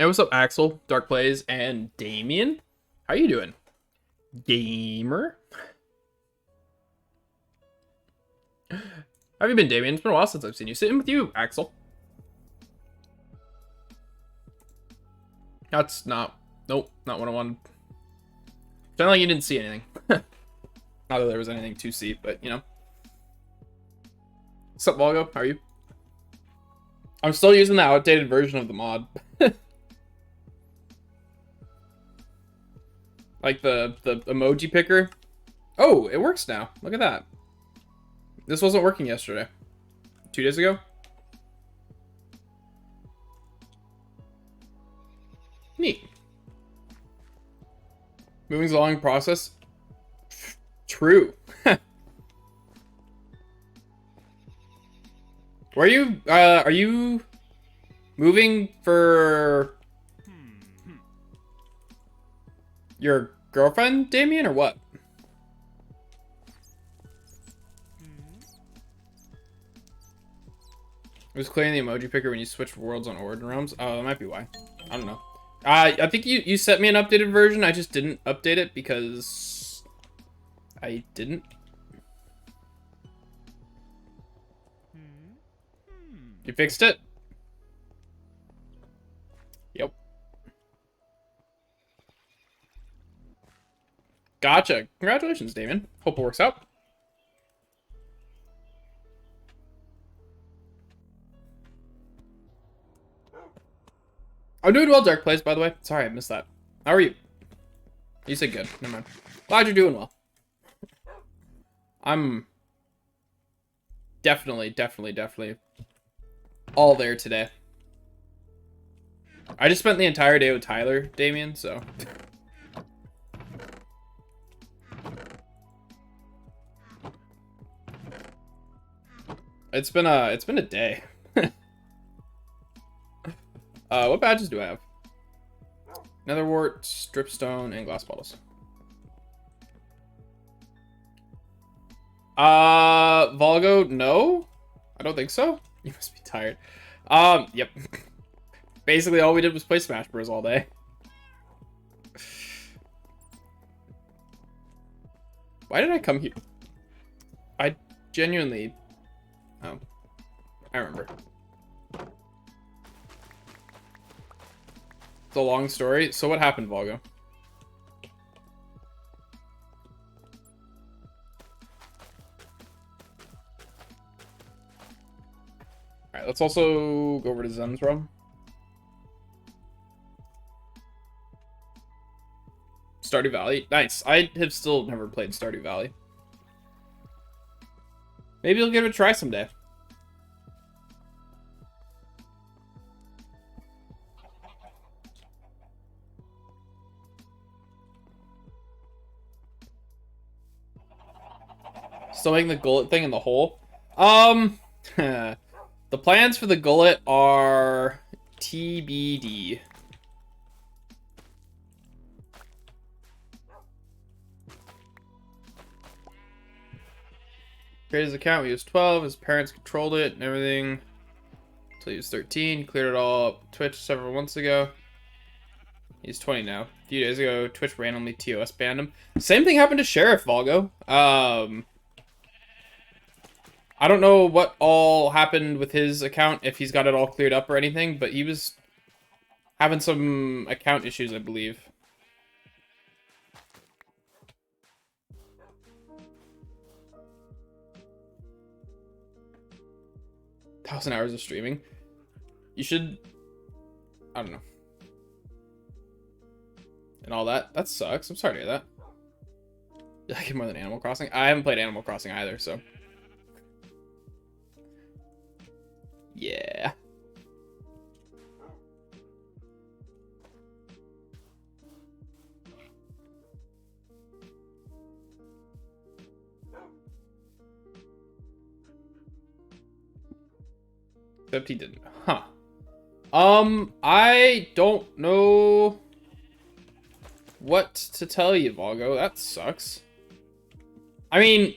Hey, what's up, Axel, Dark Plays, and Damien? How you doing, gamer? How have you been, Damien? It's been a while since I've seen you. Sitting with you, Axel. That's not... Nope, not what I wanted. Sounded like you didn't see anything. Not that there was anything to see, but, you know. What's up, Volgo? How are you? I'm still using the outdated version of the mod. Like the emoji picker. Oh, it works now. Look at that. This wasn't working yesterday. 2 days ago. Neat. Moving's a long process. True. Where are you moving for your girlfriend, Damien, or what? It was clearing the emoji picker when you switch worlds on Origin Realms. Oh, that might be why. I don't know. I think you sent me an updated version. I just didn't update it because I didn't. You fixed it? Yep. Gotcha. Congratulations, Damien. Hope it works out. I'm doing well, Dark Plays, by the way. Sorry, I missed that. How are you? You said good. Never mind. Glad you're doing well. I'm definitely all there today. I just spent the entire day with Tyler, Damien, so... It's been a day. What badges do I have? Netherwort, stripstone, and glass bottles. Volgo, no? I don't think so. You must be tired. Yep. Basically, all we did was play Smash Bros. All day. Why did I come here? I genuinely... Oh. I remember. It's a long story. So what happened, Volgo? Alright, let's also go over to Zen's room. Stardew Valley. Nice. I have still never played Stardew Valley. Maybe I'll give it a try someday. Still making the gullet thing in the hole. The plans for the gullet are TBD. Created his account when he was 12. His parents controlled it and everything until he was 13. He cleared it all up Twitch several months ago. He's 20 now. A few days ago, Twitch randomly TOS banned him. Same thing happened to Sheriff, Volgo. I don't know what all happened with his account, if he's got it all cleared up or anything, but he was having some account issues, I believe. Thousand hours of streaming. You should... I don't know. And all that. That sucks. I'm sorry to hear that. You like it more than Animal Crossing? I haven't played Animal Crossing either, so... Yeah. Except he didn't. Huh. I don't know what to tell you, Volgo. That sucks. I mean...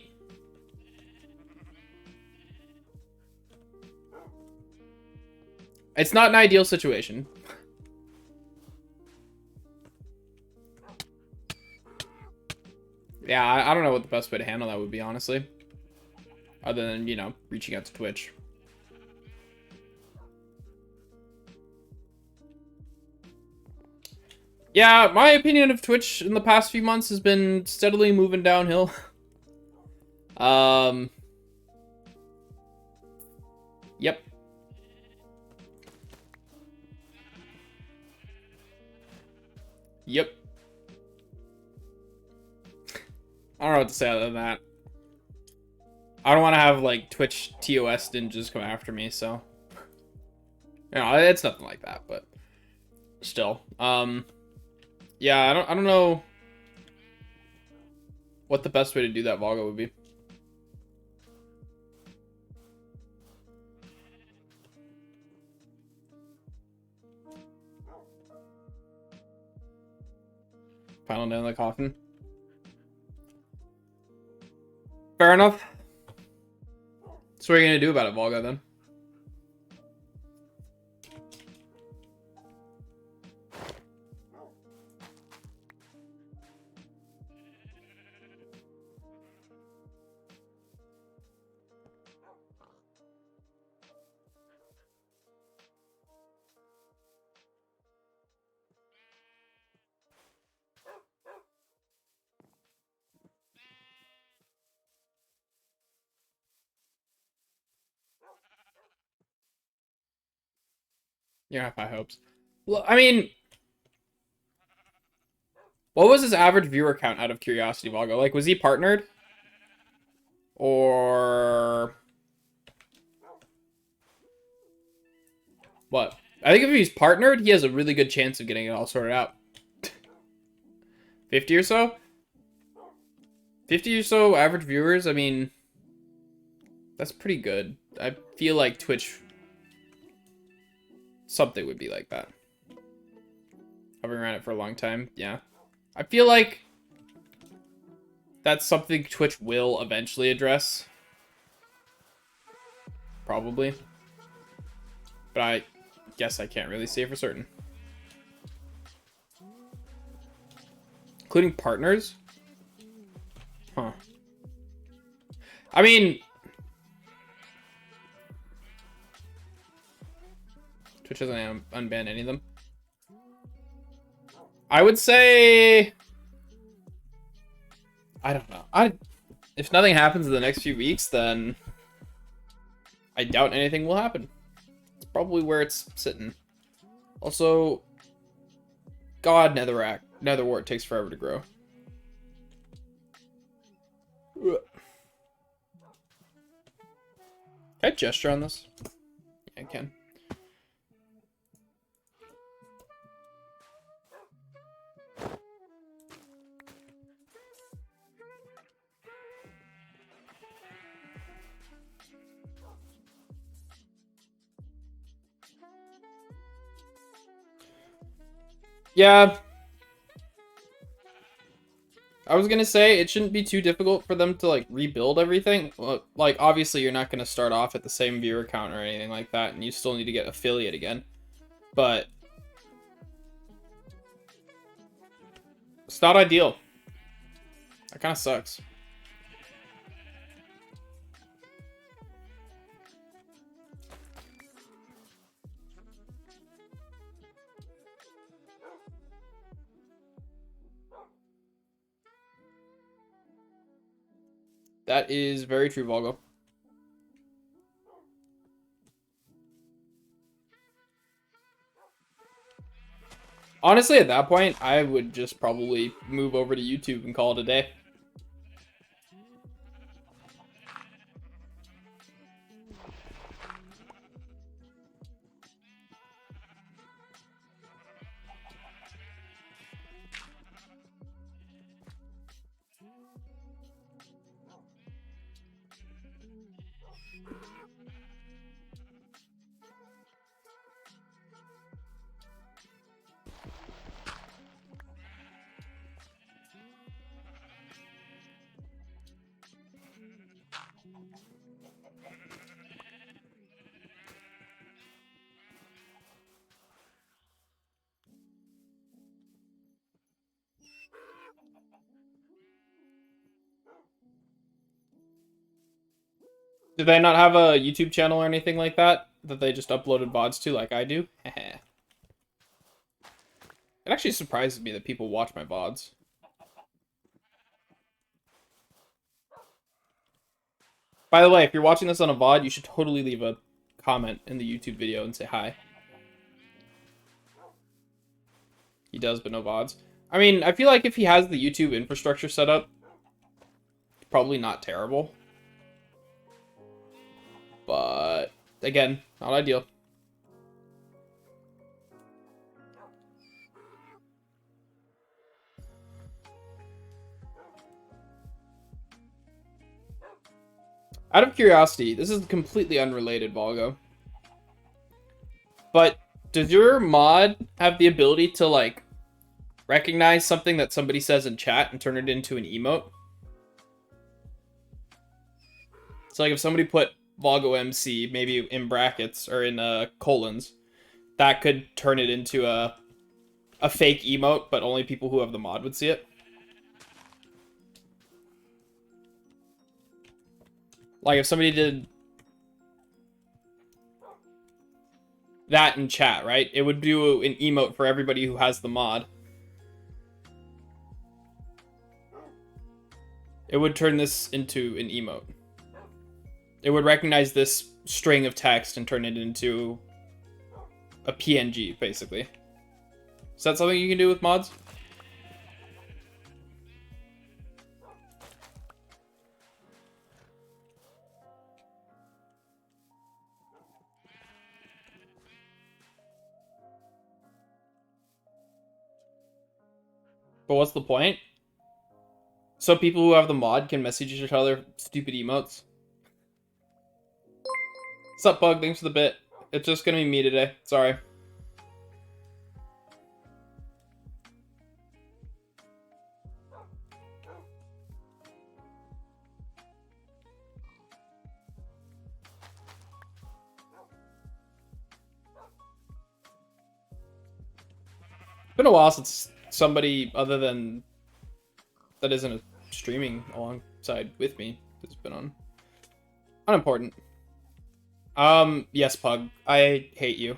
It's not an ideal situation. Yeah, I don't know what the best way to handle that would be, honestly. Other than, you know, reaching out to Twitch. Yeah, my opinion of Twitch in the past few months has been steadily moving downhill. Yep. Yep. I don't know what to say other than that. I don't want to have, like, Twitch TOS ninjas come after me, so. You know, it's nothing like that, but still. Yeah, I don't know what the best way to do that, Volga, would be. Final nail in the coffin. Fair enough. So what are you gonna do about it, Volga, then? You don't have high hopes. Well, I mean, what was his average viewer count out of curiosity, Volga? Like, was he partnered? Or what? I think if he's partnered, he has a really good chance of getting it all sorted out. 50 or so? 50 or so average viewers, I mean, that's pretty good. I feel like Twitch, something would be like that. Having ran it for a long time, yeah. I feel like that's something Twitch will eventually address. Probably. But I guess I can't really say for certain. Including partners? Huh. I mean, Twitch doesn't unban any of them. I would say, I don't know. If nothing happens in the next few weeks, then I doubt anything will happen. It's probably where it's sitting. Also, God, Netherwart takes forever to grow. Can I gesture on this? Yeah, I can. Yeah. I was gonna say, it shouldn't be too difficult for them to, like, rebuild everything. Well, like, obviously, you're not gonna start off at the same viewer count or anything like that, and you still need to get affiliate again. But it's not ideal. That kind of sucks. That is very true, Volgo. Honestly, at that point, I would just probably move over to YouTube and call it a day. Do they not have a YouTube channel or anything like that they just uploaded VODs to like I do? It actually surprises me that people watch my VODs. By the way, if you're watching this on a VOD, you should totally leave a comment in the YouTube video and say hi. He does, but no VODs. I mean, I feel like if he has the YouTube infrastructure set up, it's probably not terrible. But, again, not ideal. Out of curiosity, this is completely unrelated, Volgo. But does your mod have the ability to, like, recognize something that somebody says in chat and turn it into an emote? So, like, if somebody put Volgo MC, maybe in brackets or in colons, that could turn it into a fake emote, but only people who have the mod would see it. Like, if somebody did that in chat, right? It would do an emote for everybody who has the mod. It would turn this into an emote. It would recognize this string of text and turn it into a PNG, basically. Is that something you can do with mods? But what's the point? So people who have the mod can message each other stupid emotes. What's up, Bug? Thanks for the bit. It's just gonna be me today. Sorry. It's been a while since somebody other than that isn't streaming alongside with me has been on. Unimportant. Yes, Pug. I hate you.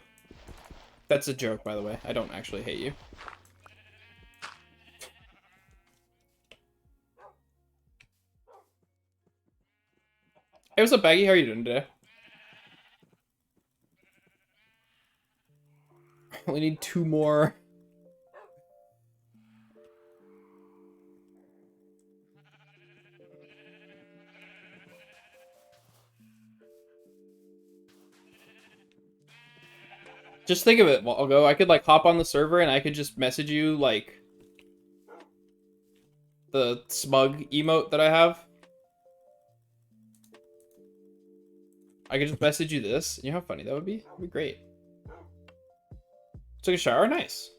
That's a joke, by the way. I don't actually hate you. Hey, what's up, Baggy? How are you doing today? I only need 2 more. Just think of it, Walgo. I could, like, hop on the server and I could just message you, like, the smug emote that I have. I could just message you this. You know how funny that would be? That'd be great. Took a shower? Nice.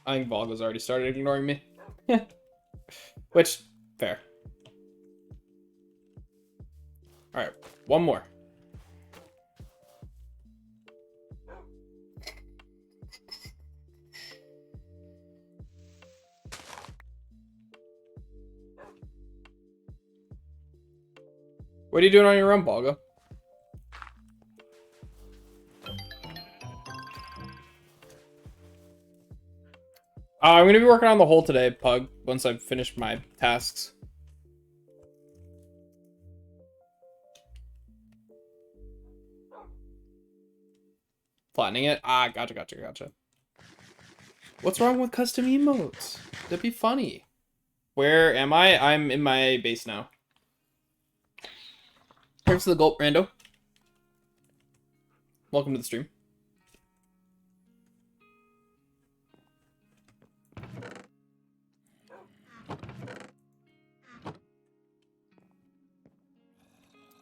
I think Volgo's already started ignoring me. Which, fair. Alright, 1 more. What are you doing on your own, Volgo? I'm going to be working on the hole today, Pug, once I've finished my tasks. Flattening it? Ah, gotcha. What's wrong with custom emotes? That'd be funny. Where am I? I'm in my base now. Thanks for the gulp, Rando. Welcome to the stream.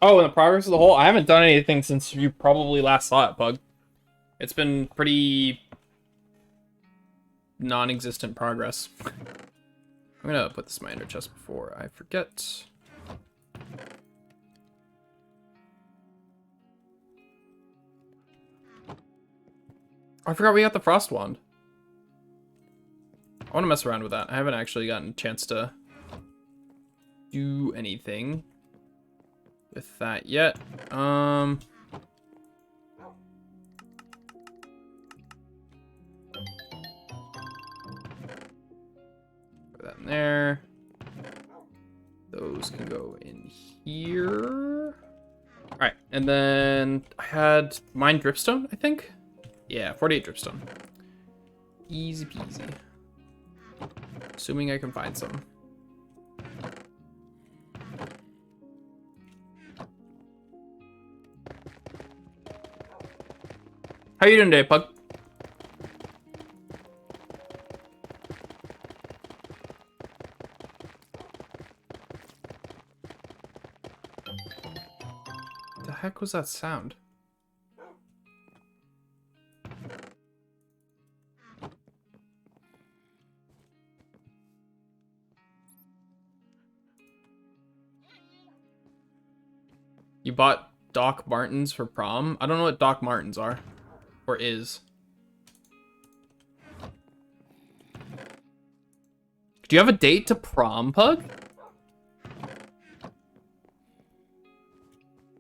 Oh, and the progress of the whole? I haven't done anything since you probably last saw it, Pug. It's been pretty non-existent progress. I'm gonna put this in my ender chest before I forget. I forgot we got the frost wand. I want to mess around with that. I haven't actually gotten a chance to do anything with that yet. Put that in there. Those can go in here. All right, and then I had mine dripstone, I think. Yeah, 48 dripstone. Easy peasy. Assuming I can find some. How you doing today, Pug? The heck was that sound? You bought Doc Martens for prom? I don't know what Doc Martens are. Or is. Do you have a date to prom, Pug?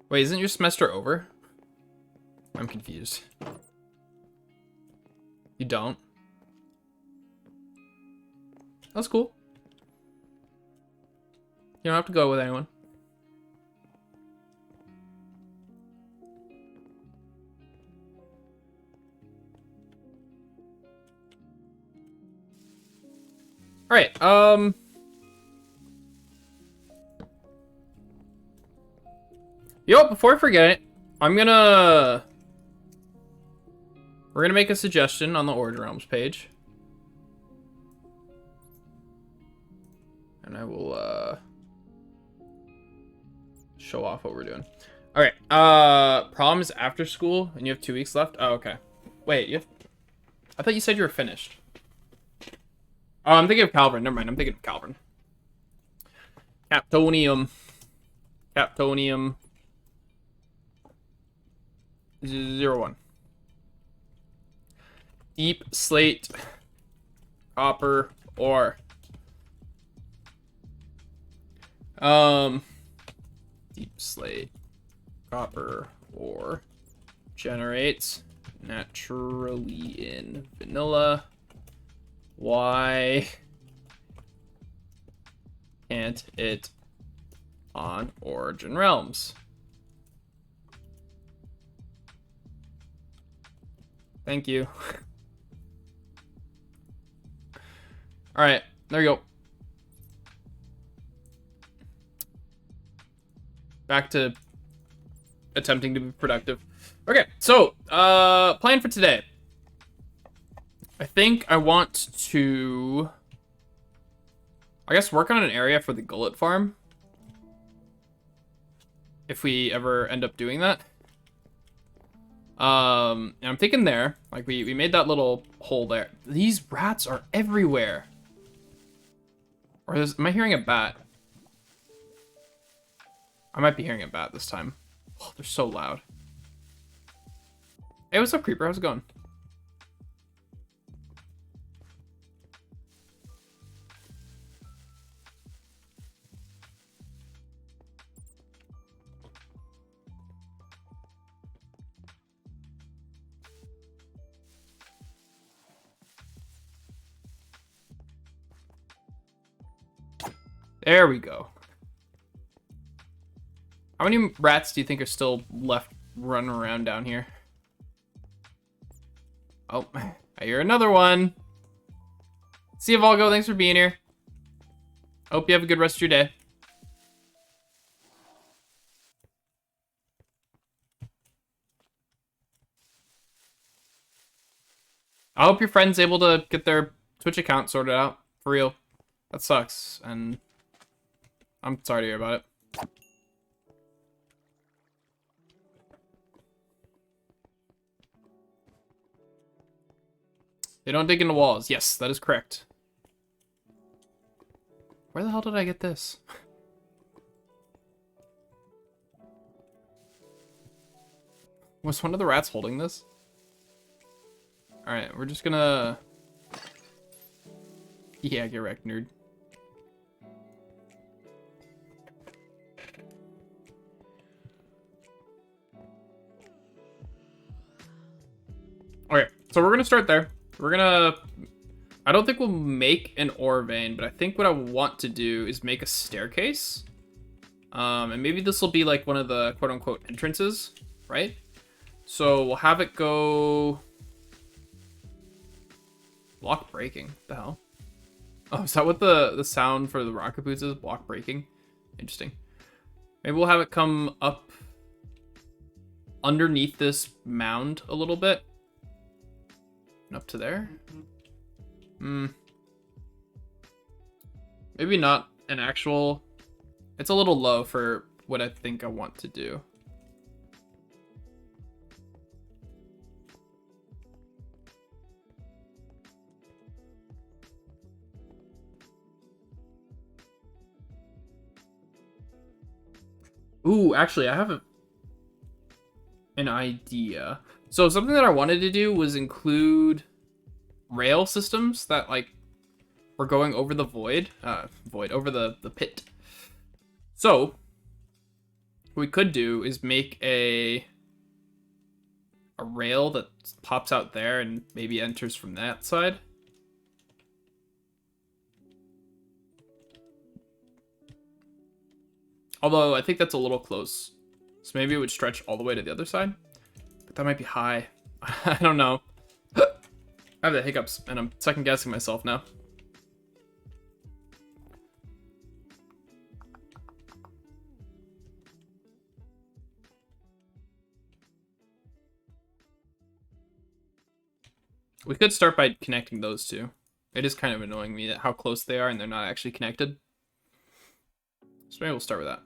Wait, isn't your semester over? I'm confused. You don't? That's cool. You don't have to go with anyone. All right, yo, before I forget it, we're gonna make a suggestion on the Origin Realms page. And I will, show off what we're doing. All right, prom is after school, and you have 2 weeks left? Oh, okay. Wait, I thought you said you were finished. Oh, I'm thinking of Calvin. Never mind, I'm thinking of Calvin. Captonium. 01. Deep slate. Copper ore. Deep slate. Copper ore. Generates naturally in vanilla. Why can't it on Origin Realms? Thank you. All right, there you go. Back to attempting to be productive. Okay, so plan for today. I think I want to, I guess, work on an area for the gullet farm. If we ever end up doing that. And I'm thinking there, like we made that little hole there. These rats are everywhere. Or am I hearing a bat? I might be hearing a bat this time. Oh, they're so loud. Hey, what's up, Creeper? How's it going? There we go. How many rats do you think are still left running around down here? Oh, I hear another one. See you, Volgo. Thanks for being here. Hope you have a good rest of your day. I hope your friend's able to get their Twitch account sorted out. For real. That sucks. And I'm sorry to hear about it. They don't dig into walls. Yes, that is correct. Where the hell did I get this? Was one of the rats holding this? Alright, we're just gonna... Yeah, get wrecked, nerd. Okay, so we're gonna start there. We're gonna... I don't think we'll make an ore vein, but I think what I want to do is make a staircase. And maybe this will be like one of the quote-unquote entrances, right? So we'll have it go... Block breaking. What the hell? Oh, is that what the sound for the rocket boots is? Block breaking? Interesting. Maybe we'll have it come up underneath this mound a little bit. And up to there. Maybe not an actual... It's a little low for what I think I want to do. Ooh, actually, I have an idea. So something that I wanted to do was include rail systems that like were going over the void, over the pit. So what we could do is make a rail that pops out there and maybe enters from that side. Although I think that's a little close. So maybe it would stretch all the way to the other side. But that might be high. I don't know. I have the hiccups and I'm second guessing myself now. We could start by connecting those two. It is kind of annoying me that how close they are and they're not actually connected. So maybe we'll start with that.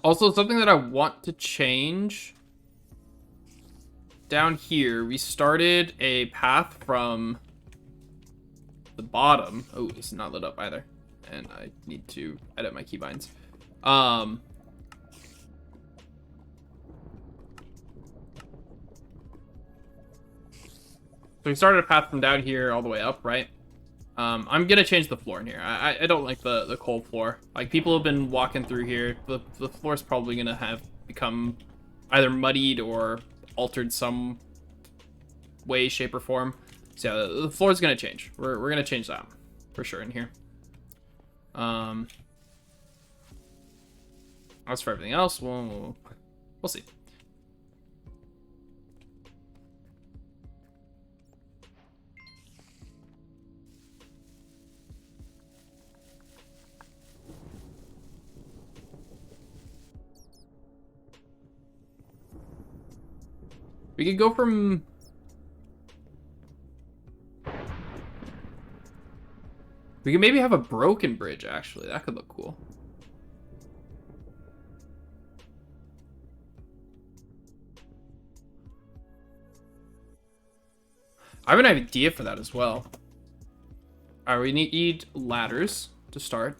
Also, something that I want to change. Down here, we started a path from the bottom. Oh, it's not lit up either. And I need to edit my keybinds. So we started a path from down here all the way up, right? I'm gonna change the floor in here. I don't like the coal floor. Like, people have been walking through here. The floor is probably gonna have become either muddied or altered some way, shape, or form. So yeah, the floor is gonna change. We're gonna change that for sure in here. As for everything else, we'll see. We could go from... We could maybe have a broken bridge, actually. That could look cool. I have an idea for that as well. Alright, we need ladders to start.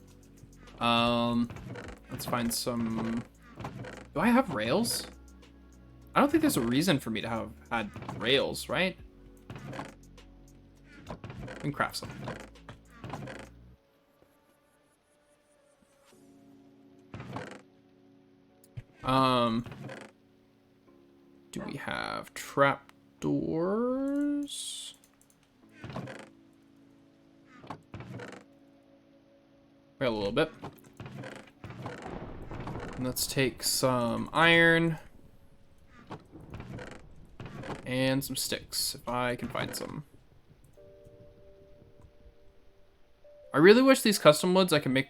Let's find some... Do I have rails? I don't think there's a reason for me to have had rails, right? We can craft some. Do we have trapdoors? We got a little bit. Let's take some iron. And some sticks, if I can find some. I really wish these custom woods I can make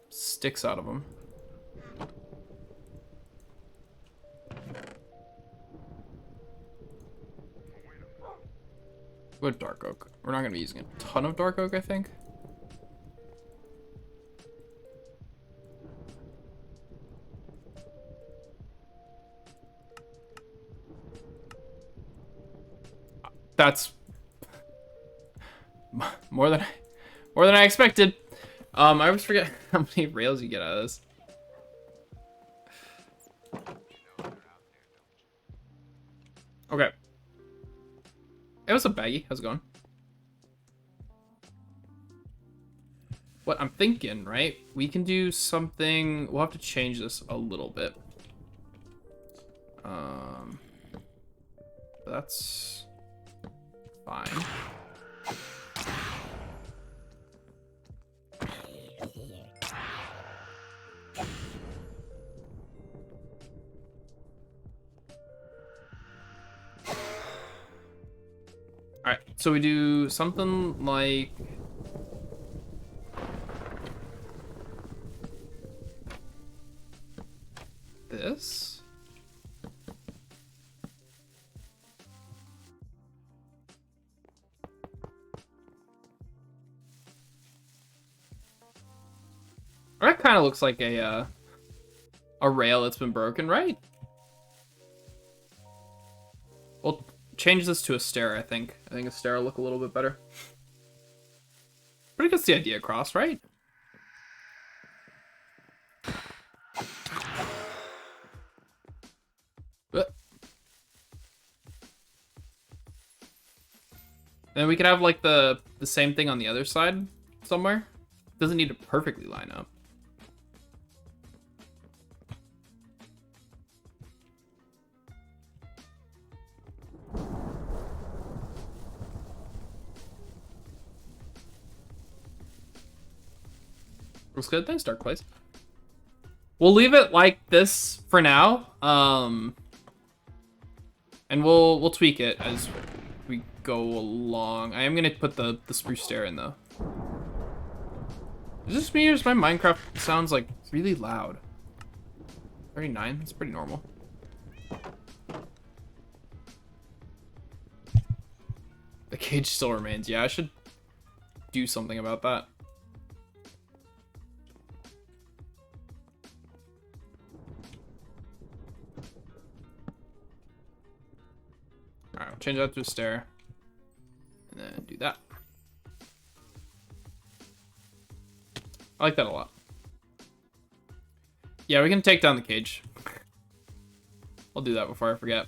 sticks out of them. What dark oak? We're not gonna be using a ton of dark oak, I think. That's more than I expected. I always forget how many rails you get out of this. Okay. Hey, what's up, Baggy? How's it going? What I'm thinking, right? We can do something. We'll have to change this a little bit. That's fine. Alright, so we do something like this. That kind of looks like a rail that's been broken, right? We'll change this to a stair, I think. I think a stair will look a little bit better. But it gets the idea across, right? Then we could have like the same thing on the other side somewhere. Doesn't need to perfectly line up. Looks good. Thanks, Dark Place. We'll leave it like this for now. And we'll tweak it as we go along. I am gonna put the spruce stair in though. Is this me or is my Minecraft sounds like really loud? 39, that's pretty normal. The cage still remains. Yeah, I should do something about that. Alright, we'll change that to a stair. And then do that. I like that a lot. Yeah, we can take down the cage. I'll do that before I forget.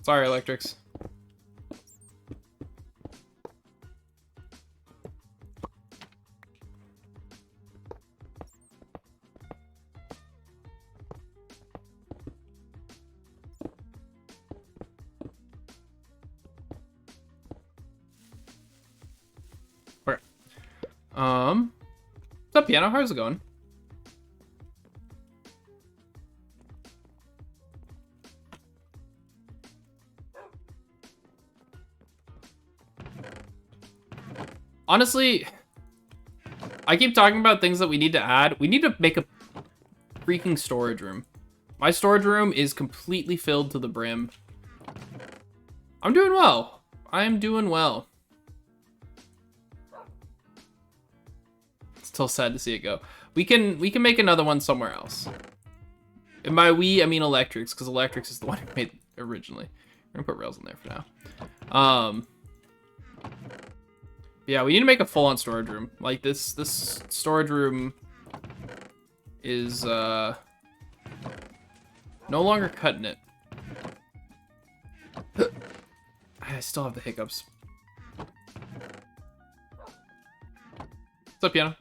Sorry, Electrics. Okay. What's up, Piano? How's it going? Honestly, I keep talking about things that we need to add. We need to make a freaking storage room. My storage room is completely filled to the brim. I'm doing well. I'm doing well. Still sad to see it go. We can make another one somewhere else. And by we, I mean Electrics, because Electrics is the one who made it originally. We're gonna put rails in there for now. Yeah, we need to make a full-on storage room. Like this storage room is no longer cutting it. I still have the hiccups. What's up, Piano?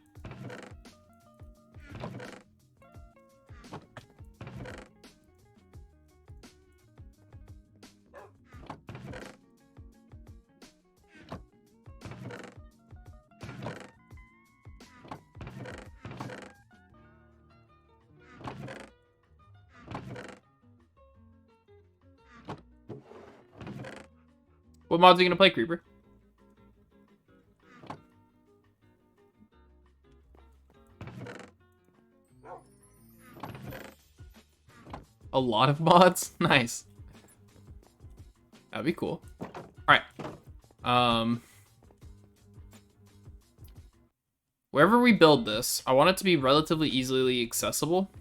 What mods are you gonna play, Creeper? A lot of mods? Nice. That'd be cool. All right. Wherever we build this, I want it to be relatively easily accessible.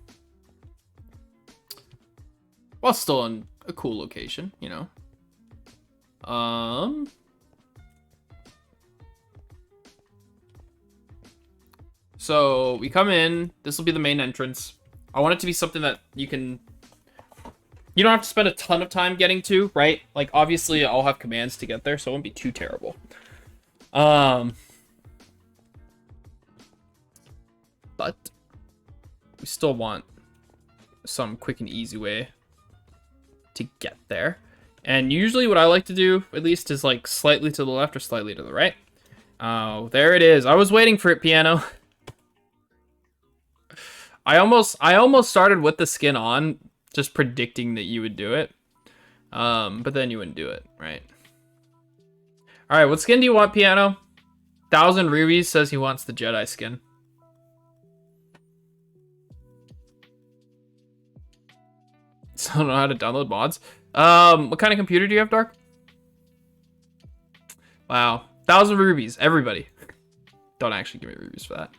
While still in a cool location, you know. So we come in, this will be the main entrance. I want it to be something that you don't have to spend a ton of time getting to, right? Like, obviously, I'll have commands to get there, so it won't be too terrible. But we still want some quick and easy way to get there. And usually what I like to do, at least, is like slightly to the left or slightly to the right. Oh, there it is. I was waiting for it, Piano. I almost started with the skin on, just predicting that you would do it. But then you wouldn't do it, right? All right, what skin do you want, Piano? 1,000 Rubies says he wants the Jedi skin. So I don't know how to download mods. What kind of computer do you have, Dark? Wow, 1,000 Rubies, everybody. Don't actually give me rubies for that.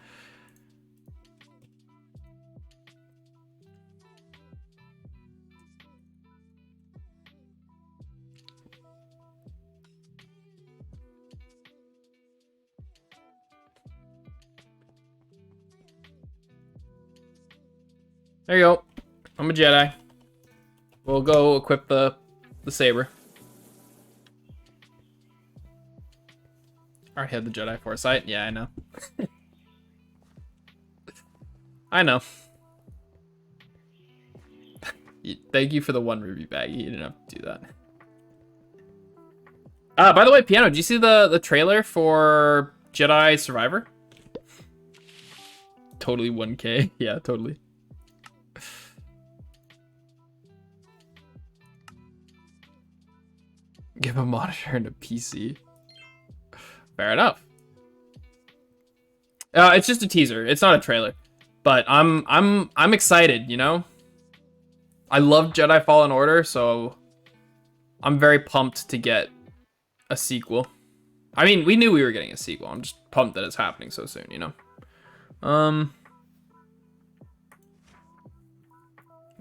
There you go. I'm a Jedi. We'll go equip the saber. I already had the Jedi Foresight. Yeah, I know. I know. Thank you for the 1 ruby bag. You didn't have to do that. By the way, Piano, did you see the trailer for Jedi Survivor? Totally 1K. Yeah, totally. Give a monitor and a PC. Fair enough. It's just a teaser. It's not a trailer. But I'm excited, you know? I love Jedi Fallen Order, so I'm very pumped to get a sequel. I mean, we knew we were getting a sequel. I'm just pumped that it's happening so soon, you know?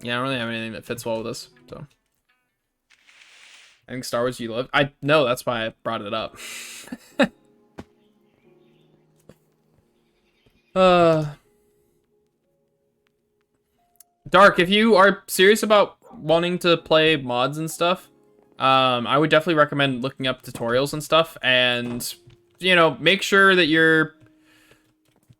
Yeah, I don't really have anything that fits well with this, so. I think Star Wars you love. I know, that's why I brought it up. Dark, if you are serious about wanting to play mods and stuff, I would definitely recommend looking up tutorials and stuff, and, you know, make sure that you're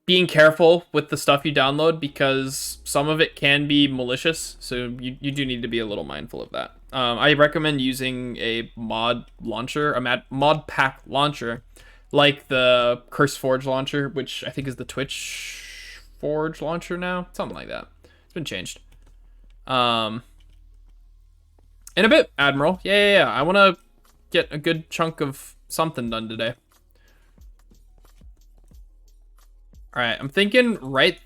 being careful with the stuff you download, because some of it can be malicious, so you do need to be a little mindful of that. I recommend using a mod launcher, a mod pack launcher, like the Curse Forge launcher, which I think is the Twitch Forge launcher now, something like that. It's been changed. In a bit, Admiral. Yeah. I want to get a good chunk of something done today. All right, I'm thinking right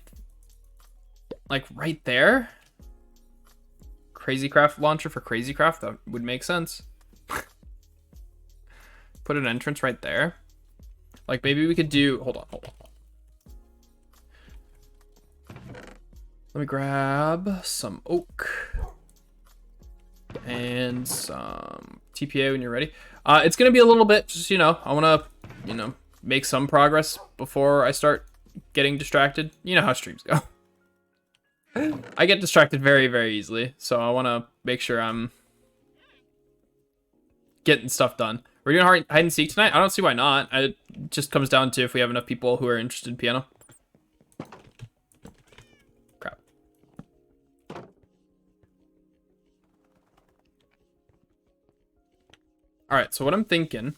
there. Crazycraft launcher for Crazycraft, that would make sense. Put an entrance right there. Like, maybe we could do, hold on. Let me grab some oak and some TPA when you're ready. It's gonna be a little bit, just, you know, I wanna, you know, make some progress before I start getting distracted. You know how streams go. I get distracted very, very easily, so I want to make sure I'm getting stuff done. We're doing hide and seek tonight? I don't see why not. It just comes down to if we have enough people who are interested in piano. Crap. Alright, so what I'm thinking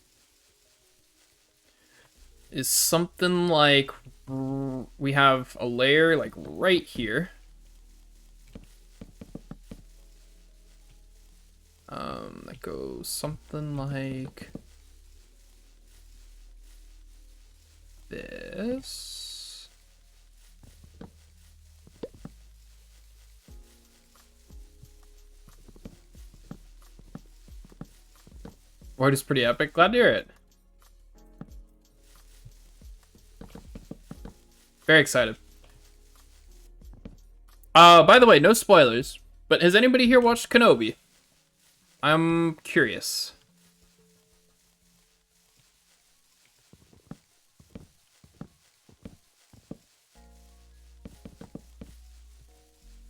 is something like we have a layer like right here. That goes something like this. Word is pretty epic. Glad to hear it. Very excited. By the way, no spoilers, but has anybody here watched Kenobi? I'm curious.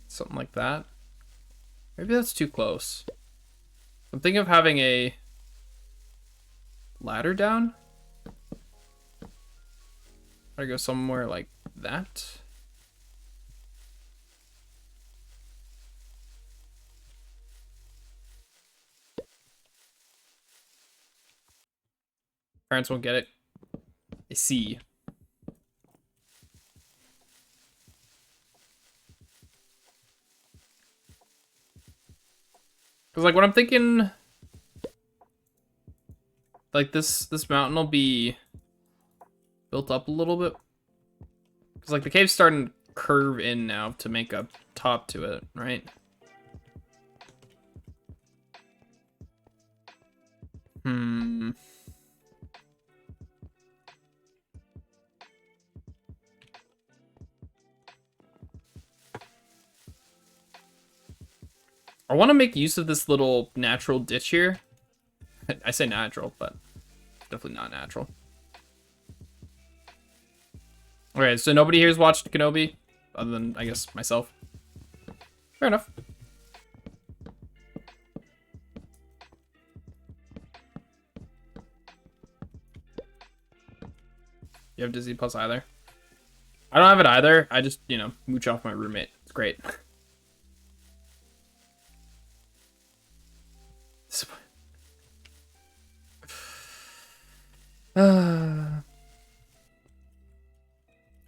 Something like that. Maybe that's too close. I'm thinking of having a ladder down. I go somewhere like that. Parents won't get it. I see. Cause like what I'm thinking, like this mountain will be built up a little bit. Cause like the cave's starting to curve in now to make a top to it, right? I want to make use of this little natural ditch here. I say natural, but definitely not natural. Okay, so nobody here's watched Kenobi, other than, I guess, myself. Fair enough. You have Disney Plus either? I don't have it either. I just, you know, mooch off my roommate. It's great. You're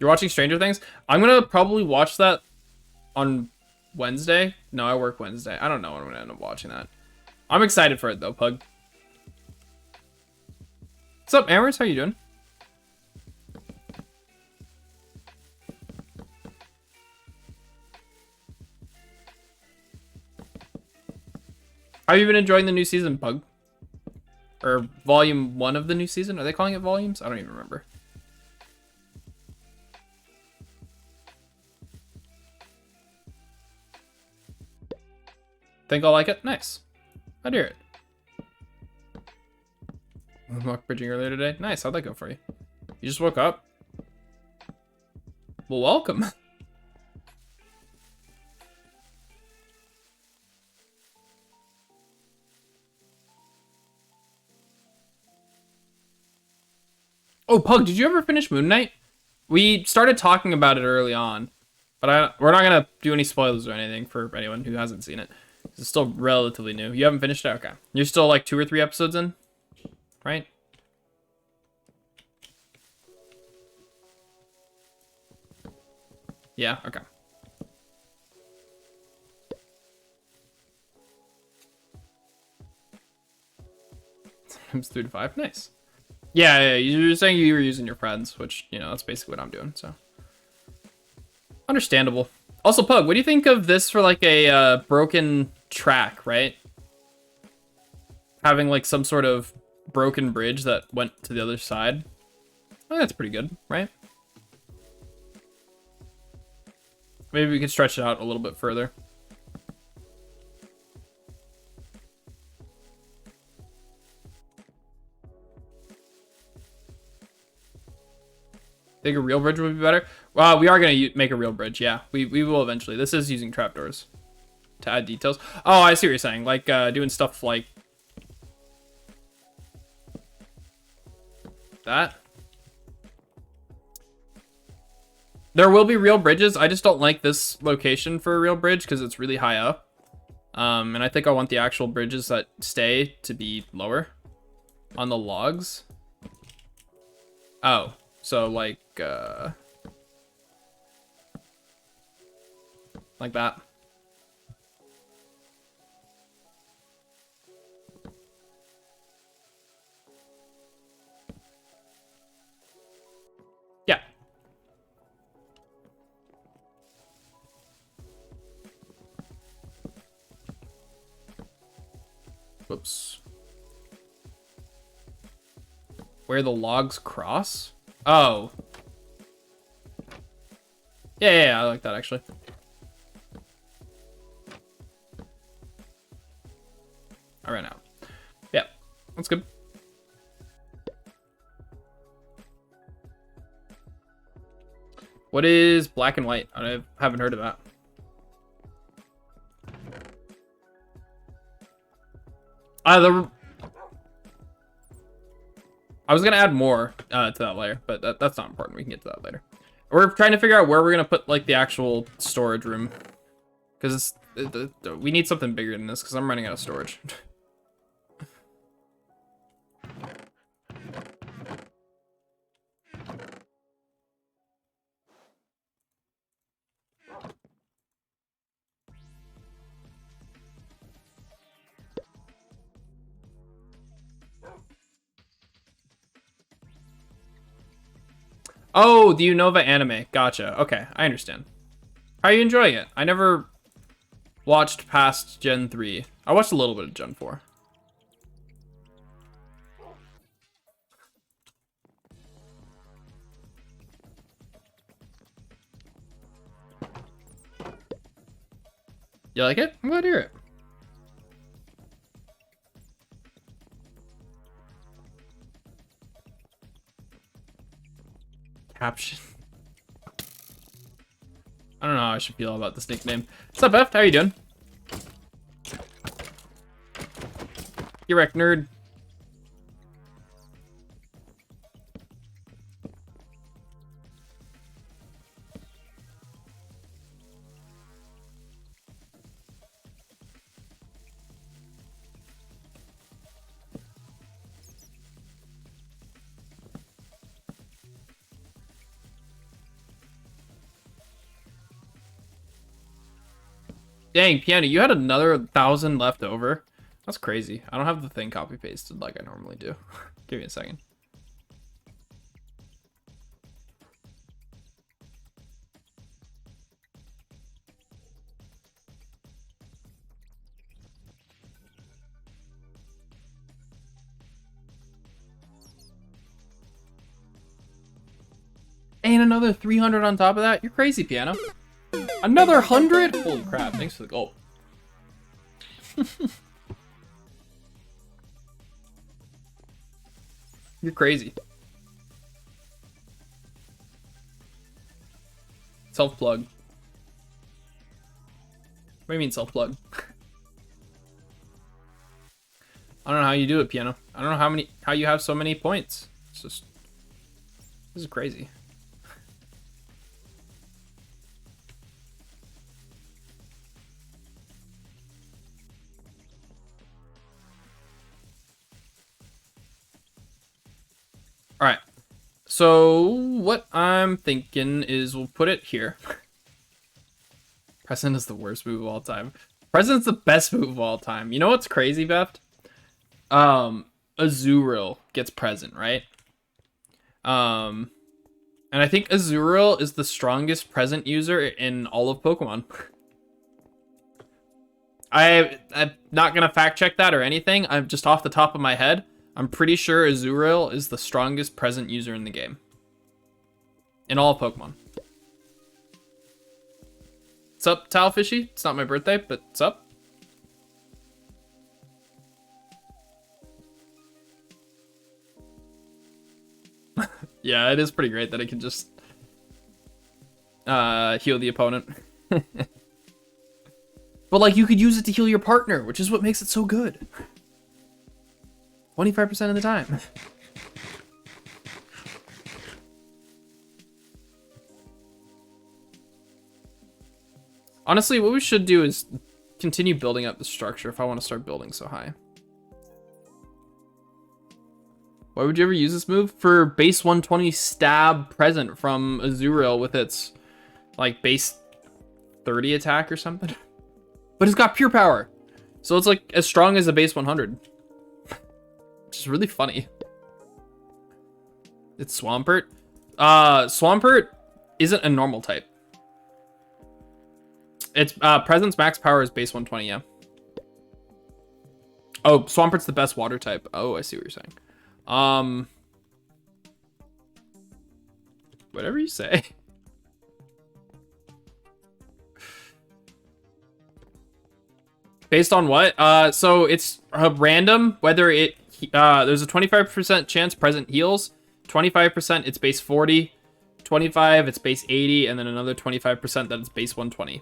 watching Stranger Things? I'm gonna probably watch that on Wednesday. No, I work Wednesday. I don't know when I'm gonna end up watching that. I'm excited for it though, Pug. What's up, Amers? How you doing? How have you been enjoying the new season, Pug? Or volume 1 of the new season? Are they calling it volumes? I don't even remember. Think I'll like it? Nice. I'd hear it. Unlock bridging earlier today? Nice, how'd that go for you? You just woke up? Well, welcome. Oh, Pug, did you ever finish Moon Knight? We started talking about it early on, but we're not gonna do any spoilers or anything for anyone who hasn't seen it. It's still relatively new. You haven't finished it? Okay. You're still like 2 or 3 episodes in, right? Yeah, okay. Sometimes 3 to 5, nice. Yeah, you were saying you were using your friends, which, you know, that's basically what I'm doing, so. Understandable. Also, Pug, what do you think of this for like a broken track, right? Having like some sort of broken bridge that went to the other side. I think that's pretty good, right? Maybe we could stretch it out a little bit further. Think a real bridge would be better? Well, we are going to make a real bridge, yeah. We will eventually. This is using trapdoors to add details. Oh, I see what you're saying. Like doing stuff like that. There will be real bridges. I just don't like this location for a real bridge because it's really high up. And I think I want the actual bridges that stay to be lower on the logs. Oh, so like that. Yeah. Whoops. Where the logs cross? Oh. Yeah, I like that actually. I ran out. Yeah, that's good. What is black and white? I haven't heard of that. I was gonna add more to that layer, but that's not important. We can get to that later. We're trying to figure out where we're gonna put like the actual storage room, because we need something bigger than this because I'm running out of storage. Oh, the Unova anime. Gotcha. Okay, I understand. How are you enjoying it? I never watched past Gen 3. I watched a little bit of Gen 4. You like it? I'm glad to hear it. Caption. I don't know how I should feel about this nickname. What's up, F? How you doing? You wreck, nerd. Dang, Piano, you had another 1,000 left over. That's crazy. I don't have the thing copy pasted like I normally do. Give me a second. And another 300 on top of that? You're crazy, Piano. Another 100? Holy crap, thanks for the gold. You're crazy. Self-plug. What do you mean self-plug? I don't know how you do it, Piano. I don't know how you have so many points. It's just, this is crazy. All right. So what I'm thinking is we'll put it here. President is the worst move of all time. President's the best move of all time. You know what's crazy, Beth? Azurill gets present, right? And I think Azurill is the strongest present user in all of Pokemon. I'm not gonna fact check that or anything. I'm just off the top of my head. I'm pretty sure Azurill is the strongest present user in the game. In all of Pokemon. What's up, Talfishy? It's not my birthday, but what's up? Yeah, it is pretty great that it can just heal the opponent. But like, you could use it to heal your partner, which is what makes it so good. 25% of the time. Honestly, what we should do is continue building up the structure if I want to start building so high. Why would you ever use this move? For base 120 stab present from Azurill with its like base 30 attack or something. But it's got pure power. So it's like as strong as a base 100. Which is really funny. It's Swampert. Swampert isn't a normal type. It's Presence max power is base 120, yeah. Oh, Swampert's the best water type. Oh, I see what you're saying. Whatever you say. Based on what? So it's random whether it there's a 25% chance present heals, 25% it's base 40, 25 it's base 80, and then another 25% that it's base 120.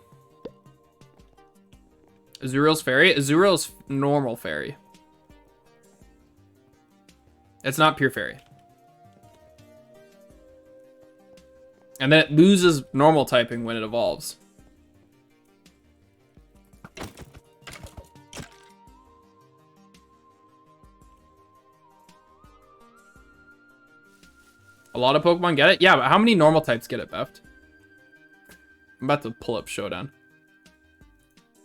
Azuriel's fairy? Azuriel's normal fairy. It's not pure fairy. And then it loses normal typing when it evolves. A lot of Pokemon get it? Yeah, but how many normal types get it, Beft? I'm about to pull up Showdown.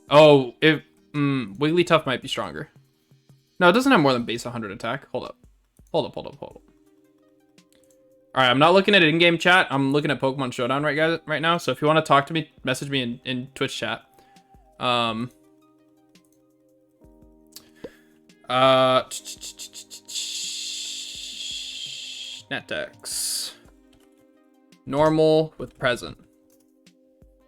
Oh, Wigglytuff might be stronger. No, it doesn't have more than base 100 attack. Hold up. Hold up. Alright, I'm not looking at in-game chat. I'm looking at Pokemon Showdown right now. So if you want to talk to me, message me in Twitch chat. NetDex. Normal with present.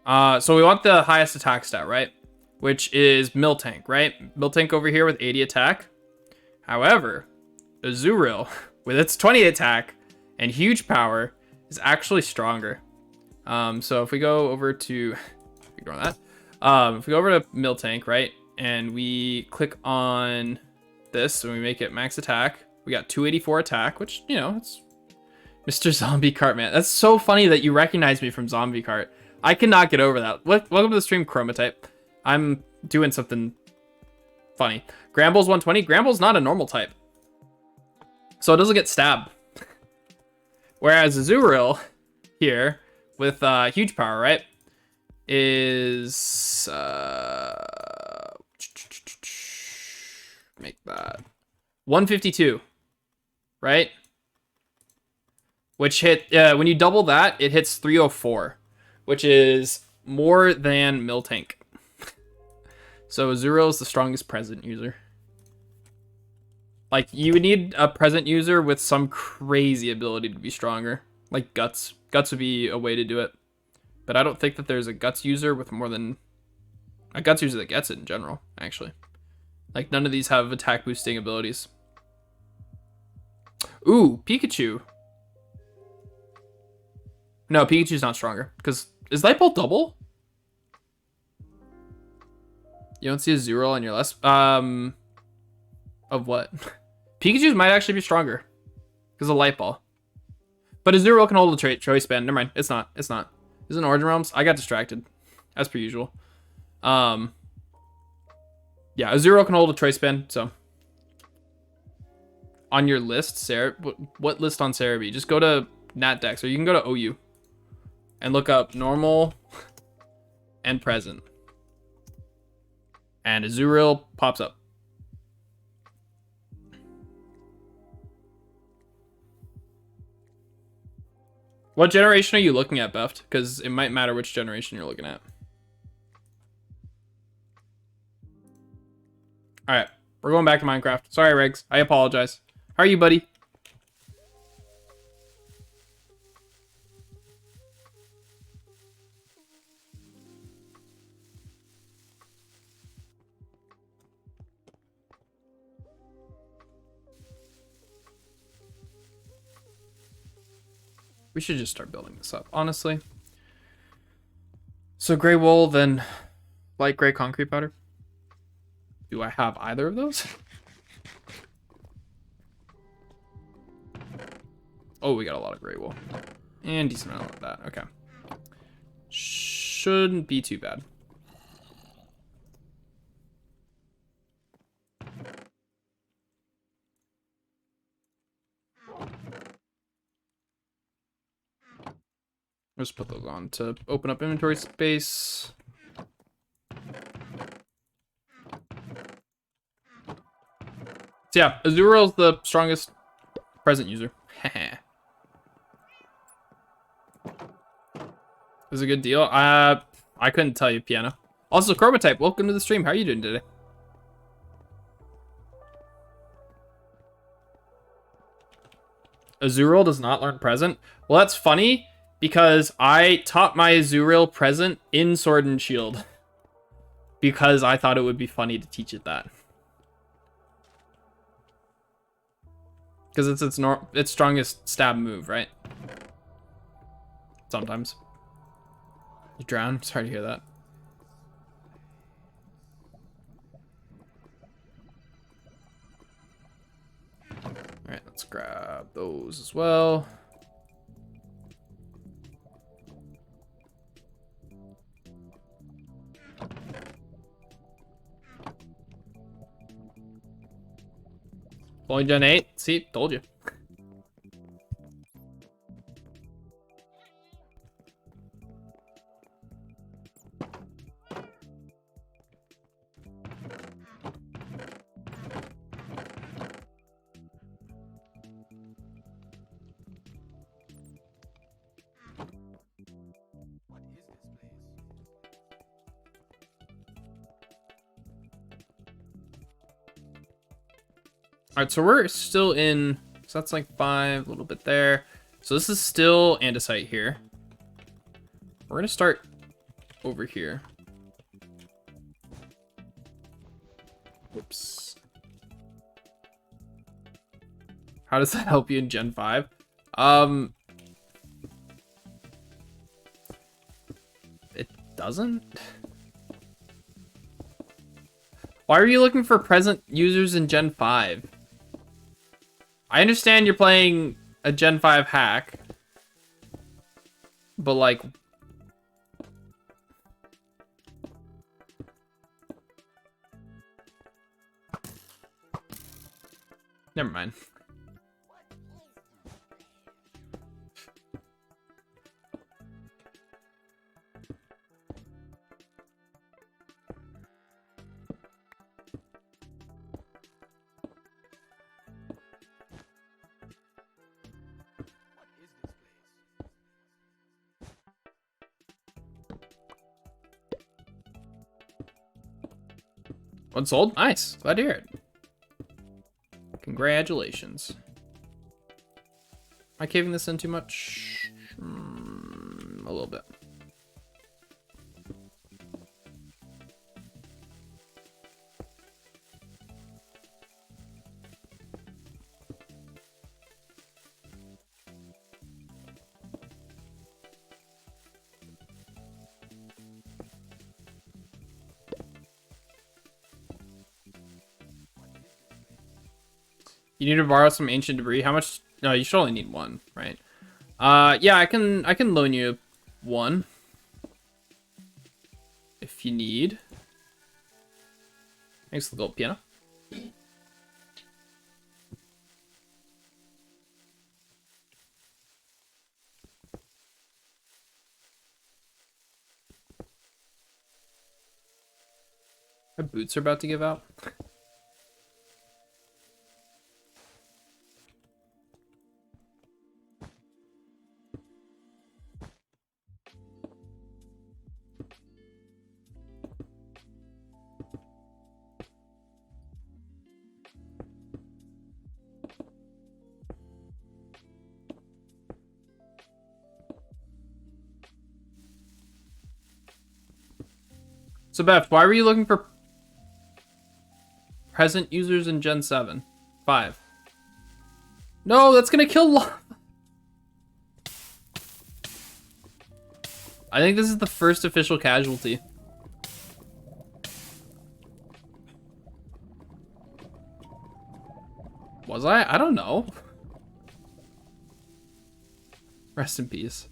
So we want the highest attack stat, right? Which is Miltank, right? Miltank over here with 80 attack. However, Azuriel with its 20 attack and huge power is actually stronger. So if we go over to, ignore that. If we go over to Miltank, right? And we click on this and we make it max attack. We got 284 attack, which, you know, it's Mr. Zombie Cart, man. That's so funny that you recognize me from Zombie Cart. I cannot get over that. Welcome to the stream, Chromatype. I'm doing something funny. Gramble's 120. Gramble's not a normal type, so it doesn't get stabbed. Whereas Azuriel here with huge power, right, is make that 152, right? Which hit when you double that, it hits 304, which is more than Miltank. So Azuriel is the strongest present user. Like, you would need a present user with some crazy ability to be stronger. Like Guts. Guts would be a way to do it. But I don't think that there's a Guts user with more than... a Guts user that gets it in general, actually. Like, none of these have attack boosting abilities. Ooh, Pikachu. No, Pikachu's not stronger. Because, is Light Bolt double? You don't see a Azuriel on your list? Of what? Pikachu's might actually be stronger. Because of Light Ball. But Azuriel can hold a choice band. Never mind. It's not. It's not. Is it Origin Realms? I got distracted. As per usual. Yeah, Azuriel can hold a choice band, so. On your list, Sarah, what list on Cerebi? Just go to NatDex, or you can go to OU. And look up normal and present. And Azuriel pops up. What generation are you looking at, Beft? Because it might matter which generation you're looking at. Alright, we're going back to Minecraft. Sorry, Regs. I apologize. How are you, buddy? We should just start building this up, honestly. So gray wool, then light gray concrete powder. Do I have either of those? Oh, we got a lot of gray wool. And decent amount of that. Okay. Shouldn't be too bad. Just put those on to open up inventory space. So yeah, Azuriel's the strongest present user. This is a good deal. I couldn't tell you, Piano. Also, Chromatype, welcome to the stream. How are you doing today? Azuriel does not learn present. Well, that's funny. Because I taught my Azuriel present in Sword and Shield. Because I thought it would be funny to teach it that. Because it's its strongest stab move, right? Sometimes. You drown? Sorry to hear that. Alright, let's grab those as well. Only Gen 8? See, told you. Alright, so we're still in, so that's like 5, a little bit there. So this is still andesite here. We're gonna start over here. Whoops. How does that help you in Gen 5? It doesn't? Why are you looking for present users in Gen 5? I understand you're playing a Gen 5 hack, but like, never mind. One sold? Nice. Glad to hear it. Congratulations. Am I caving this in too much? A little bit. You need to borrow some ancient debris. How much? No, you should only need one, right? Yeah, I can loan you one if you need. Thanks for the gold piano. My boots are about to give out. So Beth, why were you looking for present users in Gen 7? 5. No, that's gonna kill I think this is the first official casualty. Was I? I don't know. Rest in peace.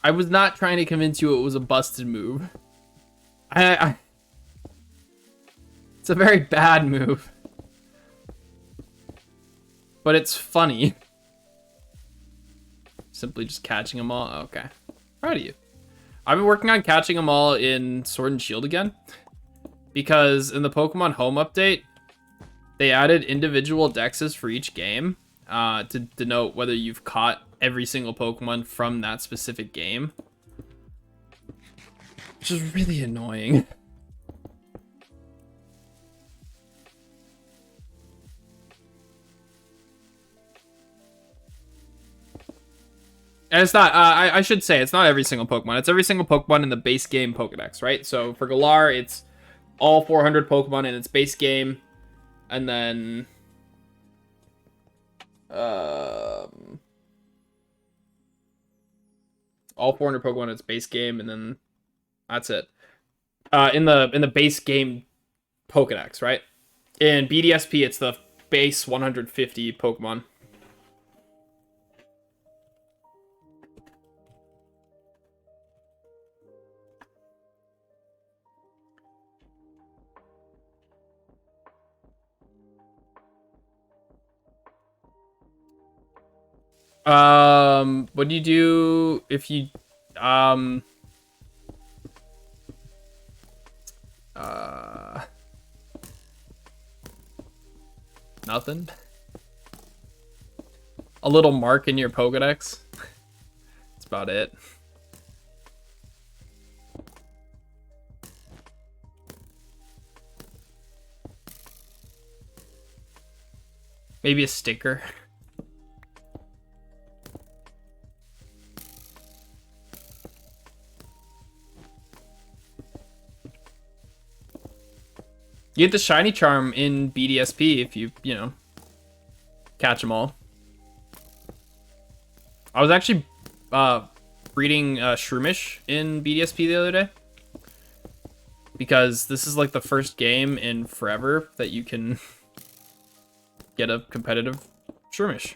I was not trying to convince you it was a busted move. It's a very bad move. But it's funny. Simply just catching them all. Okay. Proud of you. I've been working on catching them all in Sword and Shield again. Because in the Pokemon Home update, they added individual dexes for each game. to denote whether you've caught every single Pokemon from that specific game, which is really annoying. And it's not, I should say, it's not every single Pokemon. It's every single Pokemon in the base game Pokedex, right? So for Galar, it's all 400 Pokemon in its base game. And then... all 400 Pokemon in its base game, and then that's it. In the base game Pokedex, right? In BDSP, it's the base 150 Pokemon. What do you do if you, nothing? A little mark in your Pokedex? That's about it. Maybe a sticker. You get the shiny charm in BDSP if you know, catch them all. I was actually breeding Shroomish in BDSP the other day, because this is like the first game in forever that you can get a competitive Shroomish.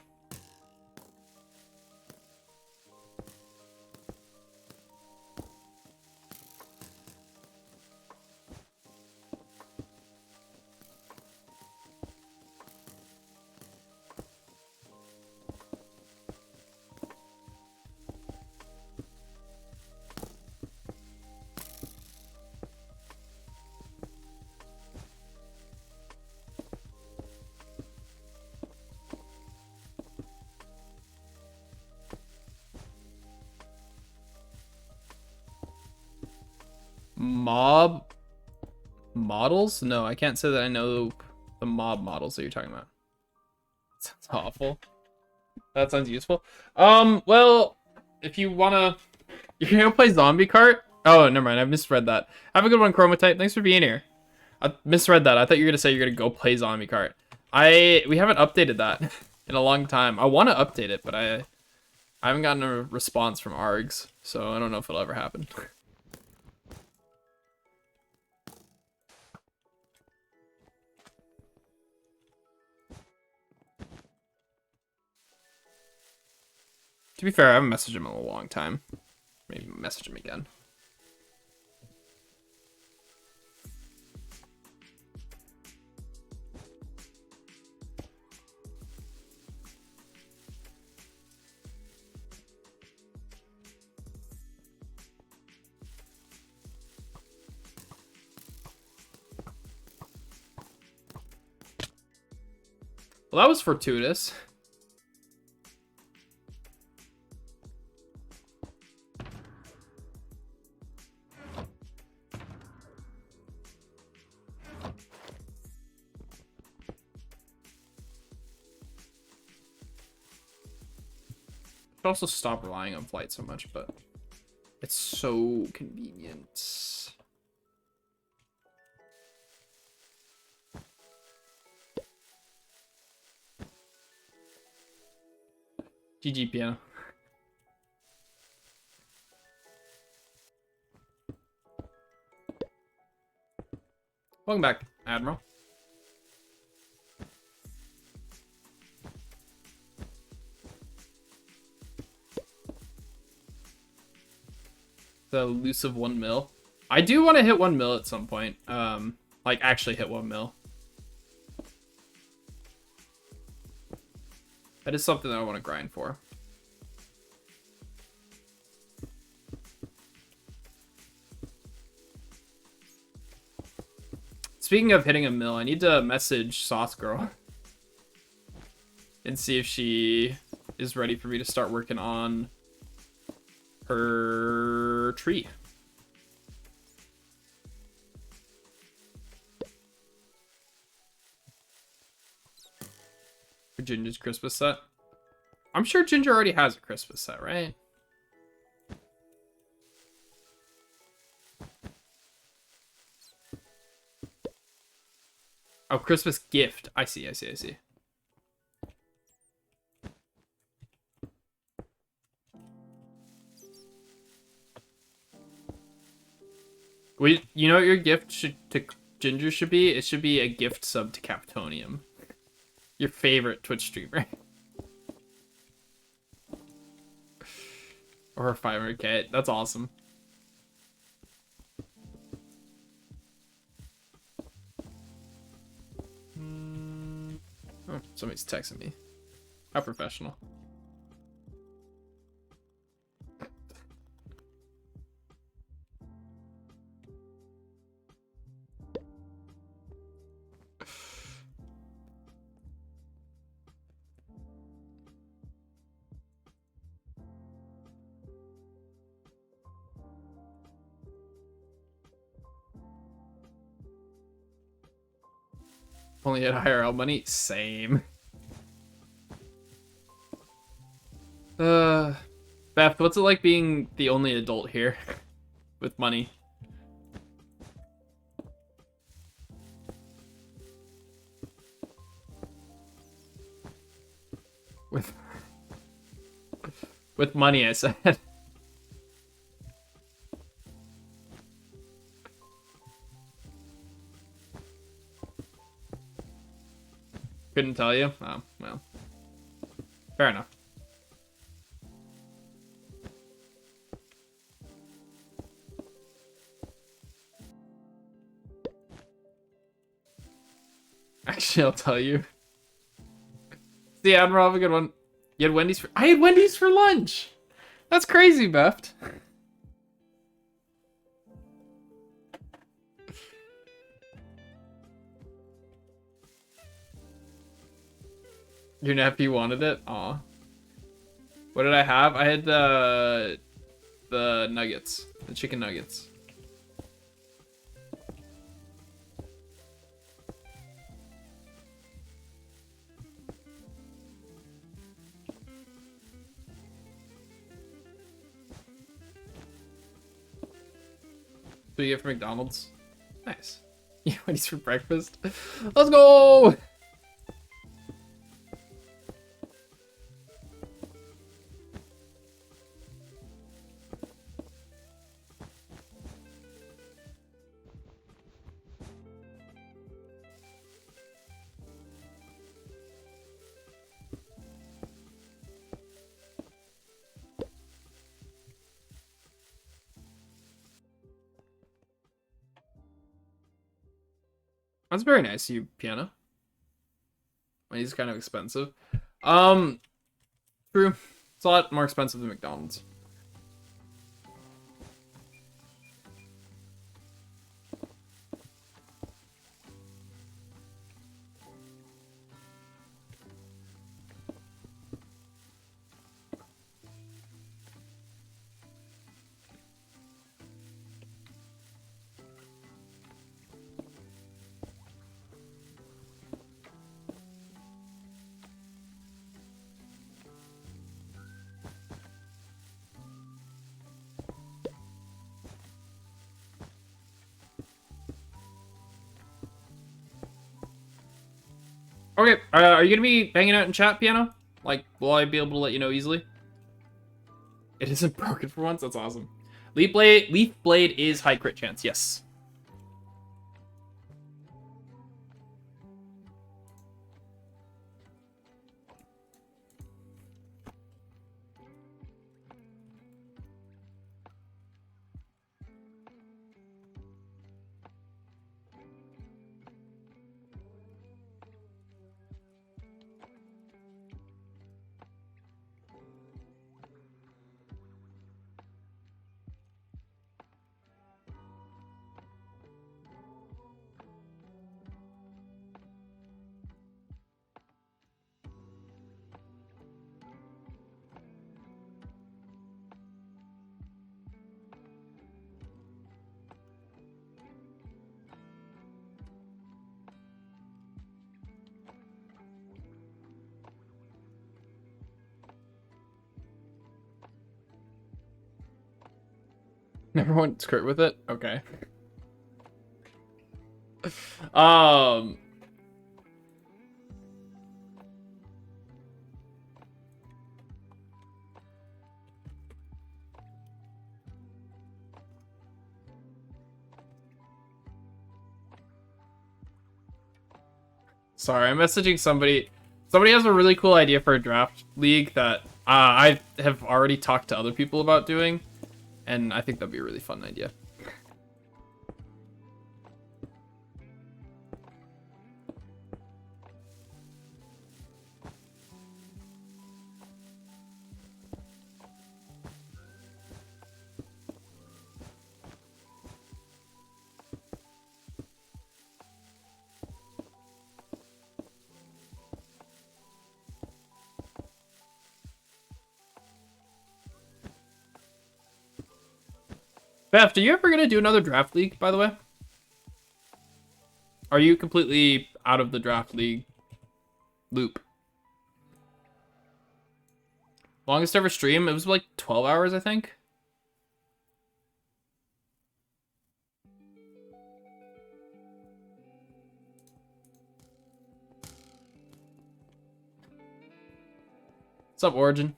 Mob models? No, I can't say that I know the mob models that you're talking about. That sounds awful. That sounds useful. Well, if you wanna, you're gonna play Zombie Cart? Oh, never mind. I misread that. Have a good one, Chromatype. Thanks for being here. I misread that. I thought you were gonna say you're gonna go play Zombie Cart. We haven't updated that in a long time. I want to update it, but I haven't gotten a response from ARGs, so I don't know if it'll ever happen. To be fair, I haven't messaged him in a long time. Maybe message him again. Well, that was fortuitous. Should also stop relying on flight so much, but it's so convenient. GG piano. Welcome back, Admiral. The elusive 1 mil. I do want to hit 1 mil at some point. Like actually hit 1 mil. That is something that I want to grind for. Speaking of hitting a mil, I need to message Sauce Girl. and see if she is ready for me to start working on her tree. For Ginger's Christmas set. I'm sure Ginger already has a Christmas set, right? Oh, Christmas gift. I see. You know what your gift to Ginger should be? It should be a gift sub to Capitonium. Your favorite Twitch streamer. Or 500k. That's awesome. Oh, somebody's texting me. How professional. Only at IRL money? Same. Beth, what's it like being the only adult here with money? With money, I said. Couldn't tell you? Oh, well. Fair enough. Actually, I'll tell you. See, Admiral, have a good one. You had Wendy's for... I had Wendy's for lunch! That's crazy, Beft. Your nephew wanted it? Aw. What did I have? I had the nuggets. The chicken nuggets. So you get from McDonald's? Nice. Yeah, Wendy's for breakfast. Let's go! That's very nice of you, Piano. He's kind of expensive. True. It's a lot more expensive than McDonald's. Okay, are you gonna be hanging out in chat, Piano? Like, will I be able to let you know easily? It isn't broken for once? That's awesome. Leaf Blade is high crit chance, yes. Never went skirt with it? Okay. Um... Sorry, I'm messaging somebody. Somebody has a really cool idea for a draft league that I have already talked to other people about doing, and I think that'd be a really fun idea. Beth, are you ever gonna do another draft league, by the way? Are you completely out of the draft league loop? Longest ever stream? It was like 12 hours, I think. What's up, Origin?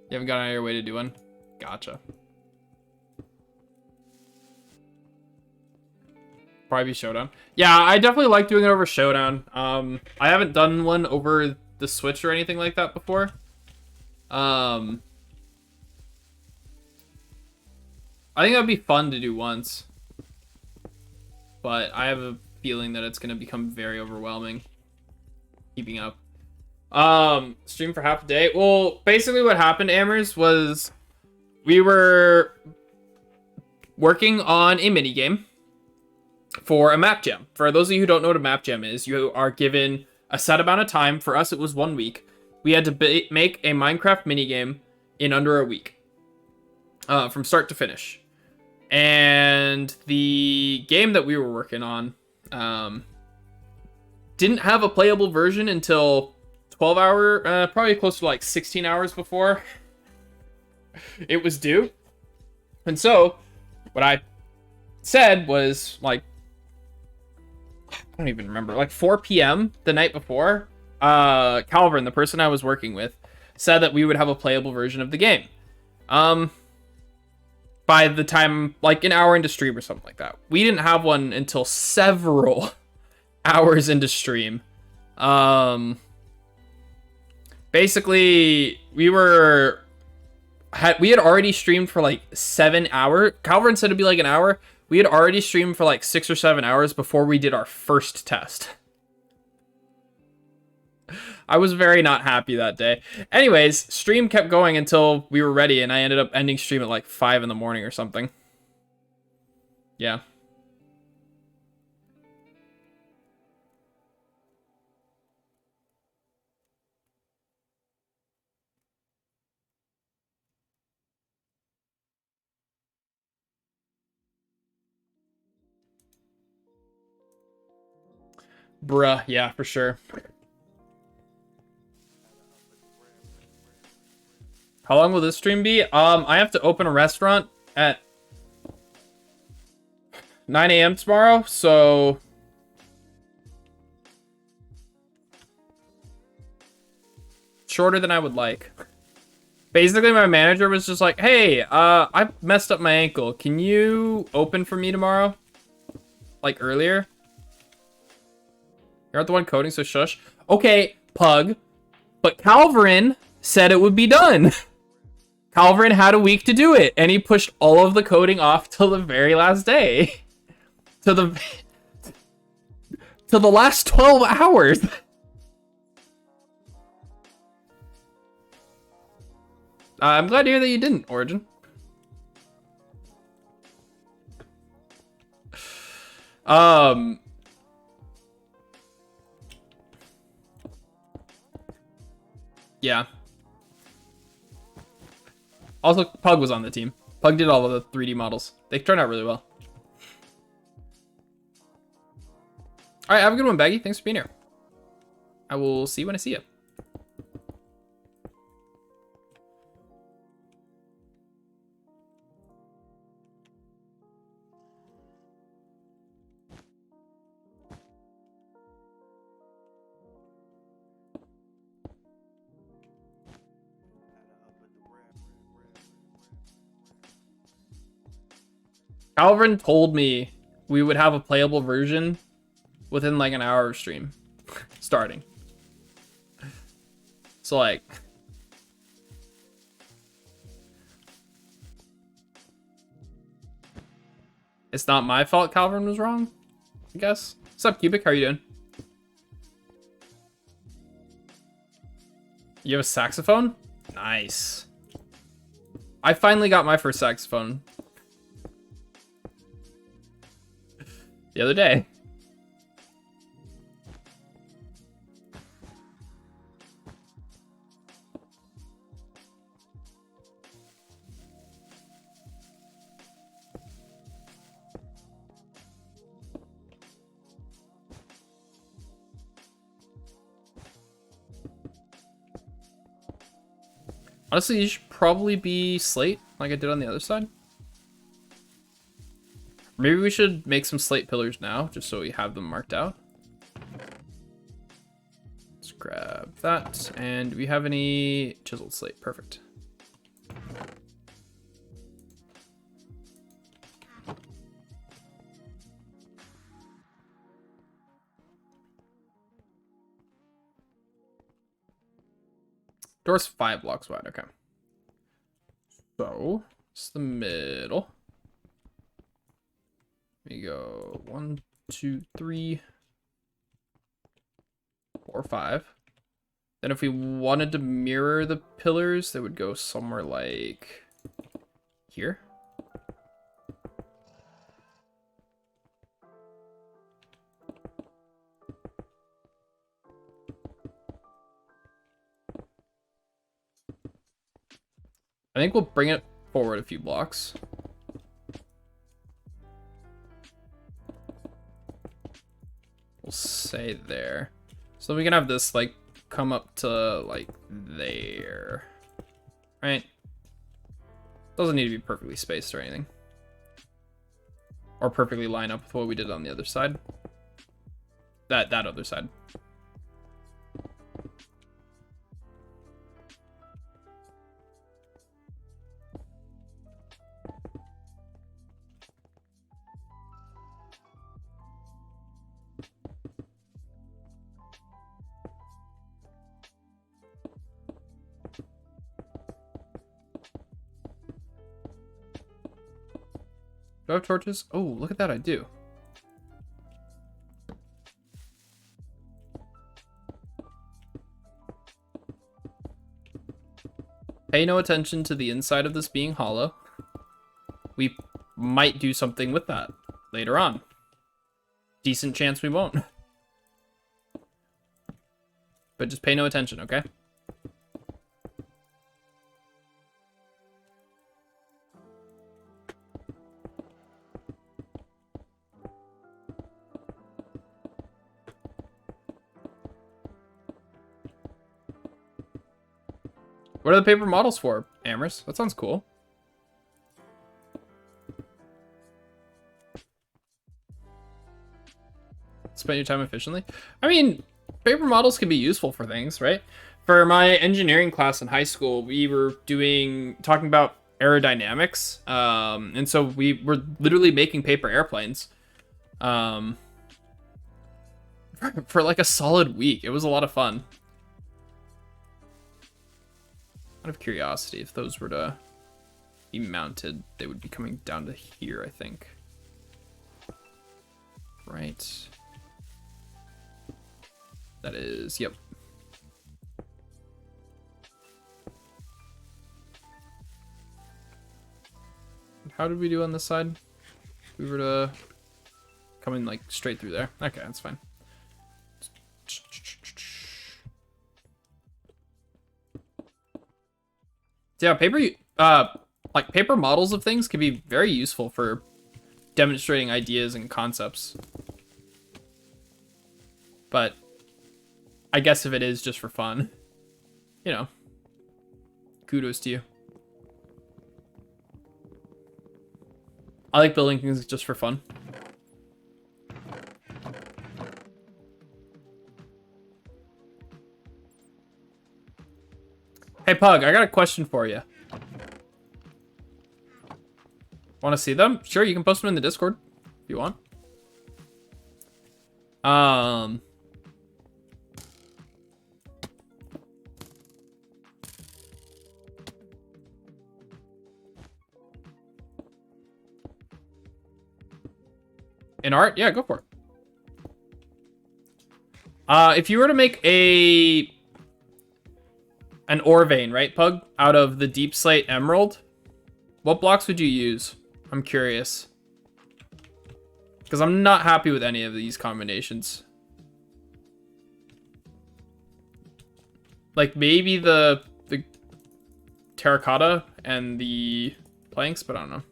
You haven't got out of your way to do one? Gotcha. Probably be Showdown. Yeah, I definitely like doing it over Showdown. I haven't done one over the Switch or anything like that before. I think that'd be fun to do once. But I have a feeling that it's gonna become very overwhelming keeping up. Stream for half a day. Well, basically what happened, Amers, was we were working on a minigame for a map jam. For those of you who don't know what a map jam is, you are given a set amount of time. For us, it was 1 week. We had to make a Minecraft minigame in under a week. From start to finish. And the game that we were working on didn't have a playable version until 12 hour, probably close to like 16 hours before it was due. And so what I said was like, I don't even remember, like 4 p.m. the night before, Calvin, the person I was working with, said that we would have a playable version of the game. By the time, like an hour into stream or something like that. We didn't have one until several hours into stream. Basically, we had already streamed for like 7 hours. Calvin said it'd be like an hour. We had already streamed for like 6 or 7 hours before we did our first test. I was very not happy that day. Anyways, stream kept going until we were ready, and I ended up ending stream at like 5 in the morning or something. Yeah. Bruh, yeah, for sure. How long will this stream be? I have to open a restaurant at 9 a.m. tomorrow, so shorter than I would like. Basically, my manager was just like, hey, I messed up my ankle. Can you open for me tomorrow? Like earlier? You're not the one coding, so shush. Okay, Pug. But Calvin said it would be done. Calvin had a week to do it, and he pushed all of the coding off till the very last day. to the last 12 hours. I'm glad to hear that you didn't, Origin. Yeah. Also, Pug was on the team. Pug did all of the 3D models. They turned out really well. All right, have a good one, Baggy. Thanks for being here. I will see you when I see you. Calvin told me we would have a playable version within like an hour of stream starting. So like, it's not my fault Calvin was wrong, I guess. What's up, Cubic? How are you doing? You have a saxophone? Nice. I finally got my first saxophone the other day. Honestly, you should probably be slate like I did on the other side. Maybe we should make some slate pillars now, just so we have them marked out. Let's grab that. And do we have any chiseled slate? Perfect. Door's 5 blocks wide, okay. So, it's the middle. We go 1, 2, 3, 4, 5. Then if we wanted to mirror the pillars, they would go somewhere like here. I think we'll bring it forward a few blocks. We'll say there. So we can have this like come up to like there. Right? Doesn't need to be perfectly spaced or anything. Or perfectly line up with what we did on the other side. That other side. Do I have torches? Oh, look at that, I do. Pay no attention to the inside of this being hollow. We might do something with that later on. Decent chance we won't. But just pay no attention, okay? What are the paper models for, Amherst? That sounds cool. Spend your time efficiently. I mean, paper models can be useful for things, right? For my engineering class in high school, we were talking about aerodynamics. And so we were literally making paper airplanes for like a solid week. It was a lot of fun. Out of curiosity, if those were to be mounted, they would be coming down to here, I think. Right. That is, yep. How did we do on this side? We were to come in like straight through there. Okay, that's fine. Yeah, like paper models of things can be very useful for demonstrating ideas and concepts. But I guess if it is just for fun, you know, kudos to you. I like building things just for fun. Hey, Pug, I got a question for you. Want to see them? Sure, you can post them in the Discord if you want. In art? Yeah, go for it. If you were to make an ore vein, right, Pug? Out of the deep slate emerald, what blocks would you use? I'm curious. Because I'm not happy with any of these combinations. Like, maybe the terracotta and the planks, but I don't know.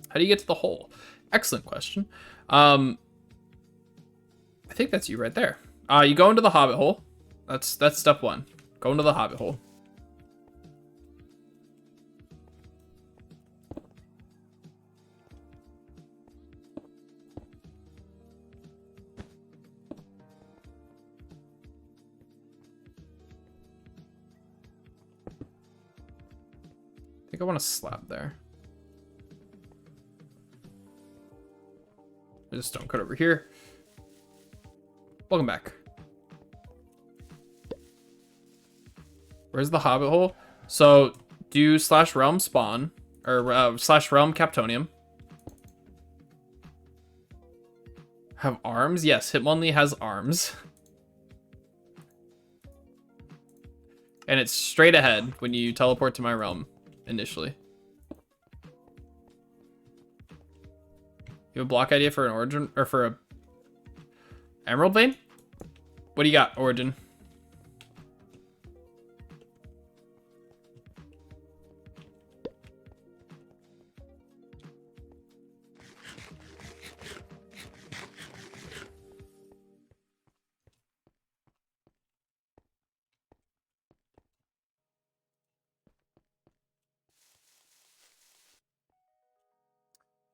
How do you get to the hole? Excellent question. I think that's you right there. You go into the hobbit hole. That's step one. Go into the hobbit hole. I think I want a slab there. There's a stone cut over here. Welcome back. Where's the hobbit hole? So do /realm spawn or /realm captonium. Have arms? Yes, Hitmonlee has arms. And it's straight ahead when you teleport to my realm initially. You have a block idea for an origin or for a emerald vein? What do you got, Origin?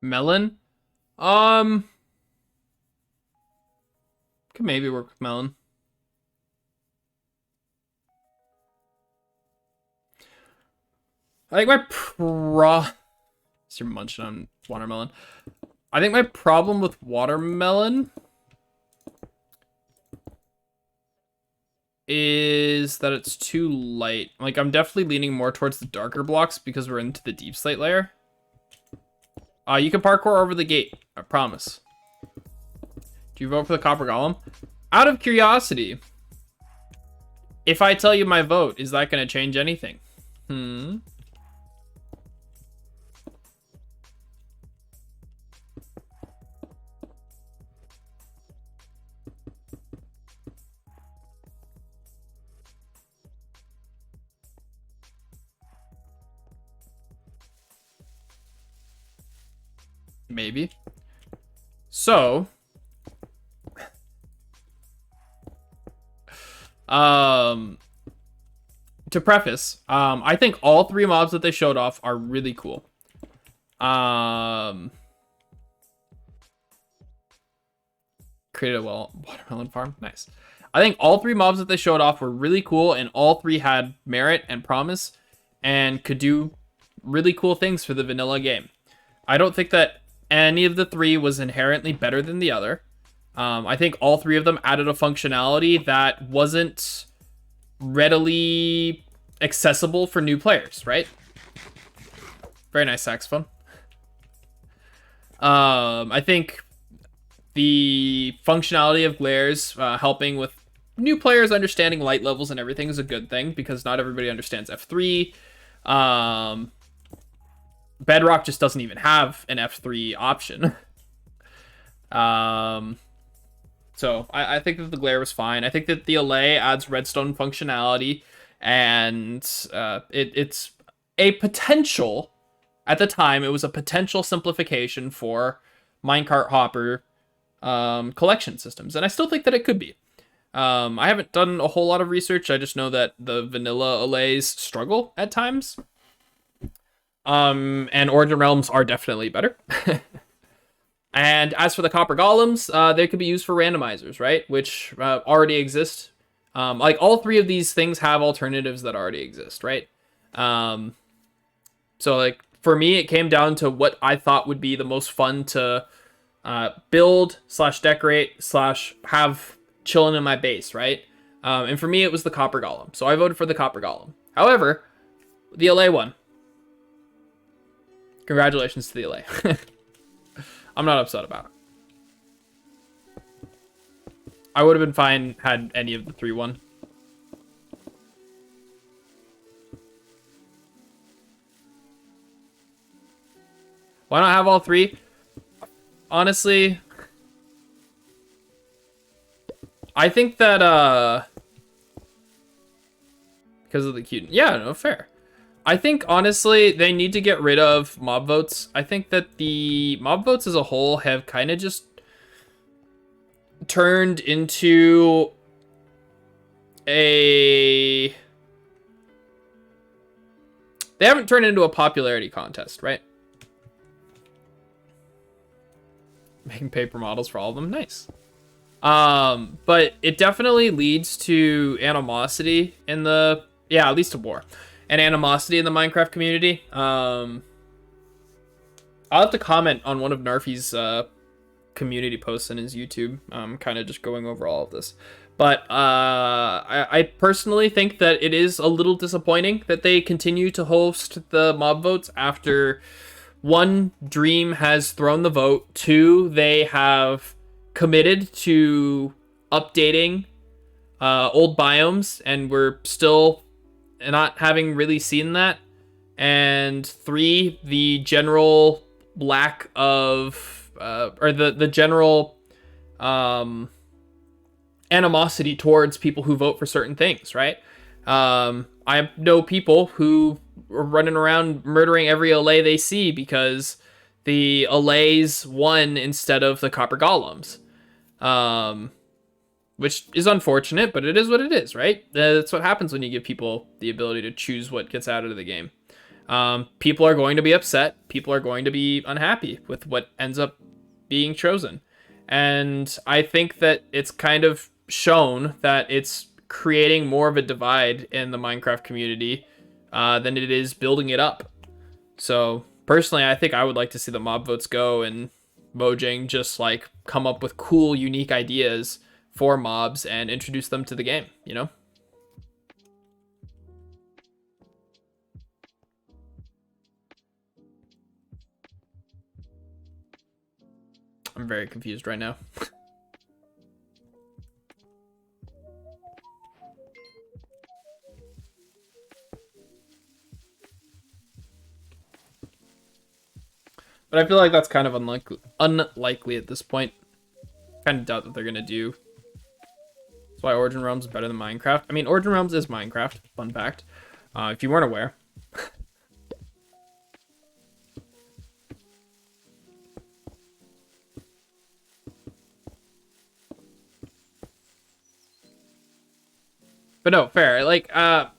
Melon? Could maybe work with melon. I think you're munching on watermelon. I think my problem with watermelon is that it's too light. Like, I'm definitely leaning more towards the darker blocks because we're into the deep slate layer. You can parkour over the gate, I promise. Do you vote for the copper golem? Out of curiosity, if I tell you my vote, is that going to change anything? Maybe. So, to preface, I think all three mobs that they showed off are really cool. Created a watermelon farm. Nice. I think all three mobs that they showed off were really cool, and all three had merit and promise and could do really cool things for the vanilla game. I don't think that any of the three was inherently better than the other. I think all three of them added a functionality that wasn't readily accessible for new players, right? Very nice saxophone. I think the functionality of glares helping with new players understanding light levels and everything is a good thing because not everybody understands F3. Bedrock just doesn't even have an F3 option. So I think that the glare was fine. I think that the allay adds redstone functionality, and it's a potential. At the time, it was a potential simplification for minecart hopper collection systems, and I still think that it could be. I haven't done a whole lot of research. I just know that the vanilla allays struggle at times. And Origin Realms are definitely better. And as for the copper golems, they could be used for randomizers, right? Which already exist. Like, all three of these things have alternatives that already exist, right? So, like, for me, it came down to what I thought would be the most fun to build slash decorate slash have chilling in my base, right? And for me, it was the Copper Golem. So I voted for the Copper Golem. However, the LA won. Congratulations to the LA. I'm not upset about it. I would have been fine had any of the 3 won. Why not have all 3? Honestly, I think that, because of the cute... Yeah, no, fair. I think, honestly, they need to get rid of mob votes. I think that the mob votes as a whole have kind of just turned into a... They haven't turned into a popularity contest, right? Making paper models for all of them. Nice. But it definitely leads to animosity in the... Yeah, at least to war. And animosity in the Minecraft community. I'll have to comment on one of Narfi's community posts on his YouTube. Kind of just going over all of this. But I personally think that it is a little disappointing that they continue to host the mob votes after... 1, Dream has thrown the vote. 2, they have committed to updating old biomes, and we're still not having really seen that. And 3, the general lack of, or the general animosity towards people who vote for certain things, right? I know people who are running around murdering every LA they see because the LAs won instead of the Copper Golems. Which is unfortunate, but it is what it is, right? That's what happens when you give people the ability to choose what gets out of the game. People are going to be upset. People are going to be unhappy with what ends up being chosen. And I think that it's kind of shown that it's creating more of a divide in the Minecraft community than it is building it up. So personally, I think I would like to see the mob votes go and Mojang just like come up with cool, unique ideas for mobs and introduce them to the game, you know? I'm very confused right now. But I feel like that's kind of unlikely at this point. Kind of doubt that they're going to do. That's why Origin Realms is better than Minecraft. I mean, Origin Realms is Minecraft. Fun fact. If you weren't aware. But no, fair. Like, I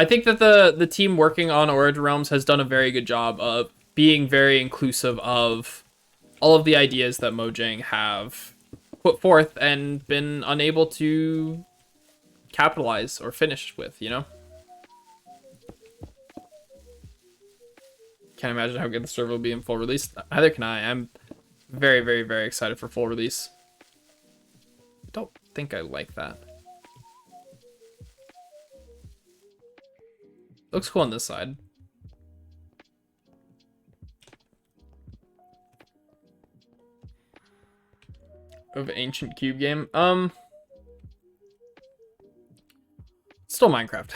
think that the team working on Origin Realms has done a very good job of being very inclusive of all of the ideas that Mojang have put forth and been unable to capitalize or finish with, you know? Can't imagine how good the server will be in full release. Neither can I. I'm very, very, very excited for full release. I don't think I like that. Looks cool on this side. Of ancient cube game. Still Minecraft.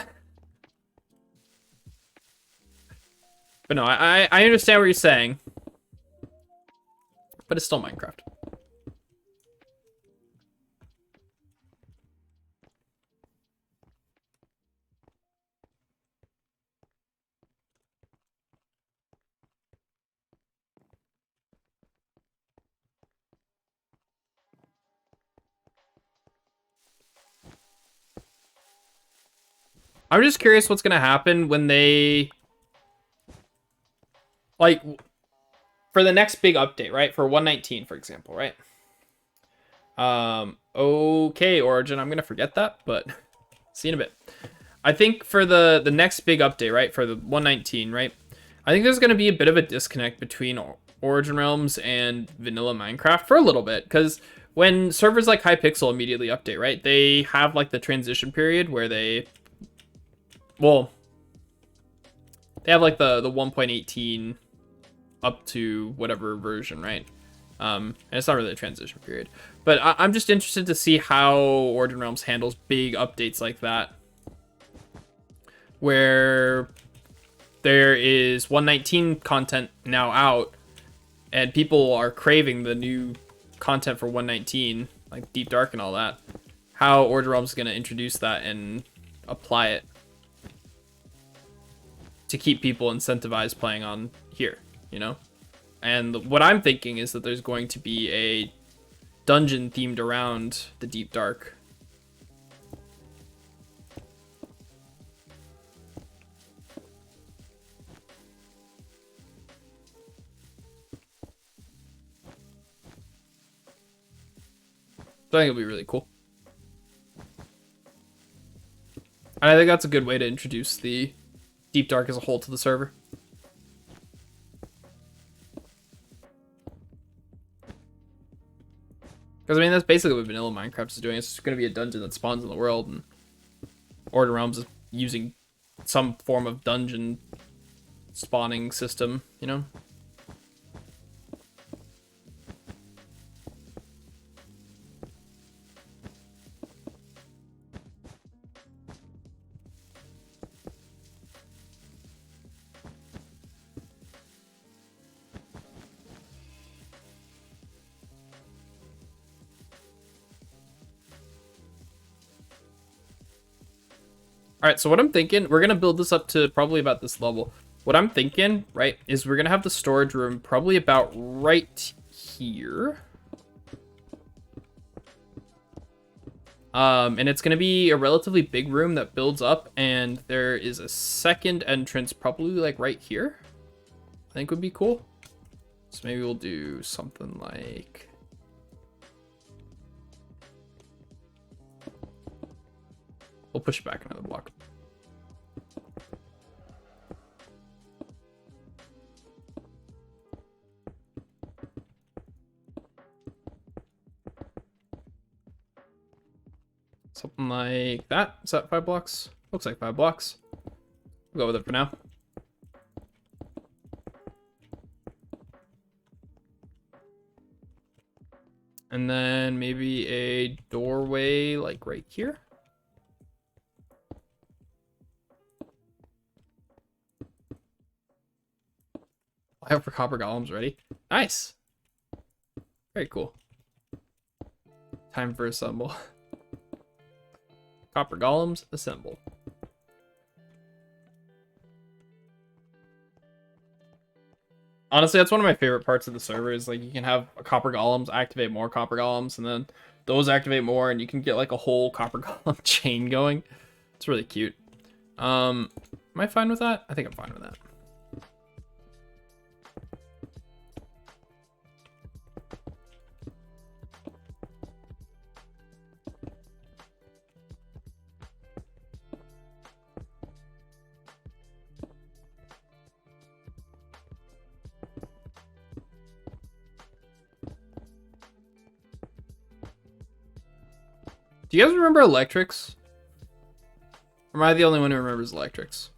But no, I understand what you're saying. But it's still Minecraft. I'm just curious what's gonna happen when they, like, for the next big update, right? For 119, for example, right? Okay, Origin, I'm gonna forget that, but see you in a bit. I think for the next big update, right? For the 119, right? I think there's going to be a bit of a disconnect between Origin Realms and vanilla Minecraft for a little bit, because when servers like Hypixel immediately update, right, they have like the transition period where they have like the 1.18 up to whatever version, right? And it's not really a transition period, but I'm just interested to see how Origin Realms handles big updates like that, where there is 119 content now out, and people are craving the new content for 119, like Deep Dark and all that. How Origin Realms is going to introduce that and apply it to keep people incentivized playing on here, you know? And what I'm thinking is that there's going to be a dungeon themed around the Deep Dark. So I think it'll be really cool. And I think that's a good way to introduce the Deep Dark as a whole to the server. Because, I mean, that's basically what vanilla Minecraft is doing. It's just going to be a dungeon that spawns in the world, and Origin Realms is using some form of dungeon spawning system, you know? All right, so what I'm thinking, we're going to build this up to probably about this level. What I'm thinking, right, is we're going to have the storage room probably about right here. And it's going to be a relatively big room that builds up, and there is a second entrance probably like right here. I think would be cool. So maybe we'll do something like... We'll push it back another block. Something like that. Is that 5 blocks? Looks like 5 blocks. We'll go with it for now. And then maybe a doorway like right here. I hope for copper golems ready. Nice. Very cool. Time for assemble. Copper golems assemble. Honestly, that's one of my favorite parts of the server is like you can have a copper golems activate more copper golems, and then those activate more, and you can get like a whole copper golem chain going. It's really cute. Am I fine with that? I think I'm fine with that. Do you guys remember electrics? Or am I the only one who remembers electrics?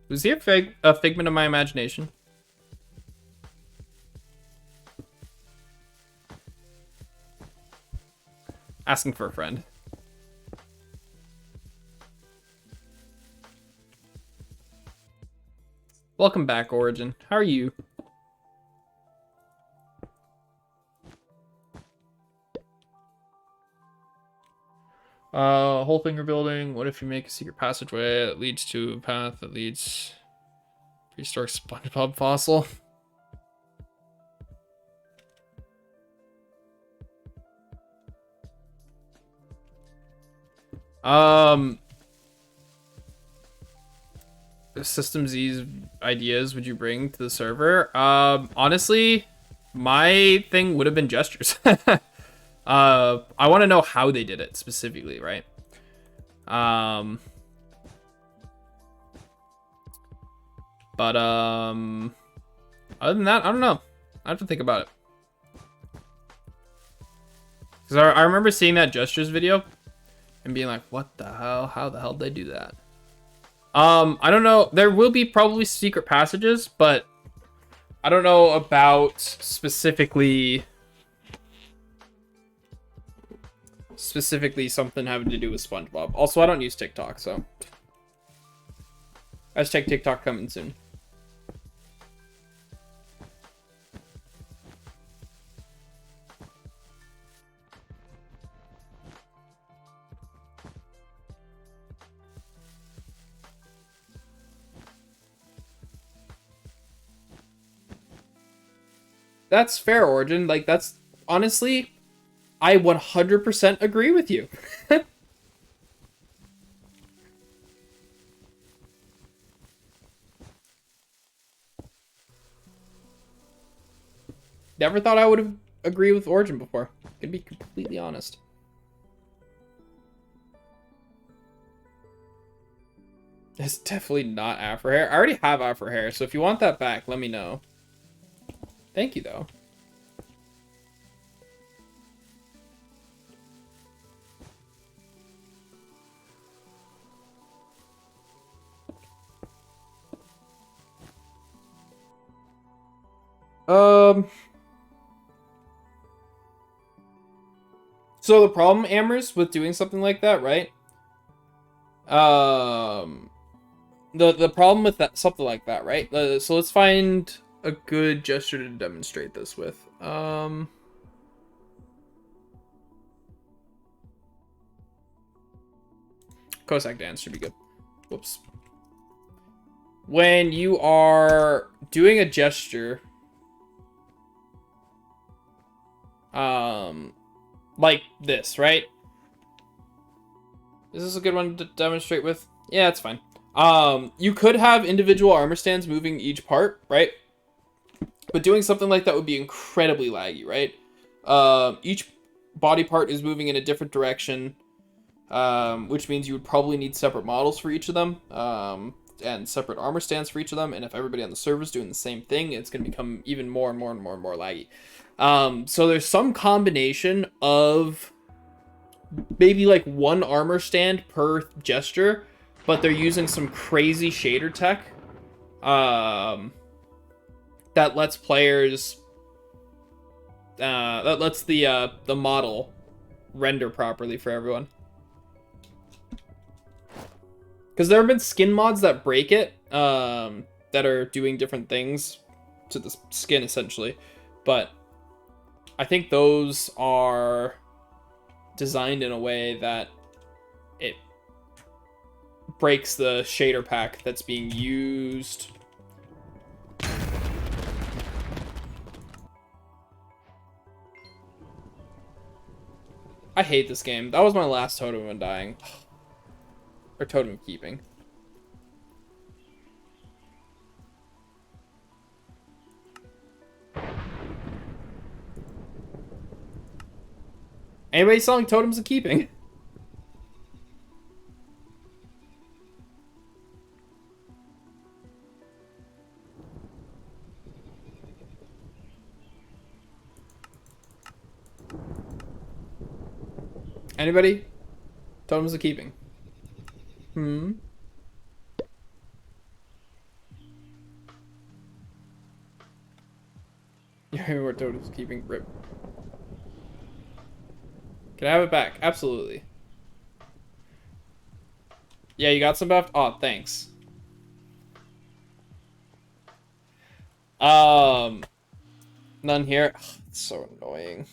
Was he a figment of my imagination? Asking for a friend. Welcome back, Origin. How are you? Whole finger building. What if you make a secret passageway that leads to a path that leads prehistoric SpongeBob fossil? System Z's ideas would you bring to the server? Honestly, my thing would have been gestures. I want to know how they did it specifically, right? But other than that, I don't know. I have to think about it. Because I remember seeing that gestures video and being like, what the hell? How the hell did they do that? I don't know. There will be probably secret passages, but I don't know about specifically something having to do with SpongeBob. Also, I don't use TikTok, so hashtag TikTok coming soon. That's fair, Origin. Like, that's honestly, I 100% agree with you. Never thought I would have agreed with Origin before. To be completely honest. It's definitely not Afro hair. I already have Afro hair, so if you want that back, let me know. Thank you, though. So the problem, Amers, with doing something like that, right? The problem with that, something like that, right? So let's find a good gesture to demonstrate this with. Cossack dance should be good. Whoops. When you are doing a gesture, like this, right? Is this a good one to demonstrate with? Yeah, it's fine. You could have individual armor stands moving each part, right? But doing something like that would be incredibly laggy, right? Each body part is moving in a different direction, which means you would probably need separate models for each of them, and separate armor stands for each of them. And if everybody on the server is doing the same thing, it's going to become even more and more and more and more laggy. So there's some combination of maybe like one armor stand per gesture, but they're using some crazy shader tech that lets players that lets the model render properly for everyone. Because there have been skin mods that break it, that are doing different things to the skin essentially, but I think those are designed in a way that it breaks the shader pack that's being used. I hate this game. That was my last totem of undying. Or totem of keeping. Anybody selling totems of keeping? Anybody? Totems of keeping. Hmm. You remember what totems of keeping? Rip. Can I have it back? Absolutely. Yeah, you got some buffed? Oh, thanks. None here. Ugh, it's so annoying.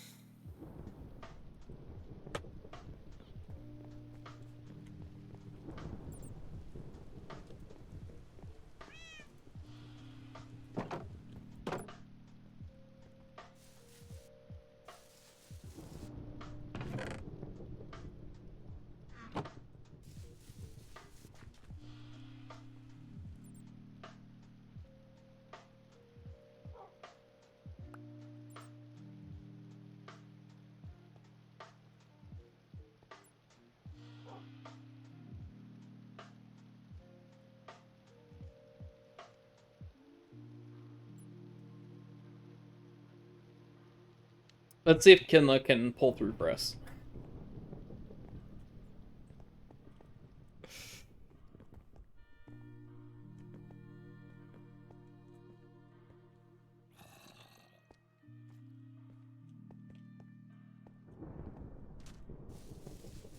Let's see if Kinla can pull through for us.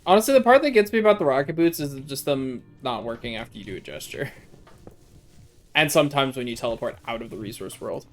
Honestly, the part that gets me about the rocket boots is just them not working after you do a gesture. And sometimes when you teleport out of the resource world.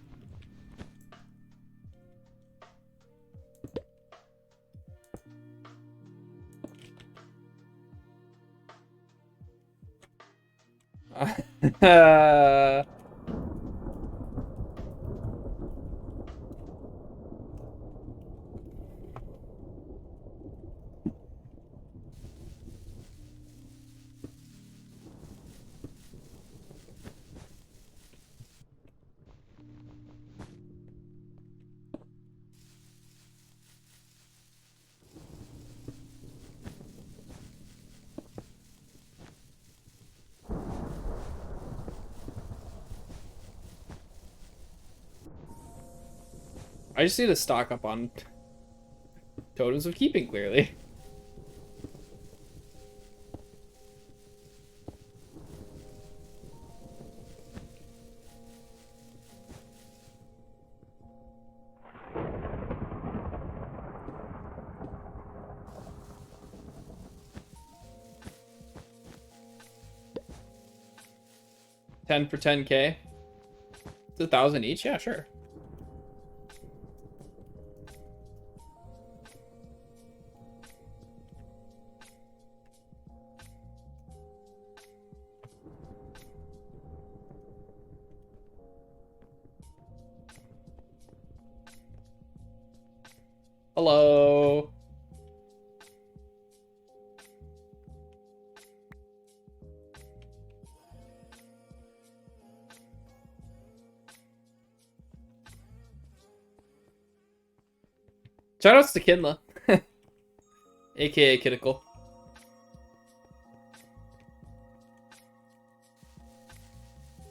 I just need to stock up on totems of keeping, clearly. $10 for 10k. It's 1,000 each? Yeah, sure. Hello. Shoutouts to Kinla. AKA Kiddical.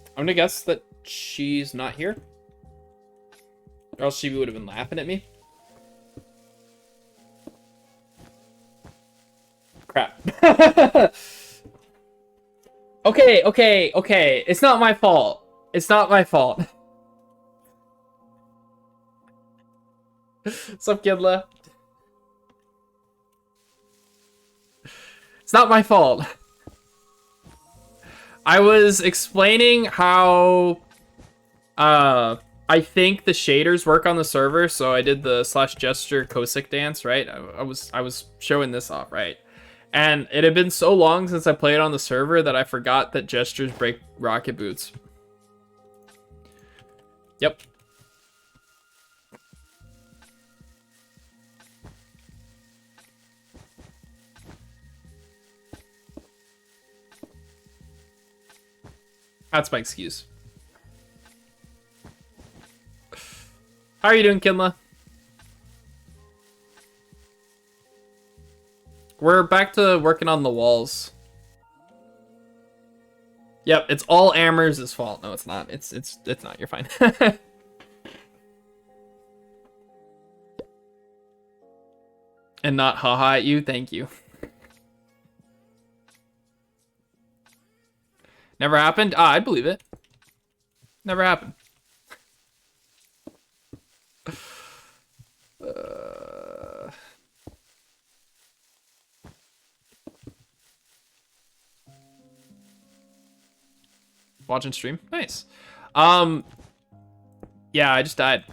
I'm gonna guess that she's not here. Or else she would have been laughing at me. Crap. Okay. It's not my fault. It's not my fault. What's up, Kidla? It's not my fault. I was explaining how I think the shaders work on the server, so I did the /gesture Kosick dance, right? I was showing this off, right? And it had been so long since I played on the server that I forgot that gestures break rocket boots. Yep. That's my excuse. How are you doing, Kinla? We're back to working on the walls. Yep, it's all Amers' fault. No, it's not. It's not. You're fine. And not haha at you. Thank you. Never happened? Ah, I believe it. Never happened. Watching stream? Nice. Yeah, I just died.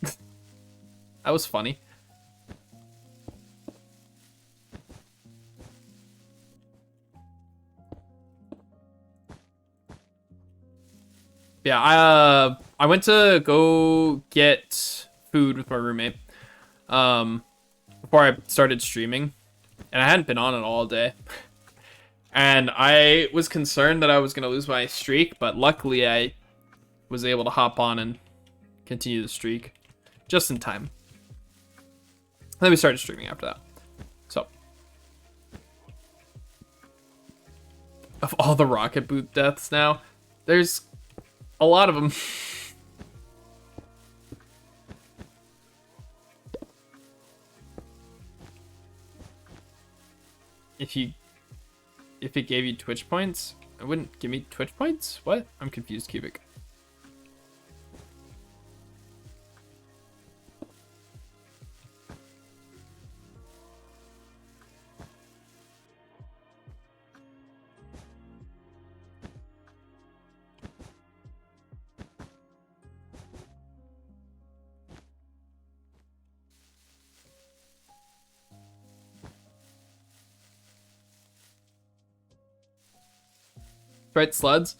That was funny. Yeah, I went to go get food with my roommate before I started streaming, and I hadn't been on it all day. And I was concerned that I was going to lose my streak, but luckily I was able to hop on and continue the streak just in time. And then we started streaming after that. So, of all the rocket boot deaths now, there's a lot of them. if it gave you Twitch points, it wouldn't give me Twitch points? What? I'm confused, Cubic. Right, sleds.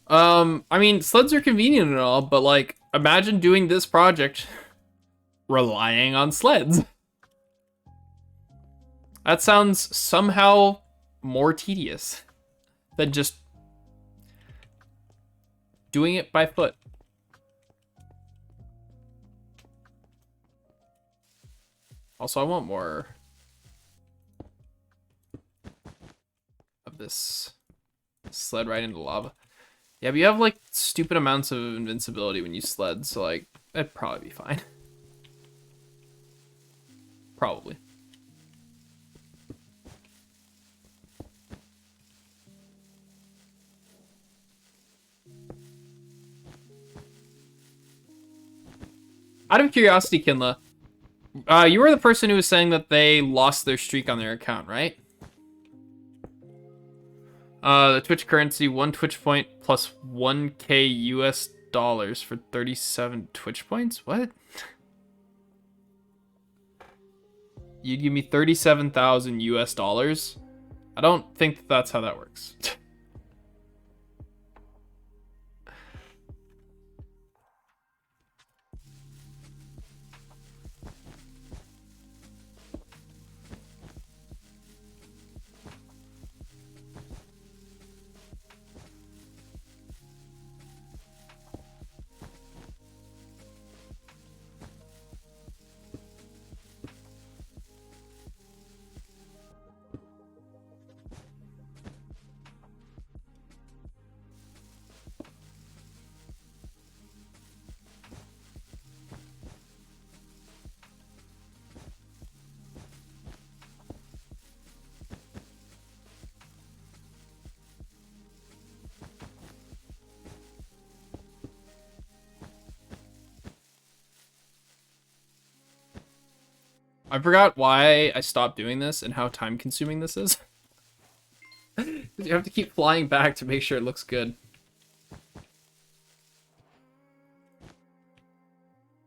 I mean, sleds are convenient and all, but like, imagine doing this project relying on sleds. That sounds somehow more tedious than just doing it by foot. Also, I want more of this sled right into lava. Yeah, but you have like stupid amounts of invincibility when you sled, so like that'd probably be fine. Probably. Out of curiosity, Kinla, you were the person who was saying that they lost their streak on their account, right? The Twitch currency, 1 Twitch point plus 1k US dollars for 37 Twitch points? What? You give me 37,000 US dollars? I don't think that's how that works. I forgot why I stopped doing this and how time consuming this is. You have to keep flying back to make sure it looks good.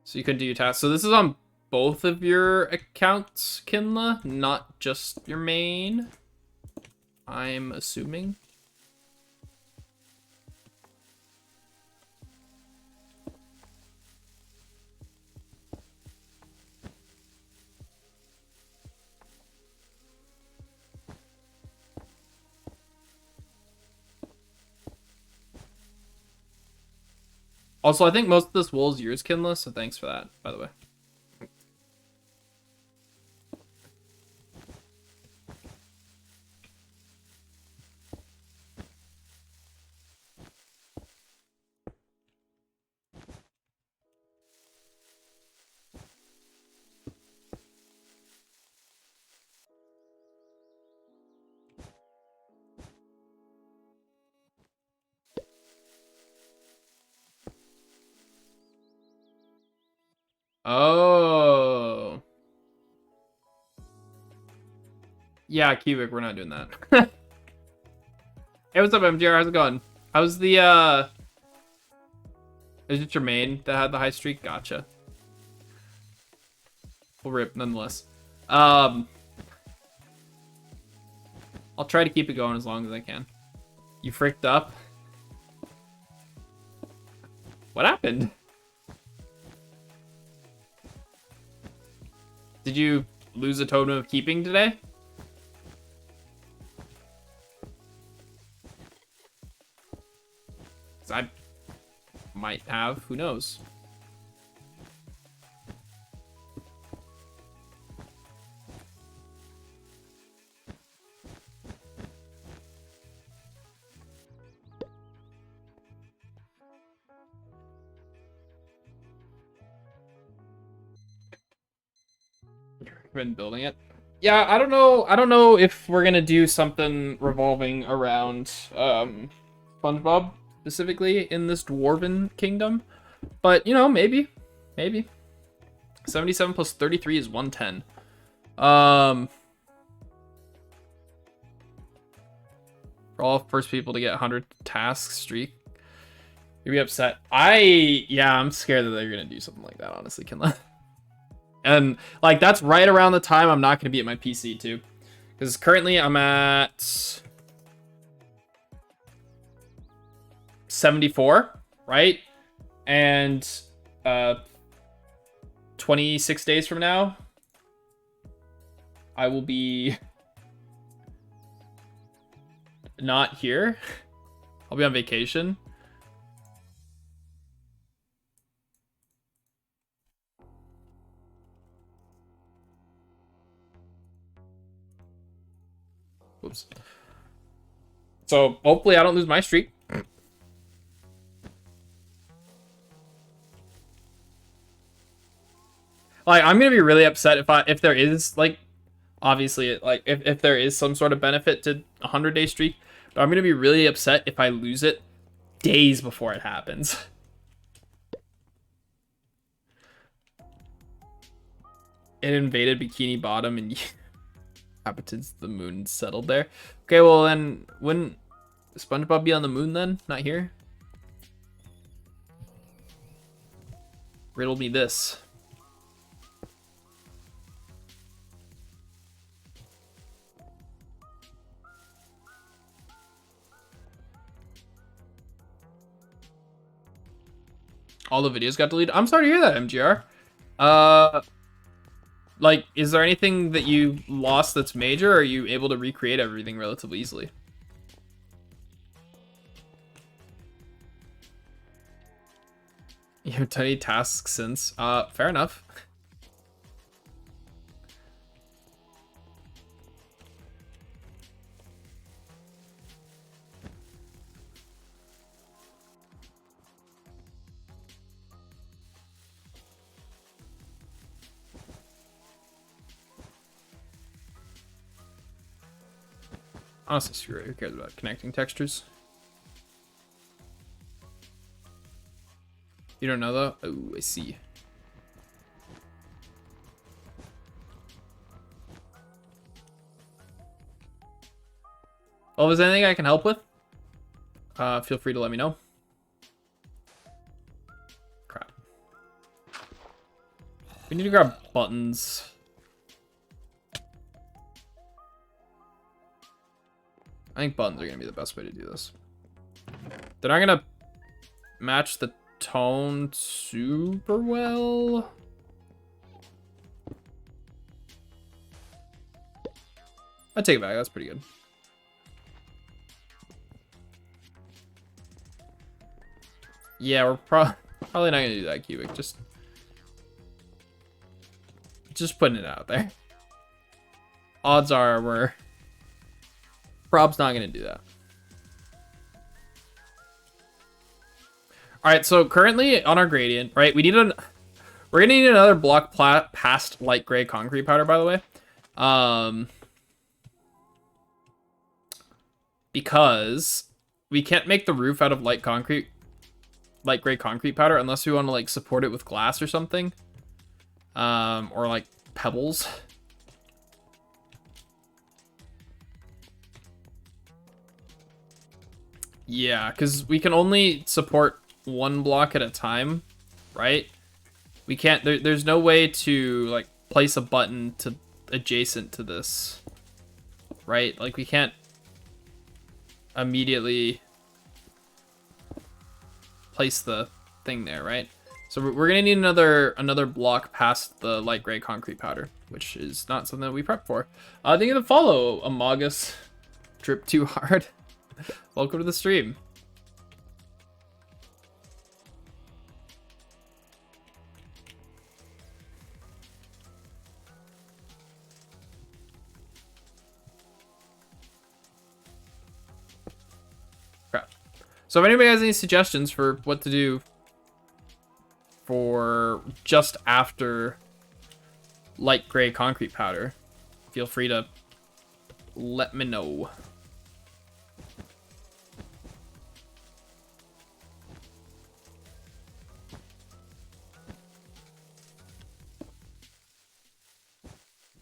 So you couldn't do your task. So this is on both of your accounts, Kinla, not just your main, I'm assuming. Also, I think most of this wool is yours, Kinla, so thanks for that, by the way. Oh. Yeah, Cubic, we're not doing that. Hey, what's up, MGR? How's it going? How's the, is it your main that had the high streak? Gotcha. We'll rip, nonetheless. I'll try to keep it going as long as I can. You freaked up? What happened? Did you lose a totem of keeping today? I might have, who knows? Been building it. Yeah, I don't know. I don't know if we're gonna do something revolving around SpongeBob specifically in this Dwarven Kingdom, but you know, maybe 77 plus 33 is 110. For all first people to get 100 task streak, you'd be upset. Yeah, I'm scared that they're gonna do something like that. Honestly, Kinla. And like that's right around the time I'm not gonna be at my PC too, because currently I'm at 74, right? And 26 days from now, I will be not here. I'll be on vacation. Oops. So hopefully I don't lose my streak. Like I'm gonna be really upset if there is like, obviously like if there is some sort of benefit to a 100-day streak, but I'm gonna be really upset if I lose it days before it happens. It invaded Bikini Bottom and inhabitants the moon settled there. Okay, well then wouldn't SpongeBob be on the moon then? Not here? Riddle me this. All the videos got deleted. I'm sorry to hear that, MGR. Like, is there anything that you lost that's major, or are you able to recreate everything relatively easily? You have tiny tasks since. Fair enough. Honestly, screw it. Who cares about connecting textures? You don't know though? Oh, I see. Well, if there's anything I can help with, feel free to let me know. Crap. We need to grab buttons. I think buttons are going to be the best way to do this. They're not going to match the tone super well. I take it back. That's pretty good. Yeah, we're probably not going to do that, Cubic. Just putting it out there. Odds are we're... Rob's not going to do that. All right, so currently on our gradient, right, we're going to need another block past light gray concrete powder, by the way. Because we can't make the roof out of light gray concrete powder unless we want to like support it with glass or something. Or like pebbles. Yeah, because we can only support one block at a time, right? We can't, there's no way to like place a button to adjacent to this, right? Like we can't immediately place the thing there, right? So we're gonna need another block past the light gray concrete powder, which is not something that we prep for. Thank you for the follow, Amogus. Drip too hard. Welcome to the stream. Crap. So if anybody has any suggestions for what to do for just after light gray concrete powder, feel free to let me know.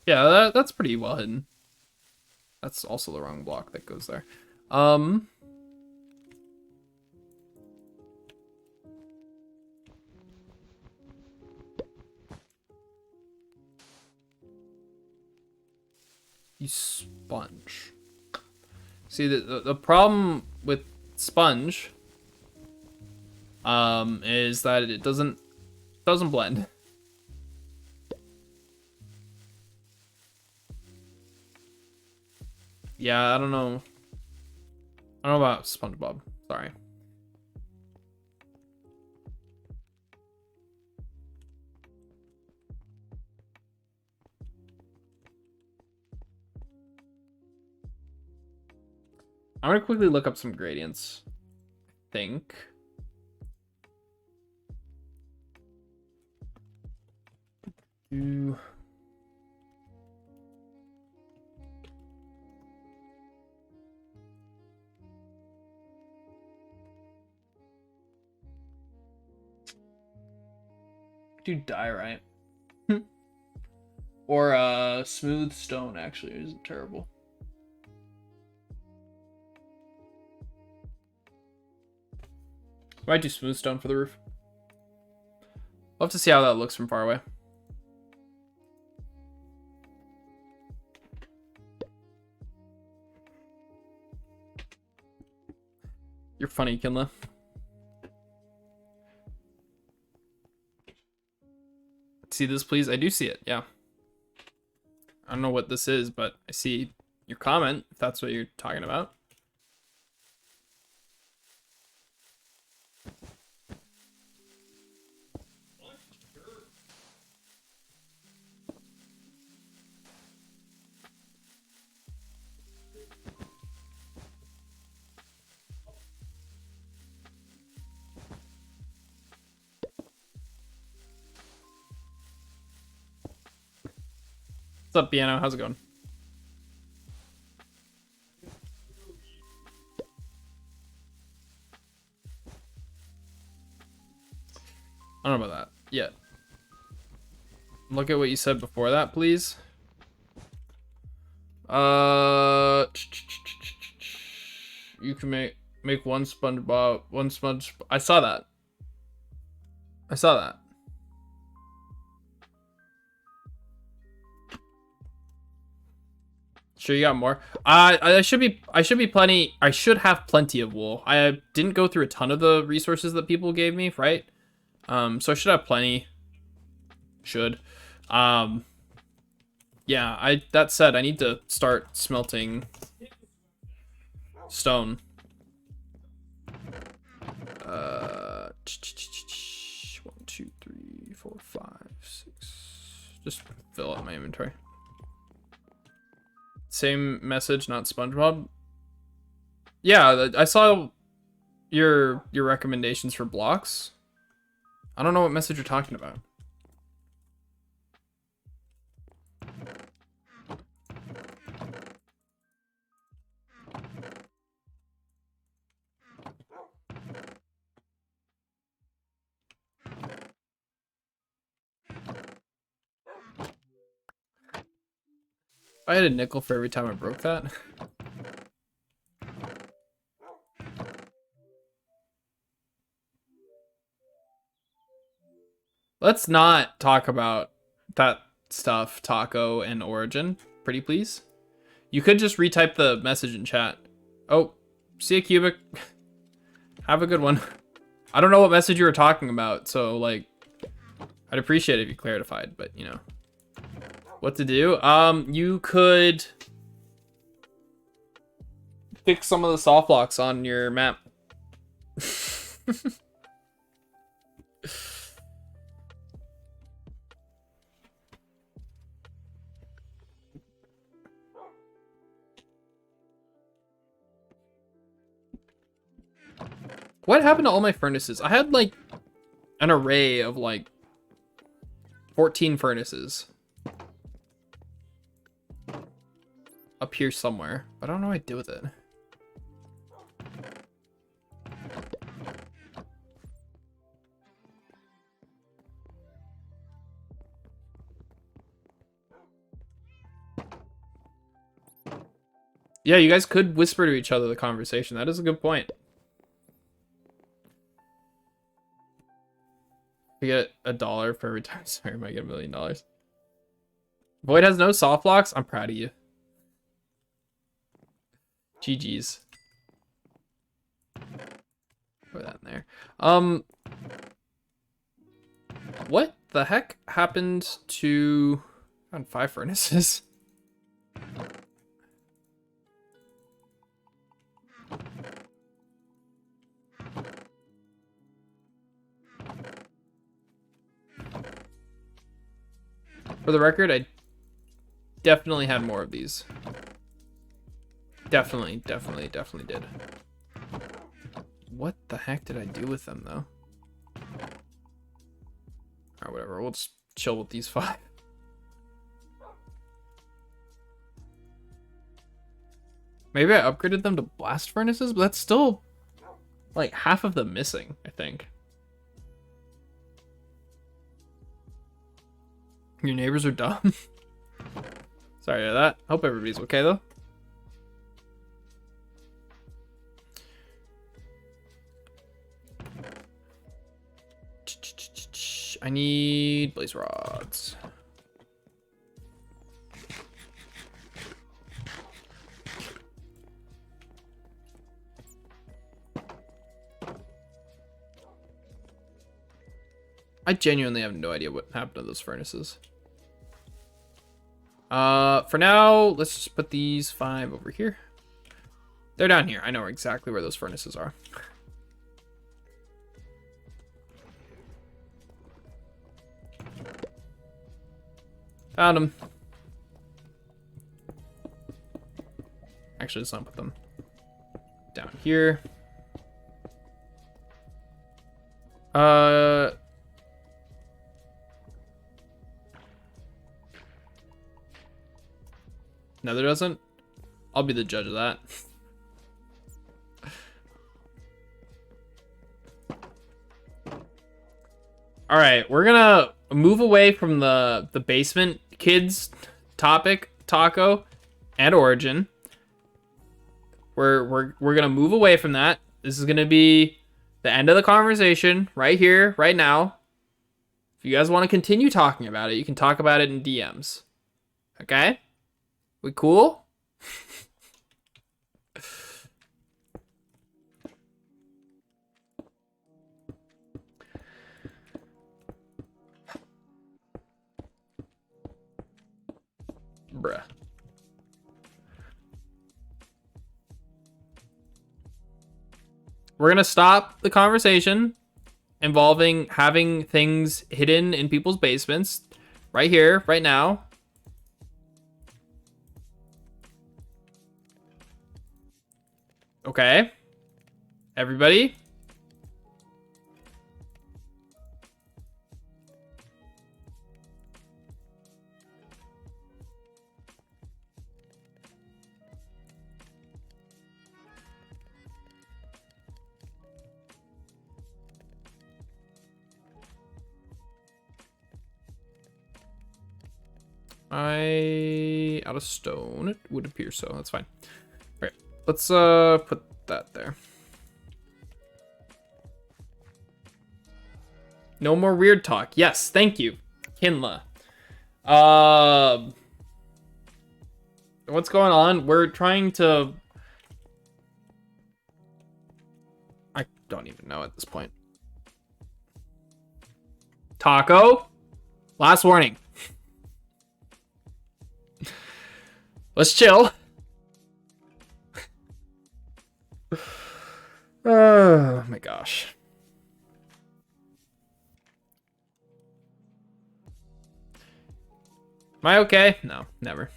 Yeah, that's pretty well hidden. That's also the wrong block that goes there. You sponge. See, the problem with sponge is that it doesn't blend. Yeah, I don't know. I don't know about SpongeBob. Sorry. I'm gonna quickly look up some gradients. I think. Do diorite. Or smooth stone actually isn't terrible. Might do smooth stone for the roof. Love to see how that looks from far away. You're funny, Kinla. See this, please? I do see it, yeah. I don't know what this is, but I see your comment, if that's what you're talking about. What's up, Piano? How's it going? I don't know about that yet. Look at what you said before that, please. You can make one SpongeBob, one sponge. I saw that. I saw that. Sure, you got more. I should be plenty. I should have plenty of wool. I didn't go through a ton of the resources that people gave me, right? So I should have plenty. Should. Yeah. That said, I need to start smelting stone. 1, 2, 3, 4, 5, 6. Just fill up my inventory. Same message, not SpongeBob. Yeah, I saw your recommendations for blocks. I don't know what message you're talking about. I had a nickel for every time I broke that. Let's not talk about that stuff, Taco and Origin, pretty please. You could just retype the message in chat. Oh, see ya, Cubic. Have a good one. I don't know what message you were talking about, so like, I'd appreciate it if you clarified, but you know. What to do? You could fix some of the soft blocks on your map. What happened to all my furnaces? I had like an array of like 14 furnaces. up here somewhere, but I don't know what I did with it. Yeah, you guys could whisper to each other the conversation. That is a good point. We get $1 for every time. Sorry, I might get $1 million. Void has no soft blocks. I'm proud of you. GG's. Put that in there. What the heck happened to... Found 5 furnaces. For the record, I definitely had more of these. Definitely did. What the heck did I do with them, though? Alright, whatever. We'll just chill with these 5. Maybe I upgraded them to blast furnaces, but that's still like half of them missing, I think. Your neighbors are dumb. Sorry about that. Hope everybody's okay, though. I need blaze rods. I genuinely have no idea what happened to those furnaces. For now, let's just put these 5 over here. They're down here. I know exactly where those furnaces are. Found them. Actually, let's not put them down here. Nether doesn't? I'll be the judge of that. All right, we're gonna move away from the basement kids topic, taco, and origin. We're gonna move away from that. This is gonna be the end of the conversation right here, right now. If you guys want to continue talking about it, you can talk about it in DMs. Okay? We cool? Bruh. We're gonna stop the conversation involving having things hidden in people's basements right here, right now. Okay. Everybody. Out of stone, it would appear so. That's fine. All right, let's put that there. No more weird talk. Yes, thank you, Kinla. What's going on? We're trying to... I don't even know at this point. Taco? Last warning. Let's chill. Oh my gosh. Am I okay? No, never.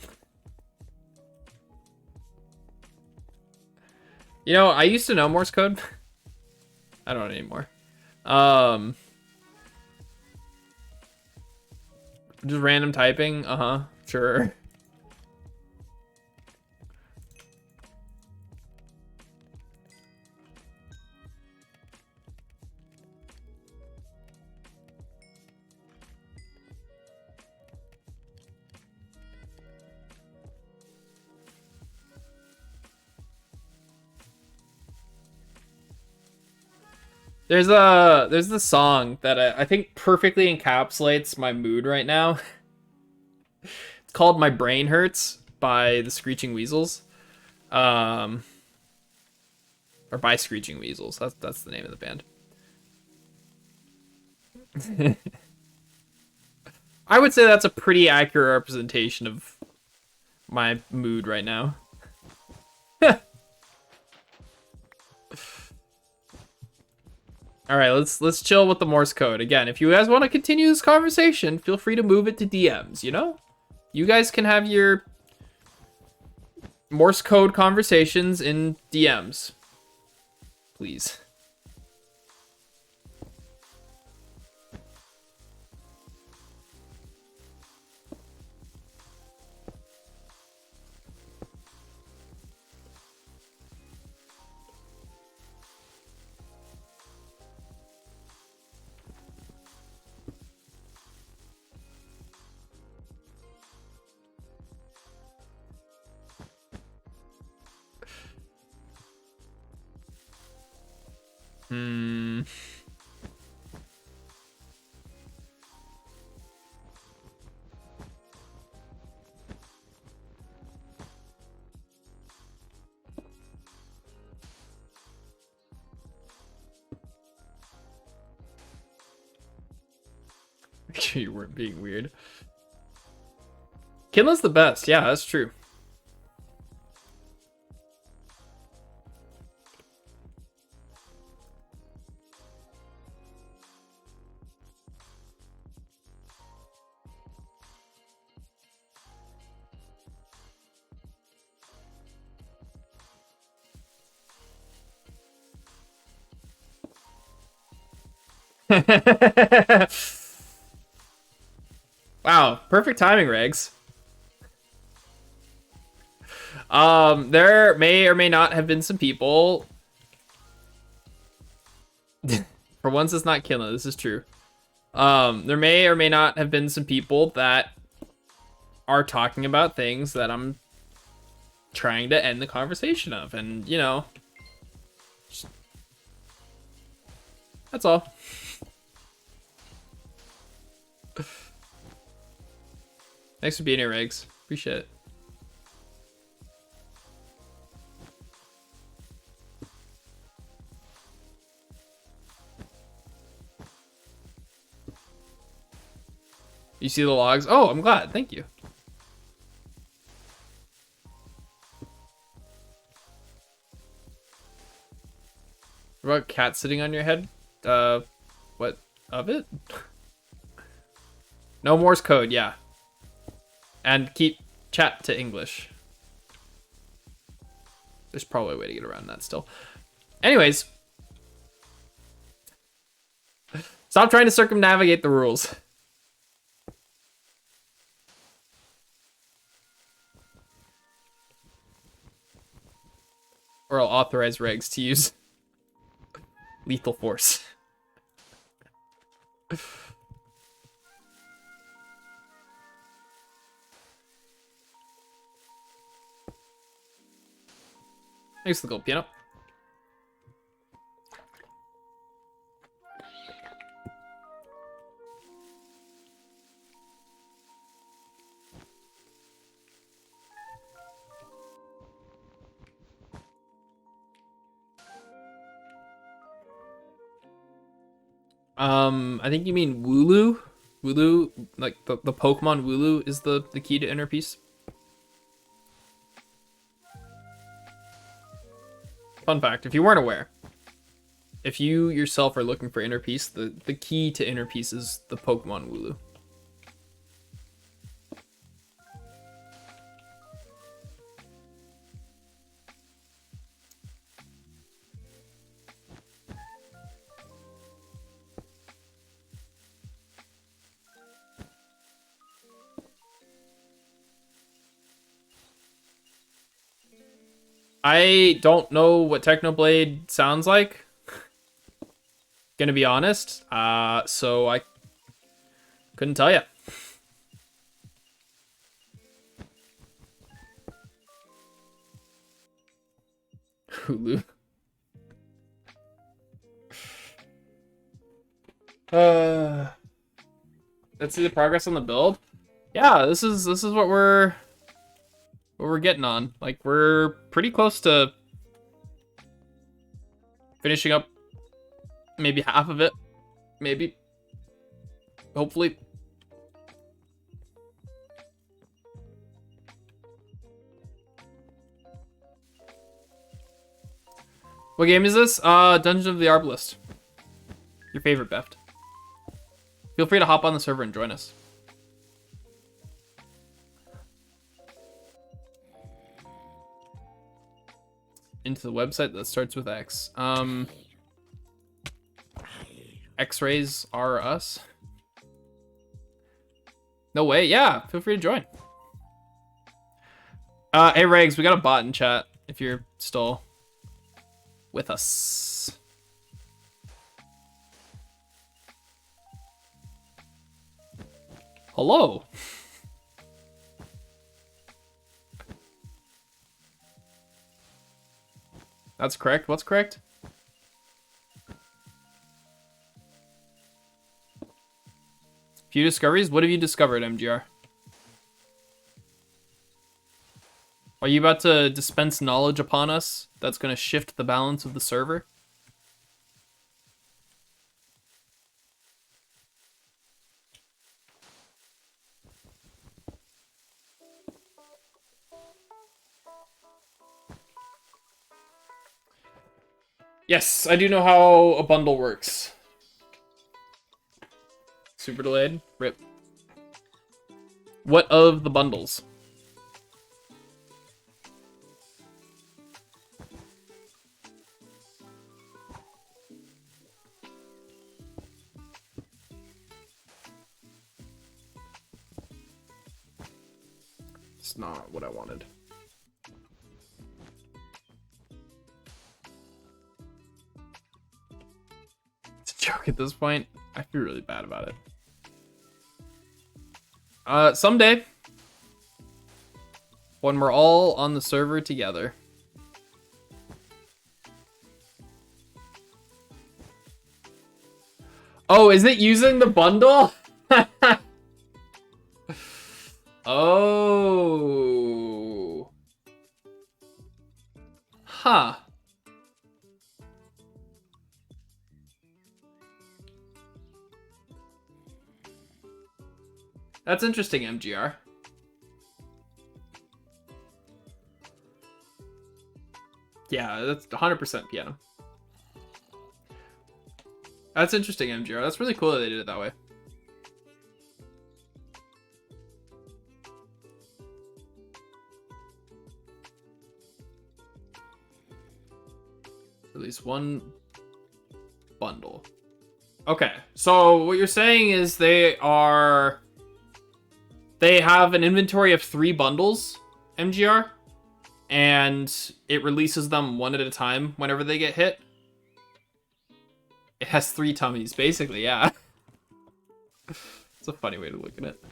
You know, I used to know Morse code. I don't anymore. Just random typing. Sure. There's this song that I think perfectly encapsulates my mood right now. It's called "My Brain Hurts" by the Screeching Weasels, um, or by Screeching Weasels. That's the name of the band. I would say that's a pretty accurate representation of my mood right now. All right, let's chill with the Morse code. Again, if you guys want to continue this conversation, feel free to move it to DMs, you know? You guys can have your Morse code conversations in DMs. Please. Hmm. Make sure you weren't being weird. Kinla's the best. Yeah, that's true. Wow, perfect timing, Regs. There may or may not have been some people. For once, it's not Kinla. This is true. There may or may not have been some people that are talking about things that I'm trying to end the conversation of, and you know, that's all. Thanks for being here, Regs. Appreciate it. You see the logs? Oh, I'm glad. Thank you. What about cat sitting on your head? What of it? No Morse code, yeah. And keep chat to English. There's probably a way to get around that still. Anyways. Stop trying to circumnavigate the rules. Or I'll authorize regs to use lethal force. Thanks for the gold piano. I think you mean Wooloo. Wooloo, like the Pokemon Wooloo is the key to inner peace. Fun fact, if you weren't aware, if you yourself are looking for inner peace, the key to inner peace is the Pokemon Wooloo. I don't know what Technoblade sounds like. Gonna be honest. So I couldn't tell you. Hulu. Let's see the progress on the build. Yeah, this is what we're getting on. Like, we're pretty close to finishing up maybe half of it. Maybe. Hopefully. What game is this? Dungeon of the Arbalist. Your favorite, Beft. Feel free to hop on the server and join us. Into the website that starts with X. X-rays are us. No way. Yeah, feel free to join. Hey, Regs, we got a bot in chat if you're still with us. Hello. That's correct. What's correct? Few discoveries? What have you discovered, MGR? Are you about to dispense knowledge upon us that's going to shift the balance of the server? Yes, I do know how a bundle works. Super delayed. Rip. What of the bundles? It's not what I wanted. It's a joke at this point. I feel really bad about it. Someday, when we're all on the server together. Oh, is it using the bundle? Oh. Huh. That's interesting, MGR. Yeah, that's 100% piano. That's interesting, MGR. That's really cool that they did it that way. Release one bundle. Okay, so what you're saying is they have an inventory of 3 bundles, MGR, and it releases them one at a time whenever they get hit. It has 3 tummies, basically, yeah. It's a funny way to look at it.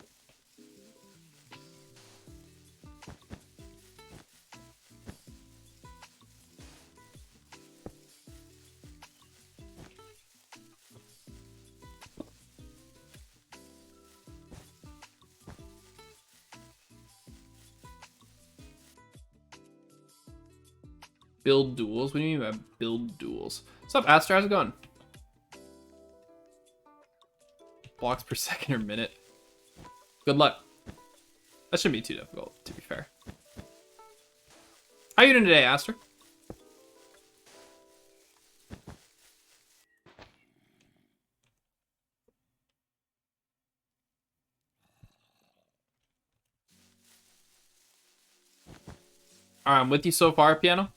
Build duels? What do you mean by build duels? What's up, Aster? How's it going? Blocks per second or minute. Good luck. That shouldn't be too difficult, to be fair. How you doing today, Aster? Alright, I'm with you so far, Piano.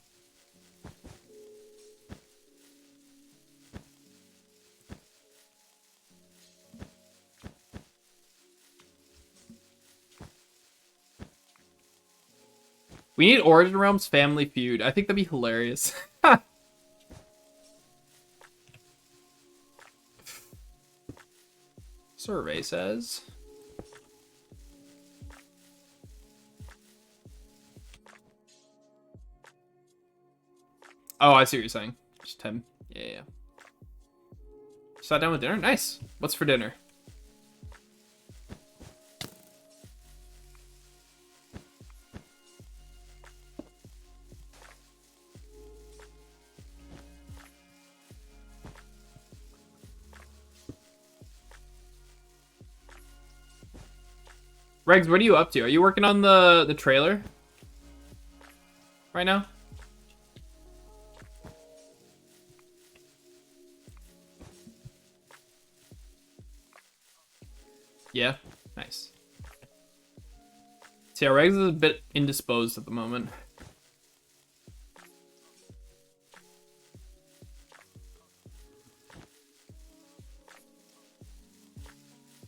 We need Origin Realms Family Feud. I think that'd be hilarious. Survey says. Oh, I see what you're saying. Just him. Yeah. Sat down with dinner? Nice. What's for dinner? Regs, what are you up to? Are you working on the trailer right now? Yeah, nice. See, our Regs is a bit indisposed at the moment.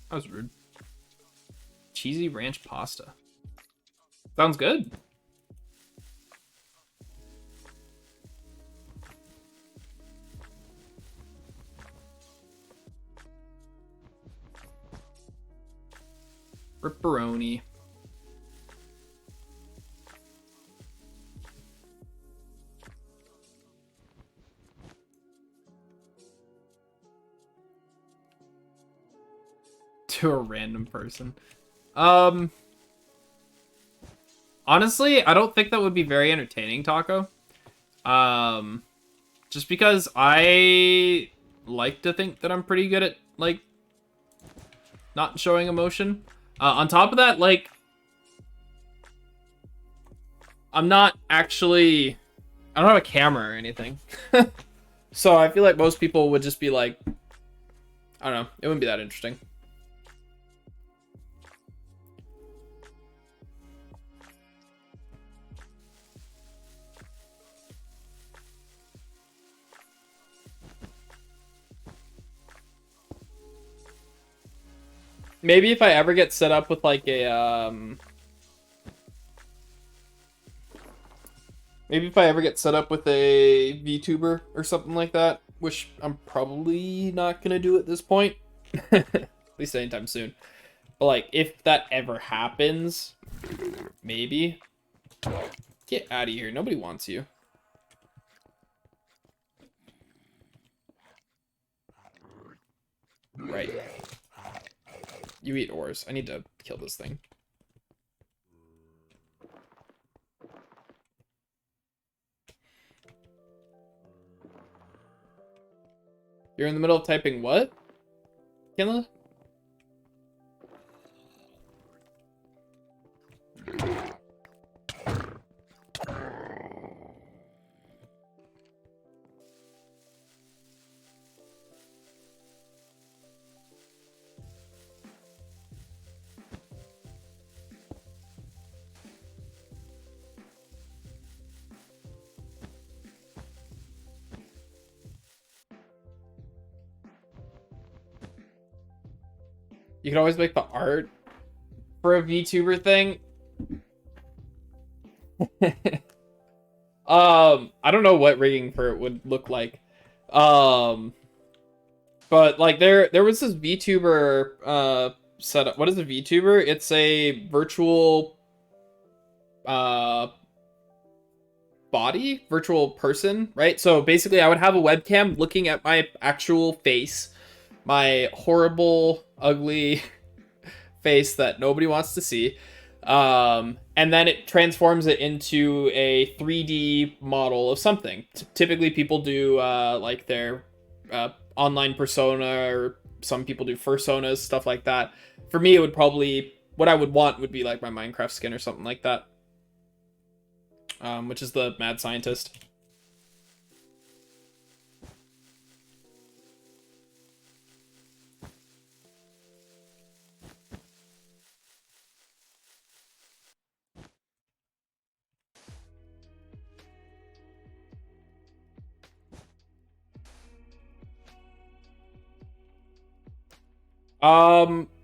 That was rude. Cheesy ranch pasta. Sounds good. Ripperoni. To a random person. Honestly, I don't think that would be very entertaining, Taco. Just because I like to think that I'm pretty good at, like, not showing emotion. On top of that, like, I'm not actually... I don't have a camera or anything. So I feel like most people would just be like... I don't know. It wouldn't be that interesting. Maybe if I ever get set up with like a maybe if I ever get set up with a VTuber or something like that, which I'm probably not gonna do at this point, at least anytime soon. But like, if that ever happens, maybe. Get out of here! Nobody wants you. Right. You eat ores. I need to kill this thing. You're in the middle of typing what? Kinla? You can always make the art for a VTuber thing. I don't know what rigging for it would look like. But like there was this VTuber setup. What is a VTuber? It's a virtual body, virtual person, right? So basically I would have a webcam looking at my actual face, my horrible, ugly face that nobody wants to see. And then it transforms it into a 3D model of something. Typically people do like their online persona, or some people do fursonas, stuff like that. For me, it would probably, what I would want would be like my Minecraft skin or something like that. Which is the mad scientist.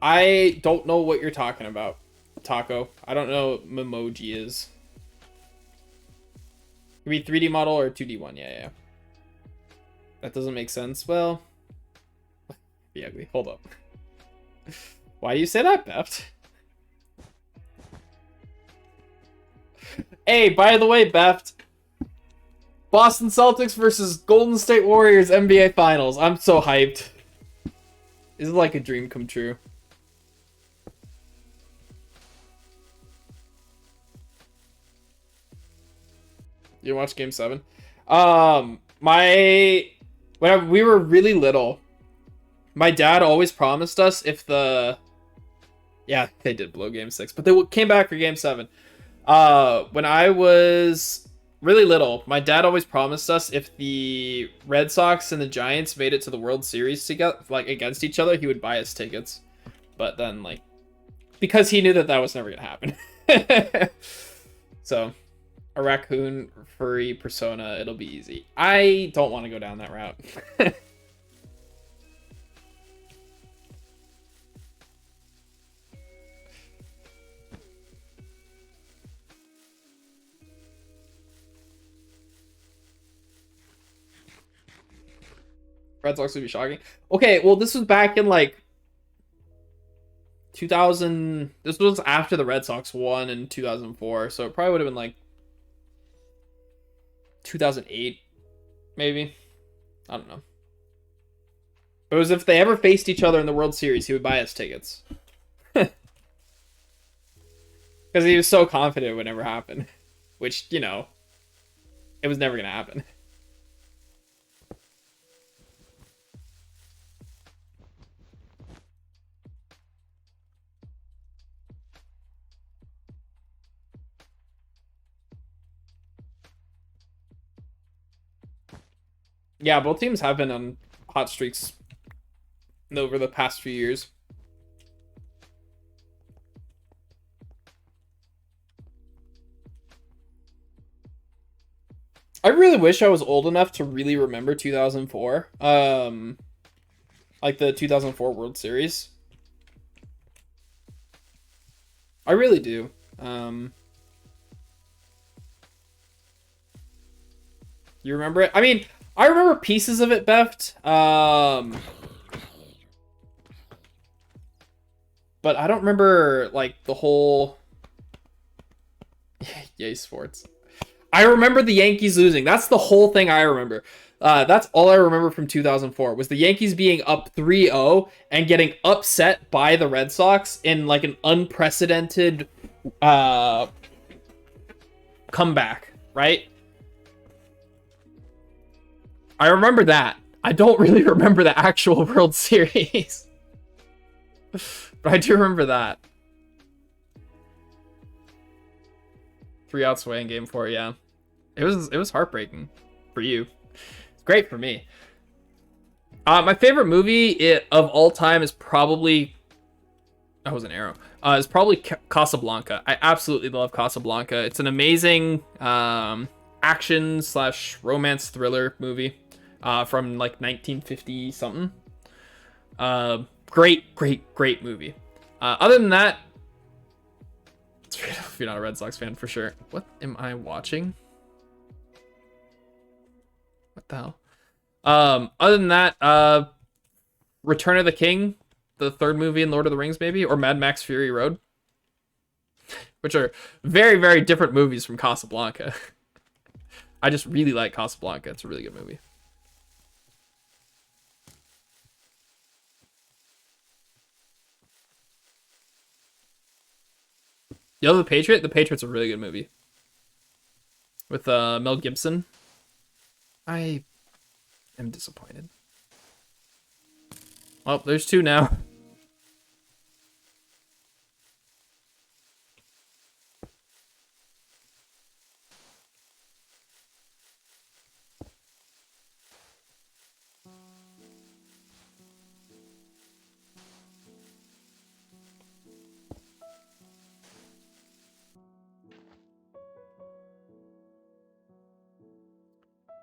I don't know what you're talking about, Taco. I don't know what Memoji is. Can be 3D model or 2D one. Yeah. That doesn't make sense. Well, be ugly. Hold up. Why do you say that, Beft? Hey, by the way, Beft. Boston Celtics versus Golden State Warriors NBA Finals. I'm so hyped. This is like a dream come true. You watch Game 7? When we were really little, my dad always promised us if the... Yeah, they did blow Game 6, but they came back for Game 7. When I was really little, my dad always promised us if the Red Sox and the Giants made it to the World Series together, like against each other, he would buy us tickets. But then, like, because he knew that that was never gonna happen. So, a raccoon furry persona, it'll be easy. I don't want to go down that route. Red Sox would be shocking. Okay, well, this was back in like 2000. This was after the Red Sox won in 2004, so it probably would have been like 2008, maybe. I don't know. But it was if they ever faced each other in the World Series, he would buy us tickets. Because he was so confident it would never happen. Which, you know, it was never going to happen. Yeah, both teams have been on hot streaks over the past few years. I really wish I was old enough to really remember 2004. Like the 2004 World Series. I really do. You remember it? I mean, I remember pieces of it, Beft. But I don't remember, like, the whole... Yay, sports. I remember the Yankees losing. That's the whole thing I remember. That's all I remember from 2004, was the Yankees being up 3-0 and getting upset by the Red Sox in, like, an unprecedented comeback, right? I remember that. I don't really remember the actual World Series. But I do remember that. 3 outs away in game 4, yeah. It was heartbreaking for you. It's great for me. My favorite movie of all time is probably... That was an arrow. It's probably Casablanca. I absolutely love Casablanca. It's an amazing action / romance thriller movie from like 1950 something. Great movie. Other than that, if you're not a Red Sox fan, for sure. What am I watching? What the hell? Other than that, Return of the King, the third movie in Lord of the Rings, maybe, or Mad Max Fury Road, which are very, very different movies from Casablanca. I just really like Casablanca. It's a really good movie. You know The Patriot? The Patriot's a really good movie. With Mel Gibson. I am disappointed. Well, there's 2 now.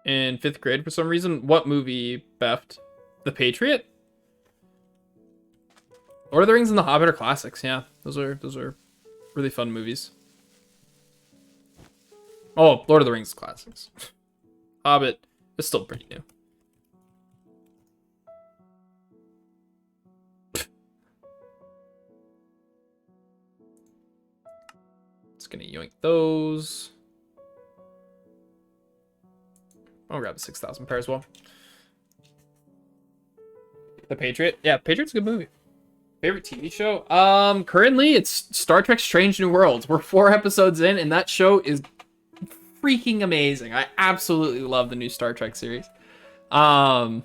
In 5th grade for some reason. What movie, Beft? The Patriot? Lord of the Rings and The Hobbit are classics, yeah. Those are really fun movies. Oh, Lord of the Rings classics. Hobbit is still pretty new. Just gonna yoink those. I'll grab a 6,000 pair as well. The Patriot. Yeah, Patriot's a good movie. Favorite TV show? Currently it's Star Trek Strange New Worlds. We're 4 episodes in, and that show is freaking amazing. I absolutely love the new Star Trek series. Are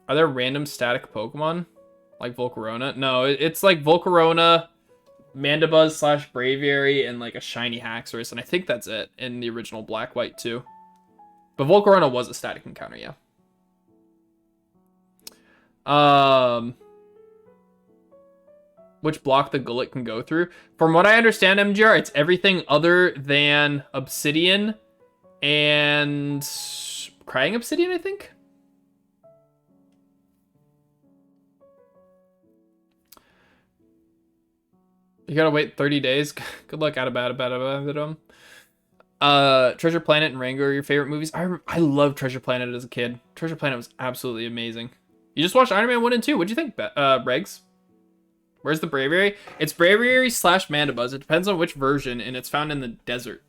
there random static Pokemon? Like Volcarona? No, it's like Volcarona, Mandibuzz slash Braviary, and like a shiny Haxorus, and I think that's it in the original Black White too. But Volcarona was a static encounter, yeah. Which block the Gullet can go through? From what I understand, MGR, it's everything other than Obsidian and Crying Obsidian, I think. You gotta wait 30 days. Good luck, Treasure Planet and Rango are your favorite movies. I love Treasure Planet as a kid. Treasure Planet was absolutely amazing. You just watched Iron Man 1 and 2. What'd you think, Regs? Where's the Braviary? It's Braviary slash Mandibuzz. It depends on which version, and it's found in the desert.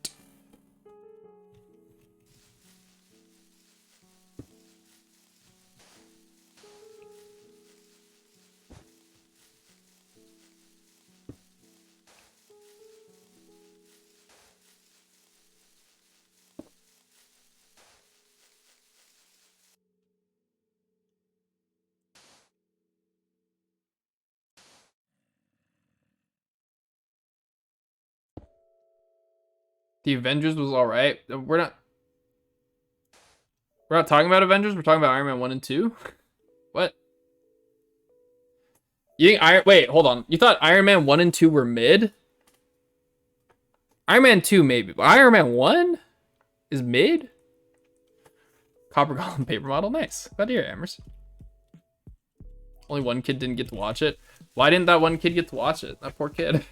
The Avengers was alright. We're not talking about Avengers. We're talking about Iron Man 1 and 2. What? You think wait, hold on. You thought Iron Man 1 and 2 were mid? Iron Man 2 maybe, but Iron Man 1 is mid? Copper Golem paper model, nice. Glad to hear, Amers. Only one kid didn't get to watch it. Why didn't that one kid get to watch it? That poor kid.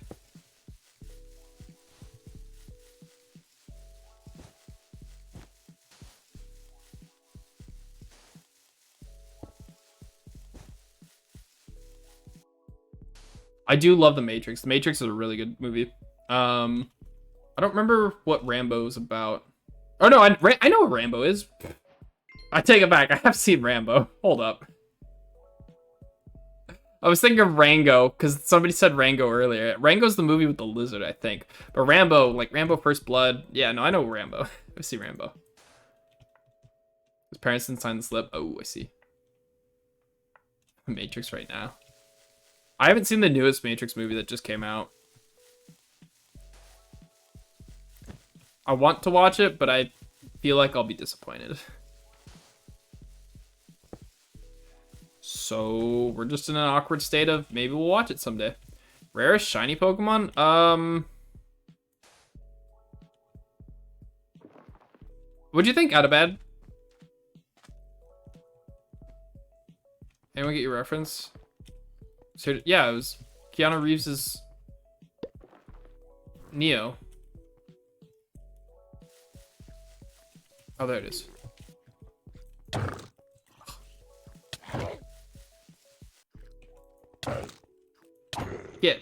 I do love The Matrix. The Matrix is a really good movie. I don't remember what Rambo's about. Oh no, I know what Rambo is. I take it back. I have seen Rambo. Hold up. I was thinking of Rango because somebody said Rango earlier. Rango's the movie with the lizard, I think. But Rambo, like Rambo First Blood. Yeah, no, I know Rambo. I see Rambo. His parents didn't sign the slip. Oh, I see. Matrix right now. I haven't seen the newest Matrix movie that just came out. I want to watch it, but I feel like I'll be disappointed. So we're just in an awkward state of maybe we'll watch it someday. Rarest shiny Pokemon? What'd you think, Adabad? Anyone get your reference? So, yeah, it was Keanu Reeves's Neo. Oh, there it is. Get.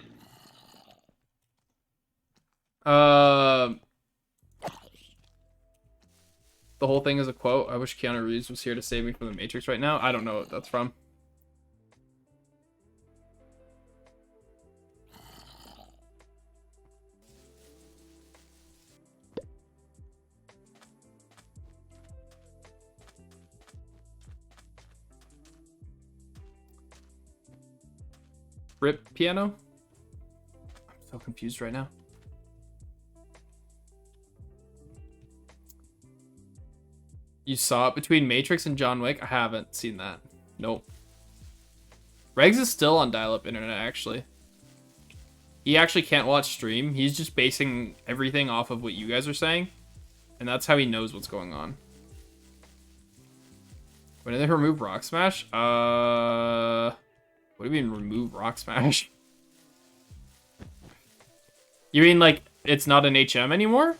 The whole thing is a quote. I wish Keanu Reeves was here to save me from the Matrix right now. I don't know what that's from. Rip piano? I'm so confused right now. You saw it between Matrix and John Wick? I haven't seen that. Nope. Regs is still on dial-up internet, actually. He actually can't watch stream. He's just basing everything off of what you guys are saying. And that's how he knows what's going on. When did they remove Rock Smash? What do you mean remove Rock Smash? You mean like it's not an HM anymore?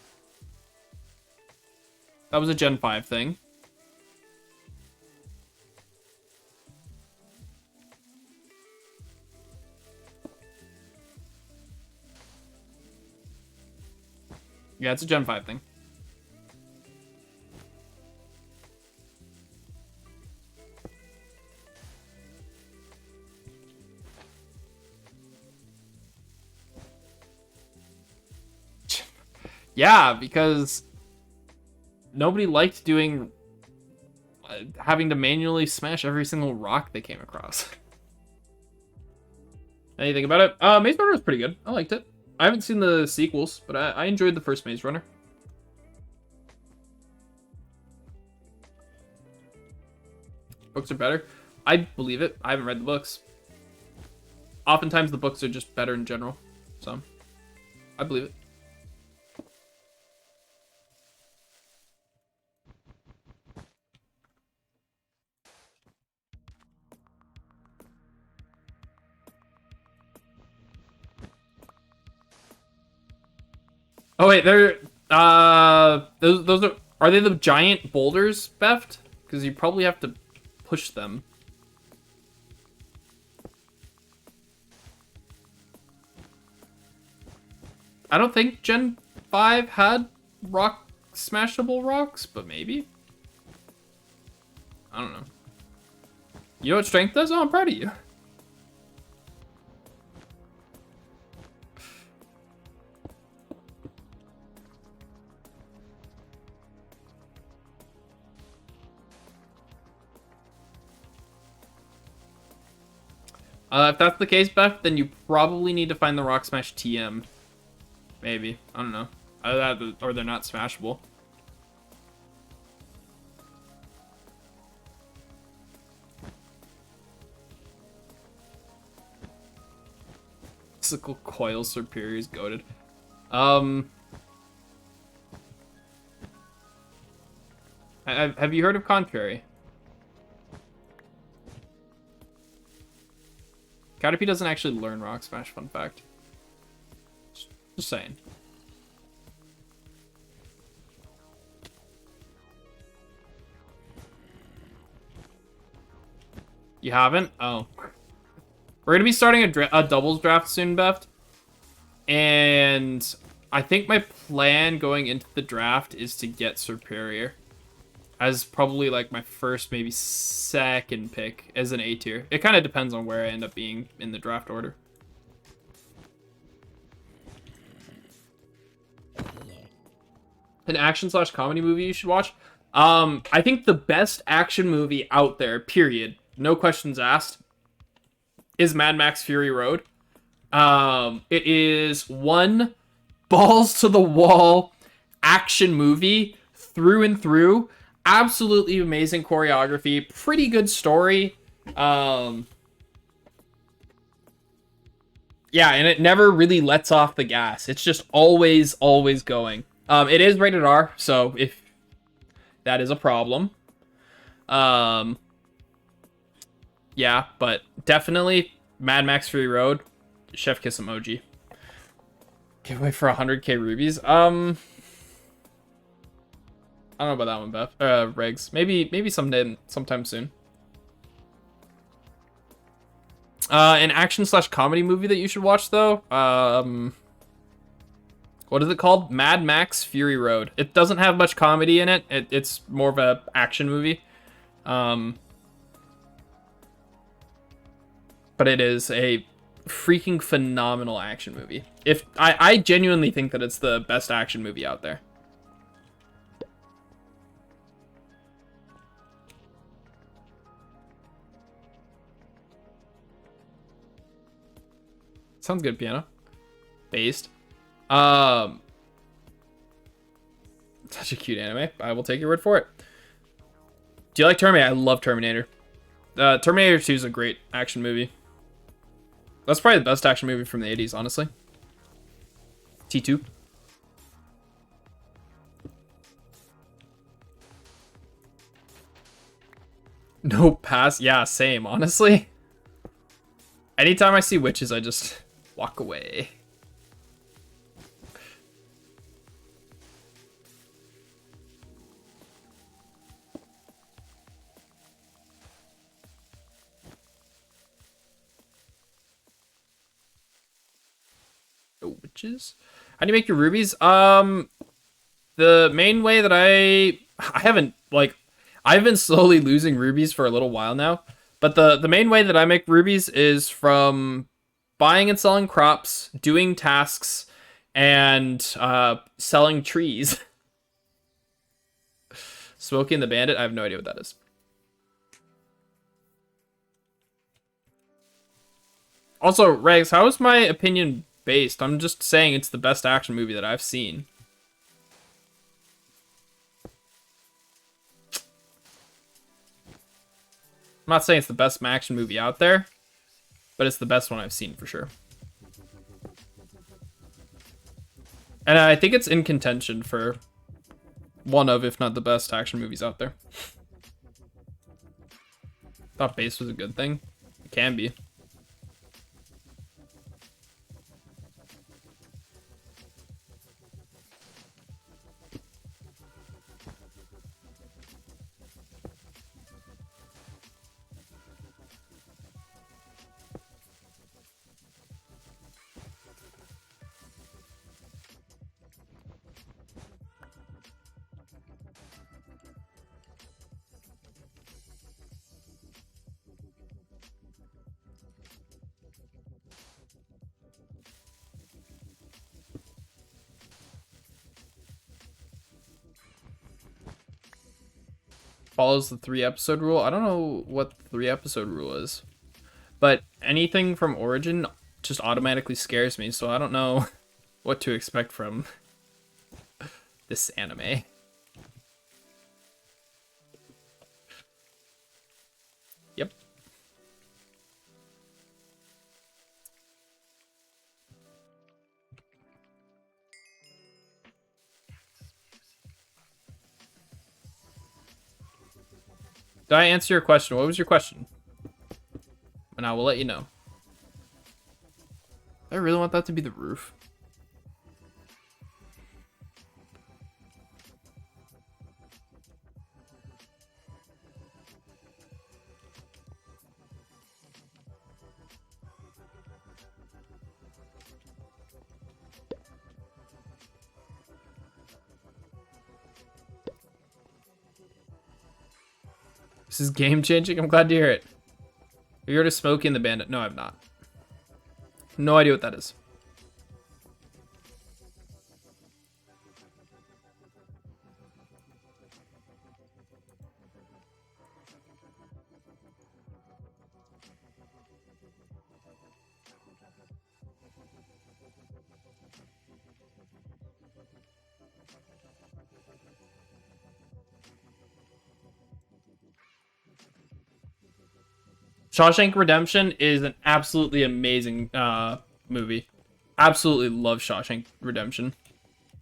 That was a Gen 5 thing. Yeah, it's a Gen 5 thing. Yeah, because nobody liked doing having to manually smash every single rock they came across. Anything about it? Maze Runner was pretty good. I liked it. I haven't seen the sequels, but I enjoyed the first Maze Runner. Books are better. I believe it. I haven't read the books. Oftentimes the books are just better in general. So, I believe it. Oh wait, they're those are they the giant boulders, Beft? Because you probably have to push them. I don't think Gen 5 had rock smashable rocks, but maybe. I don't know. You know what strength does? Oh, I'm proud of you. If that's the case, Beth, then you probably need to find the Rock Smash TM. Maybe. I don't know. Or they're not smashable. Sickle Coil Superior is goated. Have you heard of Contrary? Caterpie doesn't actually learn Rock Smash, fun fact. Just saying. You haven't? Oh. We're going to be starting a doubles draft soon, Beft. And I think my plan going into the draft is to get Superior. As probably like my first, maybe second pick as an A tier. It kind of depends on where I end up being in the draft order. An action/comedy movie you should watch? I think the best action movie out there, period, no questions asked, is Mad Max Fury Road. It is one balls to the wall action movie through and through. Absolutely amazing choreography, pretty good story. Yeah, and it never really lets off the gas. It's just always going. It is rated R, so if that is a problem. Yeah, but definitely Mad Max Fury Road, Chef Kiss emoji. Giveaway for 100k rubies. I don't know about that one, Beth. Regs. Maybe sometime soon. An action/comedy movie that you should watch though. What is it called? Mad Max Fury Road. It doesn't have much comedy in it. It's more of a action movie. But it is a freaking phenomenal action movie. I genuinely think that it's the best action movie out there. Sounds good, piano. Based. Such a cute anime. I will take your word for it. Do you like Terminator? I love Terminator. Terminator 2 is a great action movie. That's probably the best action movie from the 80s, honestly. T2. No pass. Yeah, same, honestly. Anytime I see witches, I just walk away. No witches? How do you make your rubies? The main way that I haven't, like, I've been slowly losing rubies for a little while now. But the main way that I make rubies is from buying and selling crops, doing tasks, and selling trees. Smoking the Bandit? I have no idea what that is. Also, Regs, how is my opinion based? I'm just saying it's the best action movie that I've seen. I'm not saying it's the best action movie out there, but it's the best one I've seen for sure. And I think it's in contention for one of, if not the best action movies out there. Thought base was a good thing. It can be. Follows the 3-episode rule. I don't know what the 3-episode rule is, but anything from Origin just automatically scares me, so I don't know what to expect from this anime. Yep. Did I answer your question? What was your question? And I will let you know. I really want that to be the roof. This is game changing. I'm glad to hear it. Have you heard of Smokey and the Bandit? No, I've not. No idea what that is. Shawshank Redemption is an absolutely amazing movie. Absolutely love Shawshank Redemption.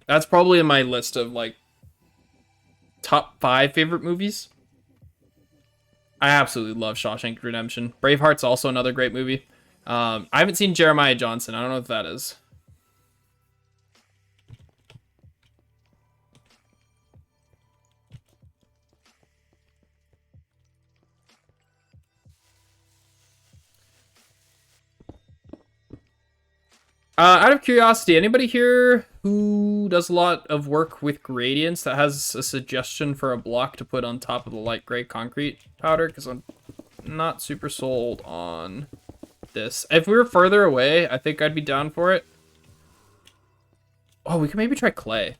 That's probably in my list of like top 5 favorite movies. I absolutely love Shawshank Redemption. Braveheart's also another great movie. I haven't seen Jeremiah Johnson. I don't know what that is. Out of curiosity, anybody here who does a lot of work with gradients that has a suggestion for a block to put on top of the light gray concrete powder? Because I'm not super sold on this. If we were further away, I think I'd be down for it. Oh, we could maybe try clay.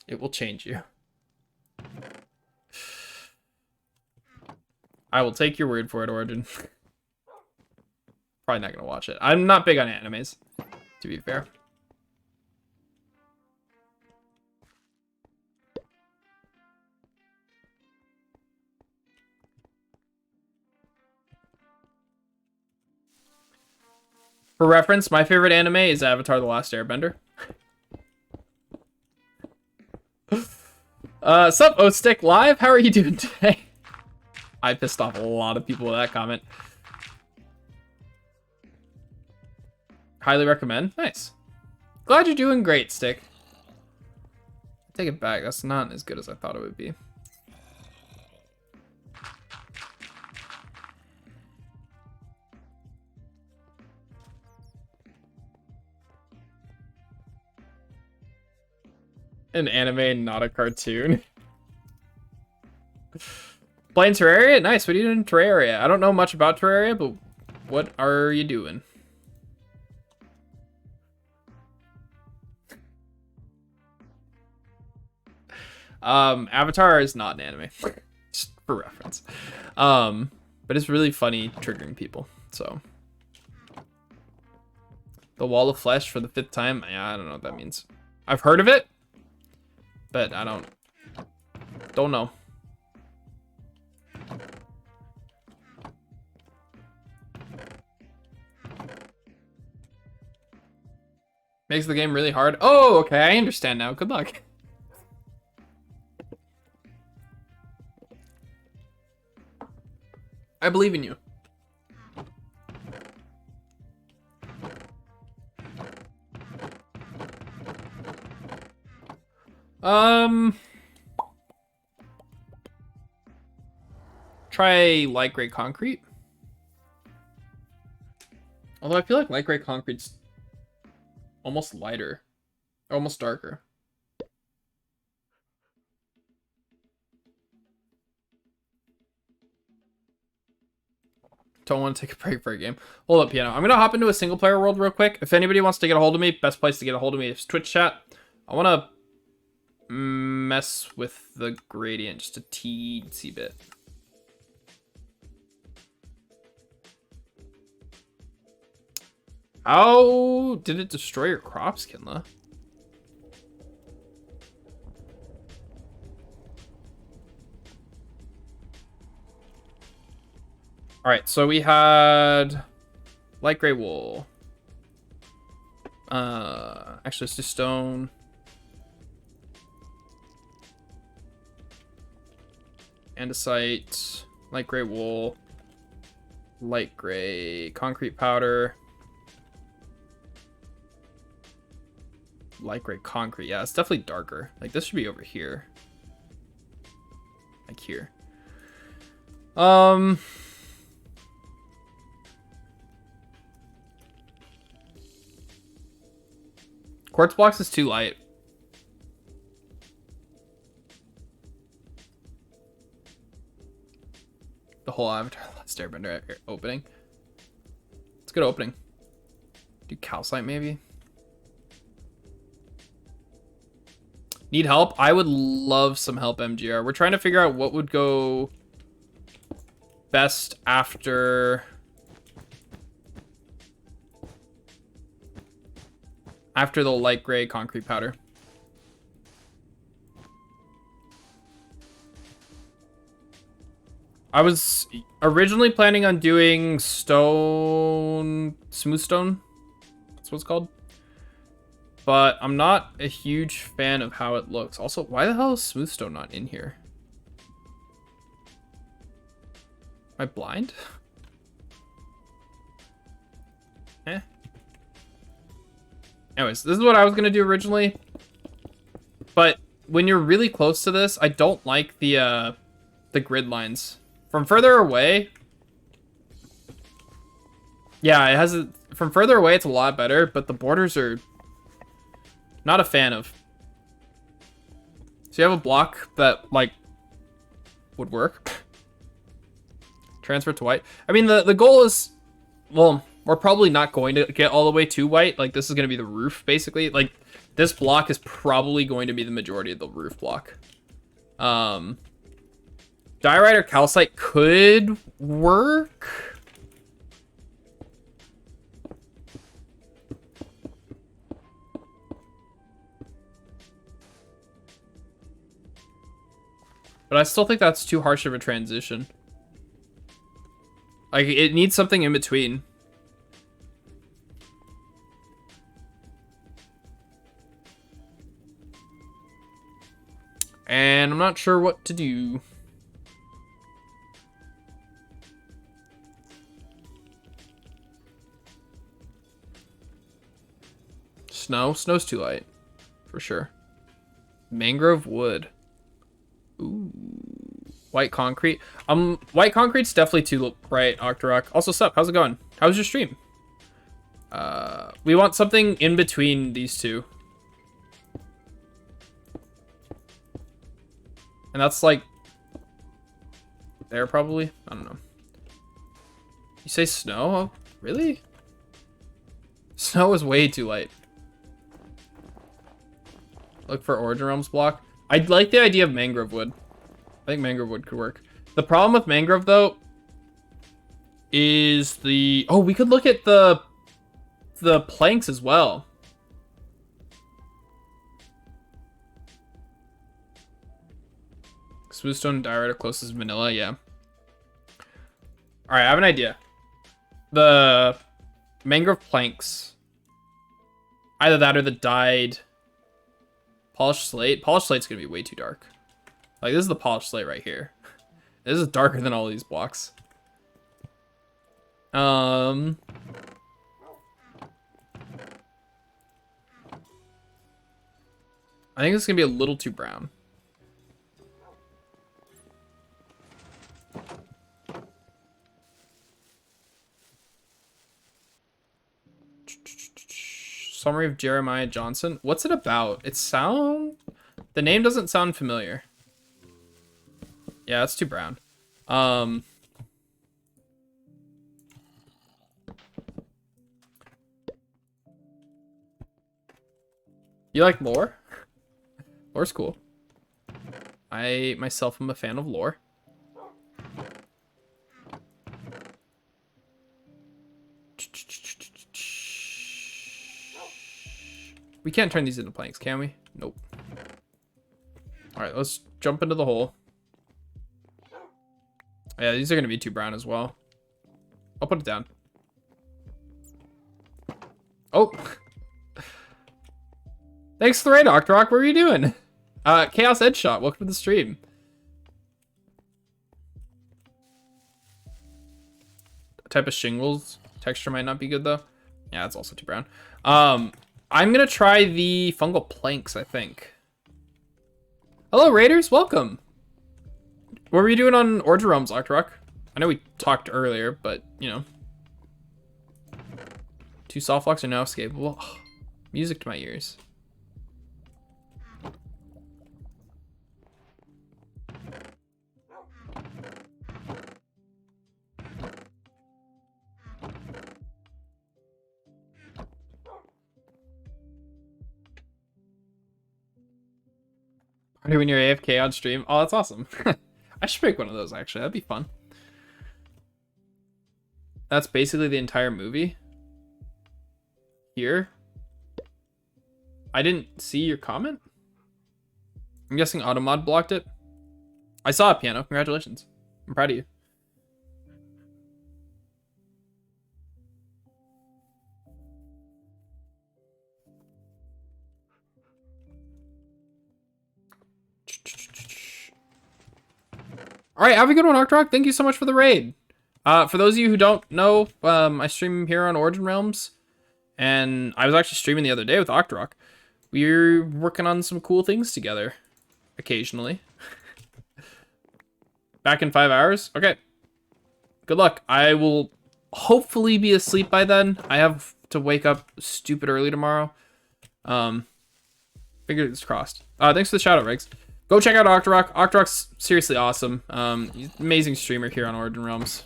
It will change you. I will take your word for it, Origin. Probably not gonna watch it. I'm not big on animes, to be fair. For reference, my favorite anime is Avatar: The Last Airbender. Sup, Ostick Live? How are you doing today? I pissed off a lot of people with that comment. Highly recommend. Nice. Glad you're doing great, Stick. Take it back. That's not as good as I thought it would be. An anime, not a cartoon. Playing Terraria? Nice. What are you doing in Terraria? I don't know much about Terraria, but what are you doing? Avatar is not an anime. Just for reference. But it's really funny triggering people, so. The Wall of Flesh for the 5th time? Yeah, I don't know what that means. I've heard of it, but I don't know. Makes the game really hard. Oh, okay, I understand now. Good luck. I believe in you. Try light gray concrete. Although I feel like light gray concrete's almost lighter, almost darker. Don't want to take a break for a game. Hold up, piano. I'm gonna hop into a single player world real quick. If anybody wants to get a hold of me, best place to get a hold of me is Twitch chat. I want to mess with the gradient just a teensy bit. How did it destroy your crops, Kinla? All right, so we had light gray wool. Actually, it's just stone. Andesite, light gray wool, light gray concrete powder, light gray concrete. Yeah, it's definitely darker. Like this should be over here. Like here. Quartz blocks is too light. The whole Avatar Last Airbender opening. It's a good opening. Do calcite maybe? Need help? I would love some help, MGR. We're trying to figure out what would go best after the light gray concrete powder. I was originally planning on doing stone, smooth stone. That's what it's called. But I'm not a huge fan of how it looks. Also, why the hell is smooth stone not in here? Am I blind? Eh. Anyways, this is what I was gonna do originally. But when you're really close to this, I don't like the grid lines. From further away, yeah, it has from further away it's a lot better, but the borders are not a fan of. So you have a block that like would work. Transfer to white. I mean the goal is, well, we're probably not going to get all the way to white. Like this is going to be the roof basically. Like this block is probably going to be the majority of the roof block. Diorite or calcite could work. But I still think that's too harsh of a transition. Like, it needs something in between. And I'm not sure what to do. Snow? Snow's too light. For sure. Mangrove wood. Ooh. White concrete. White concrete's definitely too bright, Octorok. Also, sup? How's it going? How's your stream? We want something in between these two. And that's like... there probably. I don't know. You say snow? Oh, really? Snow is way too light. Look for Origin Realms block. I'd like the idea of mangrove wood. I think mangrove wood could work. The problem with mangrove though is the... Oh, we could look at the planks as well. Smoothstone and diorite are closest to vanilla, yeah. Alright, I have an idea. The mangrove planks. Either that or the dyed polished slate. Polished slate's gonna be way too dark. Like, this is the polished slate right here. This is darker than all these blocks. I think it's gonna be a little too brown. Summary of Jeremiah Johnson. What's it about? The name doesn't sound familiar. Yeah, it's too brown. You like lore? Lore's cool. I myself am a fan of lore. We can't turn these into planks, can we? Nope. Alright, let's jump into the hole. Yeah, these are going to be too brown as well. I'll put it down. Oh! Thanks for the raid, Octorok. What are you doing? Chaos Edge Shot, welcome to the stream. Type of shingles. Texture might not be good, though. Yeah, it's also too brown. I'm gonna try the fungal planks, I think. Hello, Raiders. Welcome. What were you doing on Origin Realms, Octorok? I know we talked earlier, but, you know. 2 soft locks are now escapable. Oh, music to my ears. Party when you're AFK on stream. Oh, that's awesome. I should make one of those, actually. That'd be fun. That's basically the entire movie. Here. I didn't see your comment. I'm guessing Automod blocked it. I saw a piano. Congratulations. I'm proud of you. All right, have a good one, Octorok. Thank you so much for the raid. For those of you who don't know, I stream here on Origin Realms, and I was actually streaming the other day with Octorok. We're working on some cool things together, occasionally. Back in 5 hours? Okay. Good luck. I will hopefully be asleep by then. I have to wake up stupid early tomorrow. Fingers crossed. Thanks for the shout out, Riggs. Go check out Octorok. Octorok's seriously awesome. He's an amazing streamer here on Origin Realms.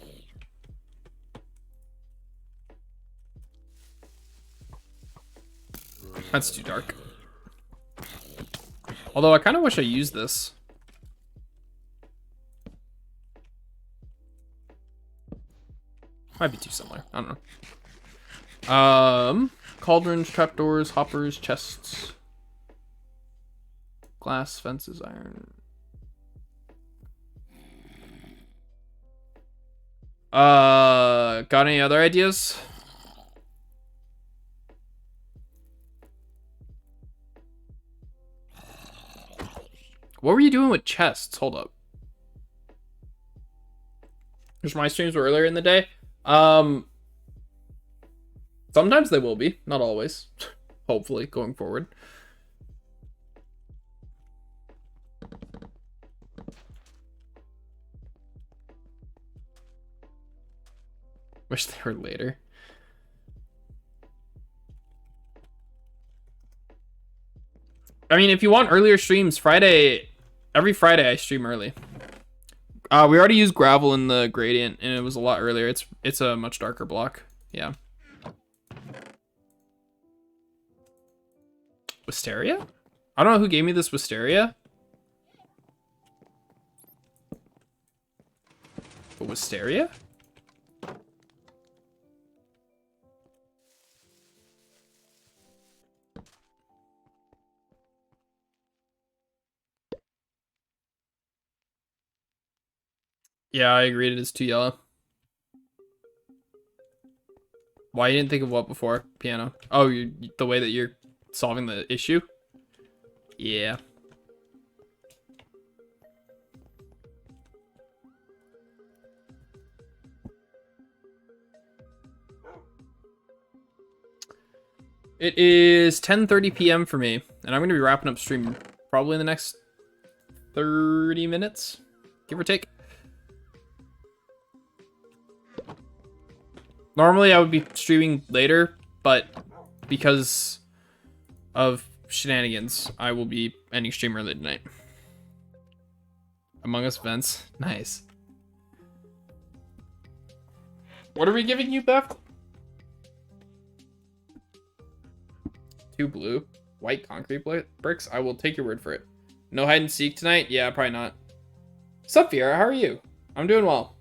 That's too dark. Although I kind of wish I used this. Might be too similar. I don't know. Cauldrons, trapdoors, hoppers, chests. Glass, fences, iron. Got any other ideas? What were you doing with chests? Hold up. Because my streams were earlier in the day. Sometimes they will be, not always. Hopefully, going forward. Wish they were later. I mean, if you want earlier streams, every Friday I stream early. We already used gravel in the gradient, and it was a lot earlier. It's a much darker block. Yeah. Wisteria? I don't know who gave me this Wisteria. But Wisteria? Yeah, I agreed. It is too yellow. Why you didn't think of what before? Piano. Oh, the way that you're solving the issue? Yeah. It is 10:30 p.m. for me, and I'm going to be wrapping up stream probably in the next 30 minutes, give or take. Normally I would be streaming later, but because of shenanigans, I will be ending stream early tonight. Among Us events. Nice. What are we giving you, Beth? 2 blue. White concrete bricks? I will take your word for it. No hide and seek tonight? Yeah, probably not. Sup, Fiera? How are you? I'm doing well.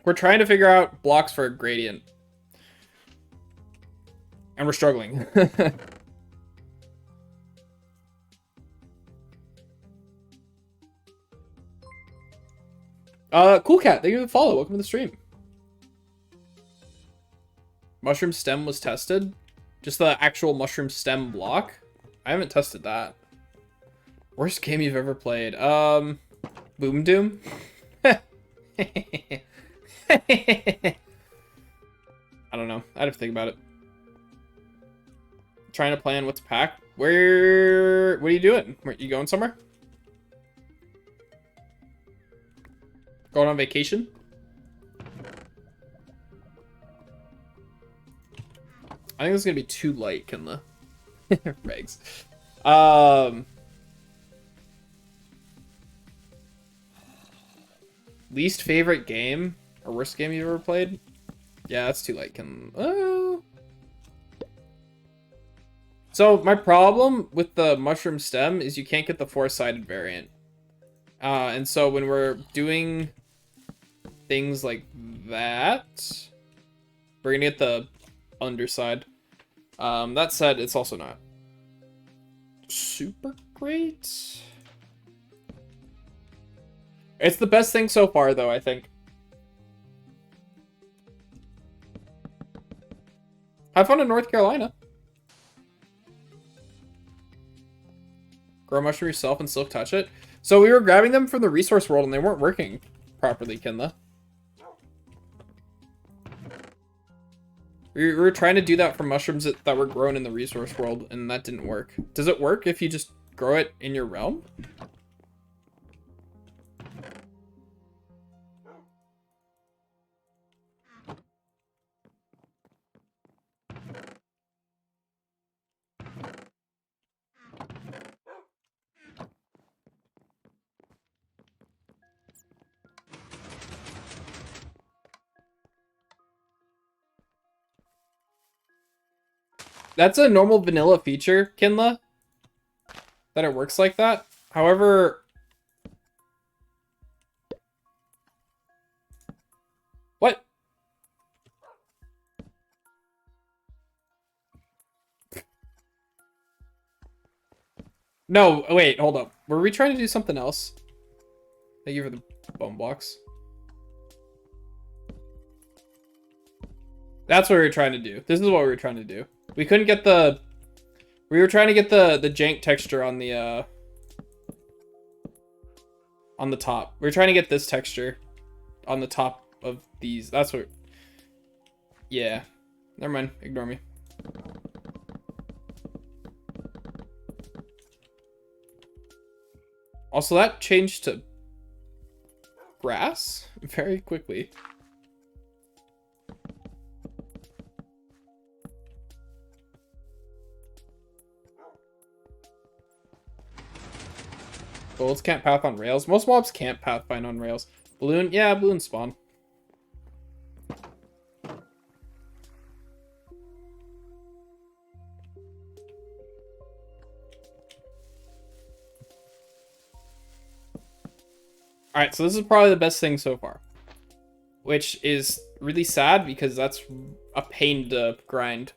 We're trying to figure out blocks for a gradient. And we're struggling. Cool Cat, thank you for the follow. Welcome to the stream. Mushroom stem was tested. Just the actual mushroom stem block. I haven't tested that. Worst game you've ever played. Boom Doom. I don't know. I'd have to think about it. Trying to plan what to pack. What are you doing? You going somewhere? Going on vacation? I think it's gonna be too light, can the regs. Least favorite game or worst game you've ever played? Yeah, that's too light. So my problem with the mushroom stem is you can't get the 4-sided variant. And so when we're doing things like that, we're gonna get the underside. That said, it's also not super great. It's the best thing so far, though, I think. Have fun in North Carolina. Grow mushroom yourself and silk touch it. So we were grabbing them from the resource world and they weren't working properly, Kinla. We were trying to do that for mushrooms that were grown in the resource world and that didn't work. Does it work if you just grow it in your realm? That's a normal vanilla feature, Kinla, that it works like that. However, what? No, wait, hold up. Were we trying to do something else? Thank you for the bone blocks. That's what we were trying to do. This is what we were trying to do. We couldn't get the... We were trying to get the jank texture on the top. We were trying to get this texture on the top of these. That's what... Yeah. Never mind. Ignore me. Also, that changed to grass very quickly. Golds can't path on rails. Most mobs can't pathfind on rails. Balloon, yeah, balloon spawn. Alright, so this is probably the best thing so far. Which is really sad because that's a pain to grind.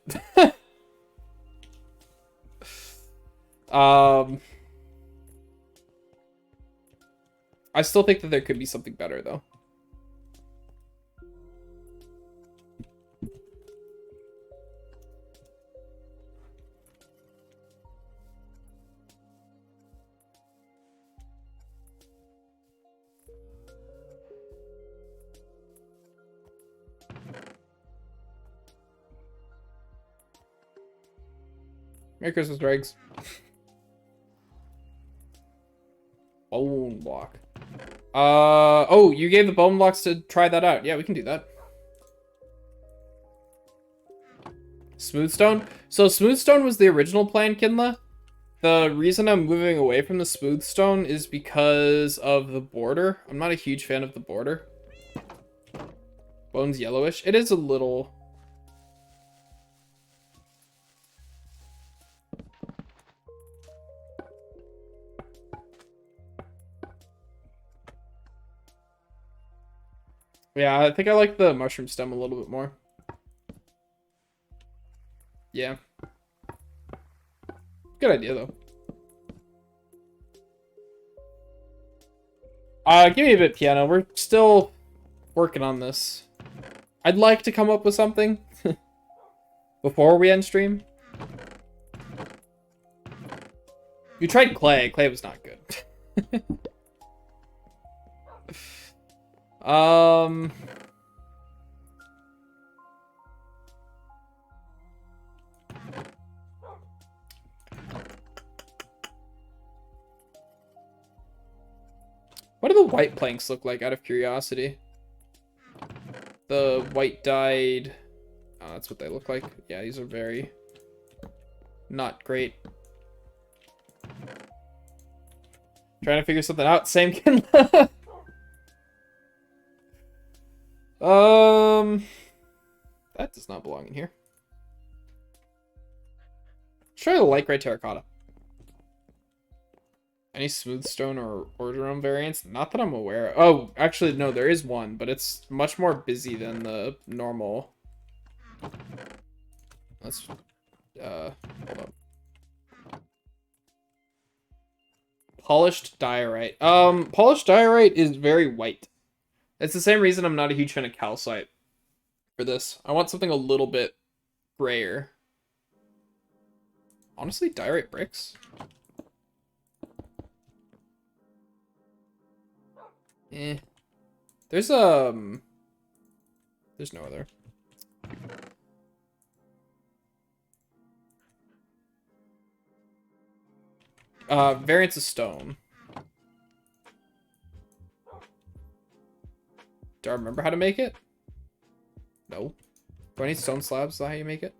I still think that there could be something better, though. Merry Christmas, Dregs. Bone block. Oh, you gave the bone blocks to try that out. Yeah, we can do that. Smoothstone. So Smoothstone was the original plan, Kinla. The reason I'm moving away from the Smoothstone is because of the border. I'm not a huge fan of the border. Bone's yellowish. It is a little... Yeah, I think I like the mushroom stem a little bit more. Yeah. Good idea, though. Give me a bit, Piano. We're still working on this. I'd like to come up with something before we end stream. You tried clay. Clay was not good. What do the white planks look like, out of curiosity? The white dyed... Oh, that's what they look like. Yeah, these are very... not great. Trying to figure something out. Same can... That does not belong in here. Let's try the light gray terracotta. Any smooth stone or Orderum variants? Not that I'm aware of. Oh, actually, no, there is one, but it's much more busy than the normal. Let's, hold up. Polished diorite. Polished diorite is very white. It's the same reason I'm not a huge fan of calcite for this. I want something a little bit grayer. Honestly, diorite bricks? Eh. There's no other. Variants of stone. Do I remember how to make it? No. Do I need stone slabs? Is that how you make it?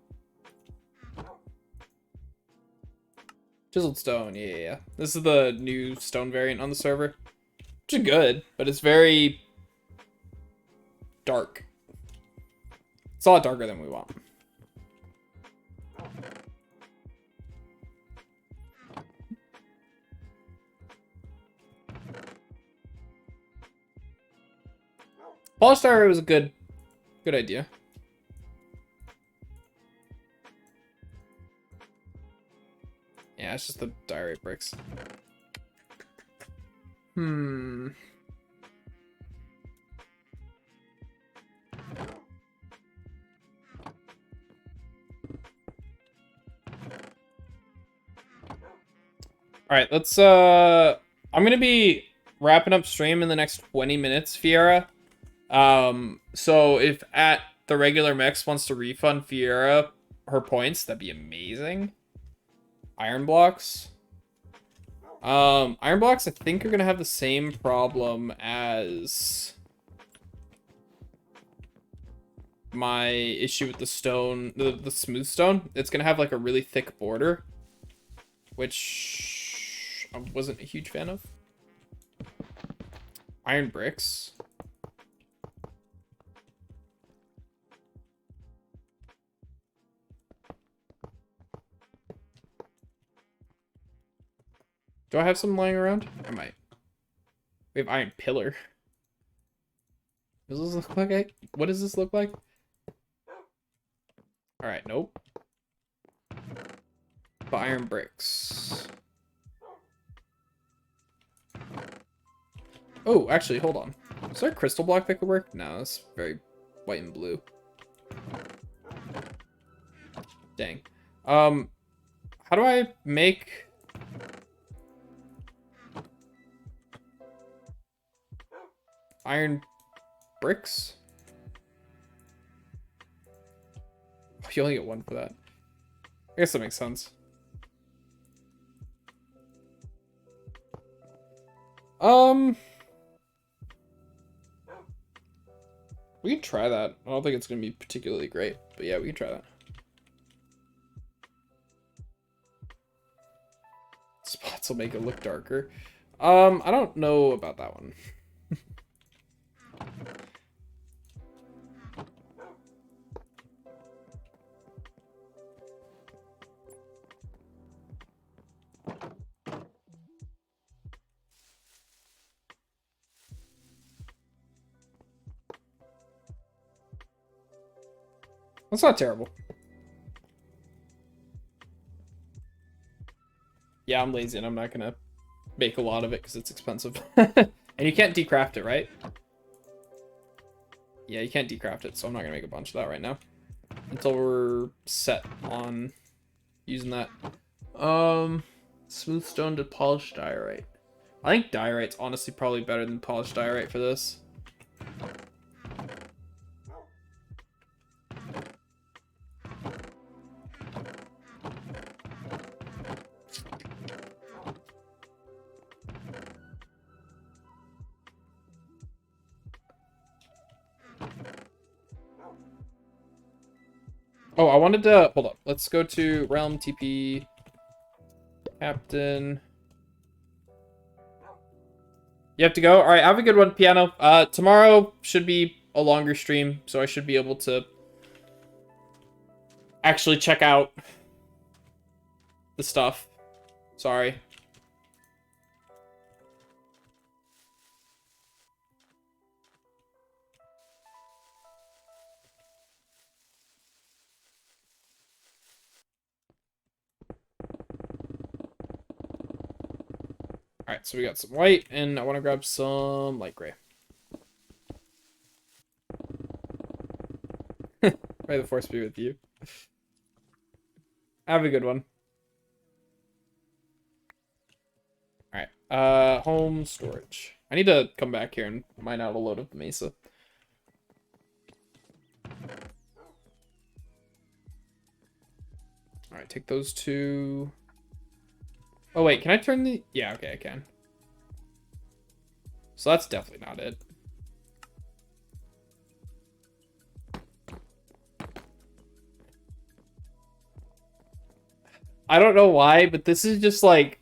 Chiseled stone, yeah. This is the new stone variant on the server. Which is good, but it's very dark. It's a lot darker than we want. Polished diorite was a good idea. Yeah, it's just the diorite bricks. Alright, let's I'm gonna be wrapping up stream in the next 20 minutes, Fiera. So if at the regular Mex wants to refund Fiera her points, that'd be amazing. Iron blocks. Iron blocks, I think, are gonna have the same problem as my issue with the stone, the smooth stone. It's gonna have like a really thick border, which I wasn't a huge fan of. Iron bricks. Do I have some lying around? I might. We have iron pillar. Does this look like? What does this look like? All right, nope. But iron bricks. Oh, actually, hold on. Is there a crystal block that could work? No, that's very white and blue. Dang. How do I make... iron bricks? Oh, you only get one for that. I guess that makes sense. We can try that. I don't think it's gonna be particularly great, but yeah, we can try that. Spots will make it look darker. I don't know about that one. That's not terrible. Yeah, I'm lazy and I'm not gonna make a lot of it because it's expensive. And you can't decraft it, right? Yeah, you can't decraft it, so I'm not gonna make a bunch of that right now. Until we're set on using that. Smooth stone to polished diorite. I think diorite's honestly probably better than polished diorite for this. Oh, I wanted to... Hold up. Let's go to Realm TP. Captain. You have to go? Alright, have a good one, Piano. Tomorrow should be a longer stream, so I should be able to actually check out the stuff. Sorry. Alright, so we got some white, and I want to grab some light gray. May the force be with you. Have a good one. Alright, home storage. I need to come back here and mine out a load of the mesa. Alright, take those two. Oh, wait, can I turn the... Yeah, okay, I can. So that's definitely not it. I don't know why, but this is just like...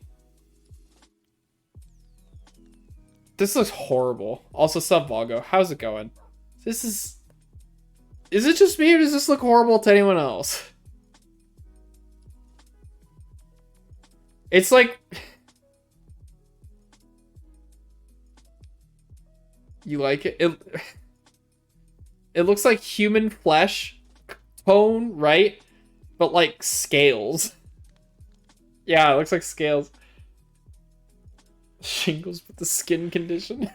This looks horrible. Also, sub Vago, how's it going? This is... Is it just me, or does this look horrible to anyone else? It's like... You like it? It looks like human flesh tone, right? But like scales. Yeah, it looks like scales. Shingles with the skin condition.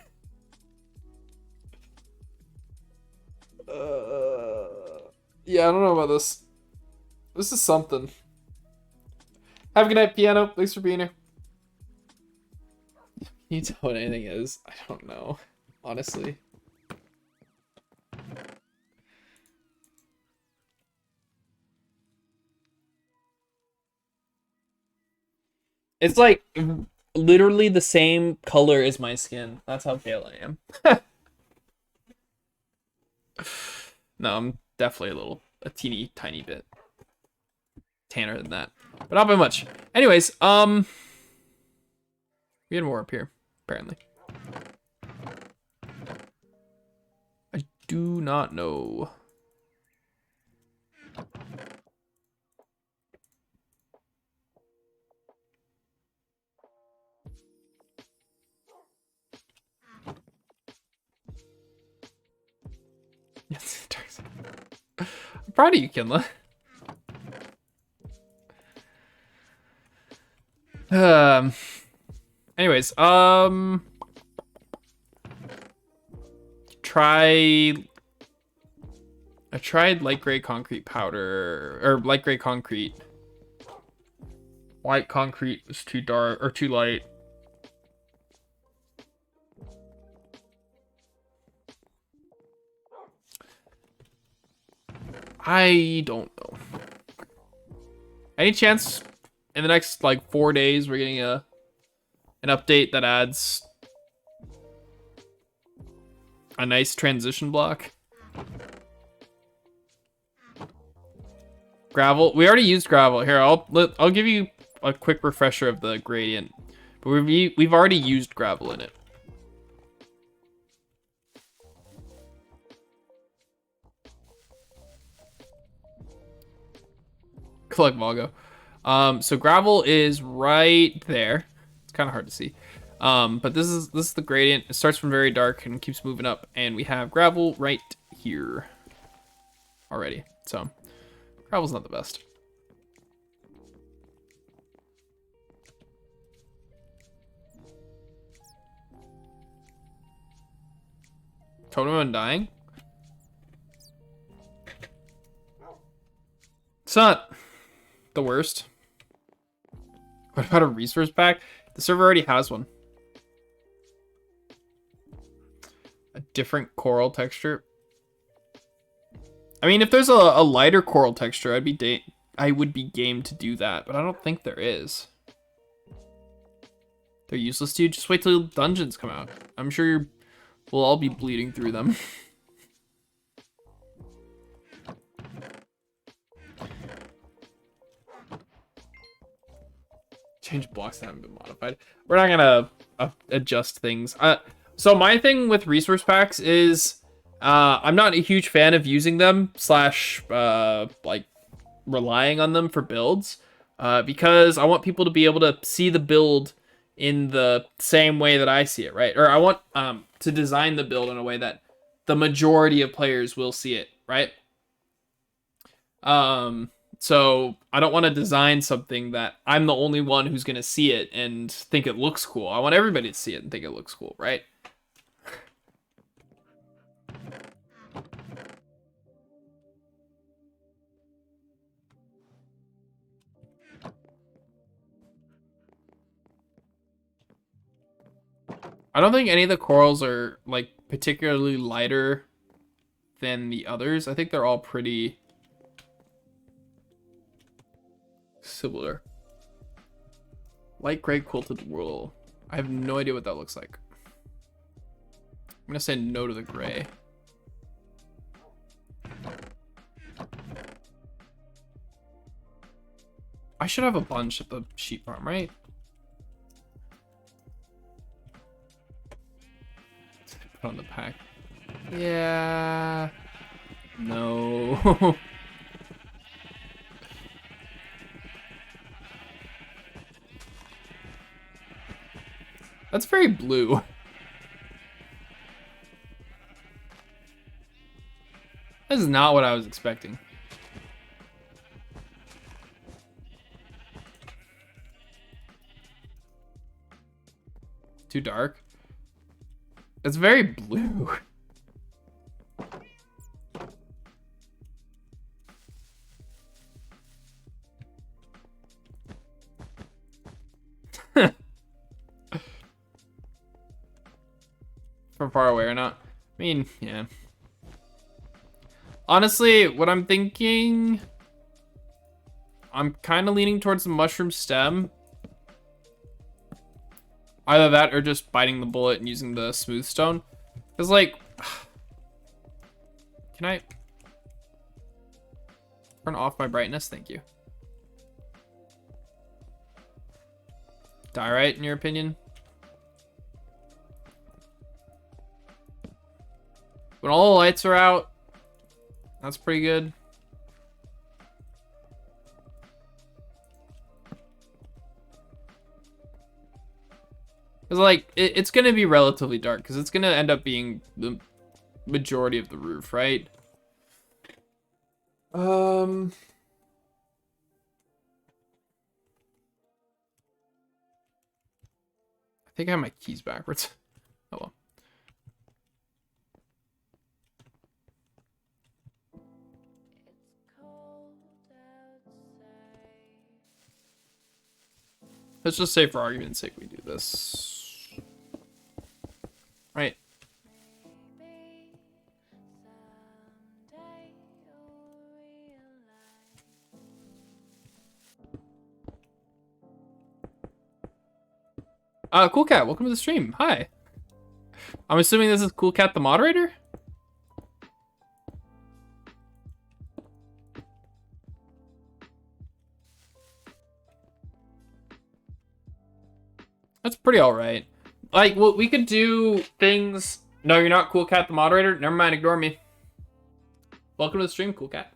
Yeah, I don't know about this. This is something. Have a good night, Piano. Thanks for being here. Can you tell what anything is? I don't know. Honestly. It's like literally the same color as my skin. That's how pale I am. No, I'm definitely a teeny tiny bit tanner than that, but not by much. Anyways, we had more up here, apparently. do not know. Yes, I'm proud of you, Kinla. Anyways, I tried light gray concrete powder, or light gray concrete. White concrete was too dark, or too light. I don't know. Any chance in the next like 4 days we're getting an update that adds a nice transition block? Gravel. We already used gravel. Here, I'll give you a quick refresher of the gradient. But we've already used gravel in it. Collect Volgo. So gravel is right there. It's kind of hard to see. But this is the gradient. It starts from very dark and keeps moving up, and we have gravel right here already. So gravel's not the best. Totem undying. It's not the worst. What about a resource pack? The server already has one. A different coral texture. I mean, if there's a lighter coral texture, I would be game to do that, but I don't think there is. They're useless to you. Just wait till dungeons come out. I'm sure we'll all be bleeding through them. Change blocks that haven't been modified. We're not gonna adjust things. So my thing with resource packs is I'm not a huge fan of using them / like relying on them for builds because I want people to be able to see the build in the same way that I see it, right? Or I want to design the build in a way that the majority of players will see it, right? So I don't want to design something that I'm the only one who's going to see it and think it looks cool. I want everybody to see it and think it looks cool, right? I don't think any of the corals are like particularly lighter than the others. I think they're all pretty similar. Light gray quilted wool. I have no idea what that looks like. I'm gonna say no to the gray. I should have a bunch at the sheep farm, right? Put on the pack. Yeah. No. That's very blue. This is not what I was expecting. Too dark? It's very blue. From far away or not? I mean, yeah. Honestly, what I'm thinking, I'm kind of leaning towards the mushroom stem. Either that or just biting the bullet and using the smooth stone. Because, like, can I turn off my brightness? Thank you. Diorite, in your opinion? When all the lights are out, that's pretty good. Because, like, it's going to be relatively dark, because it's going to end up being the majority of the roof, right? I think I have my keys backwards. Oh, well. Let's just say, for argument's sake, we do this. Right. Cool Cat, welcome to the stream. Hi. I'm assuming this is Cool Cat the moderator? That's pretty alright. Like, well, we could do things... No, you're not Cool Cat the moderator? Never mind, ignore me. Welcome to the stream, Cool Cat.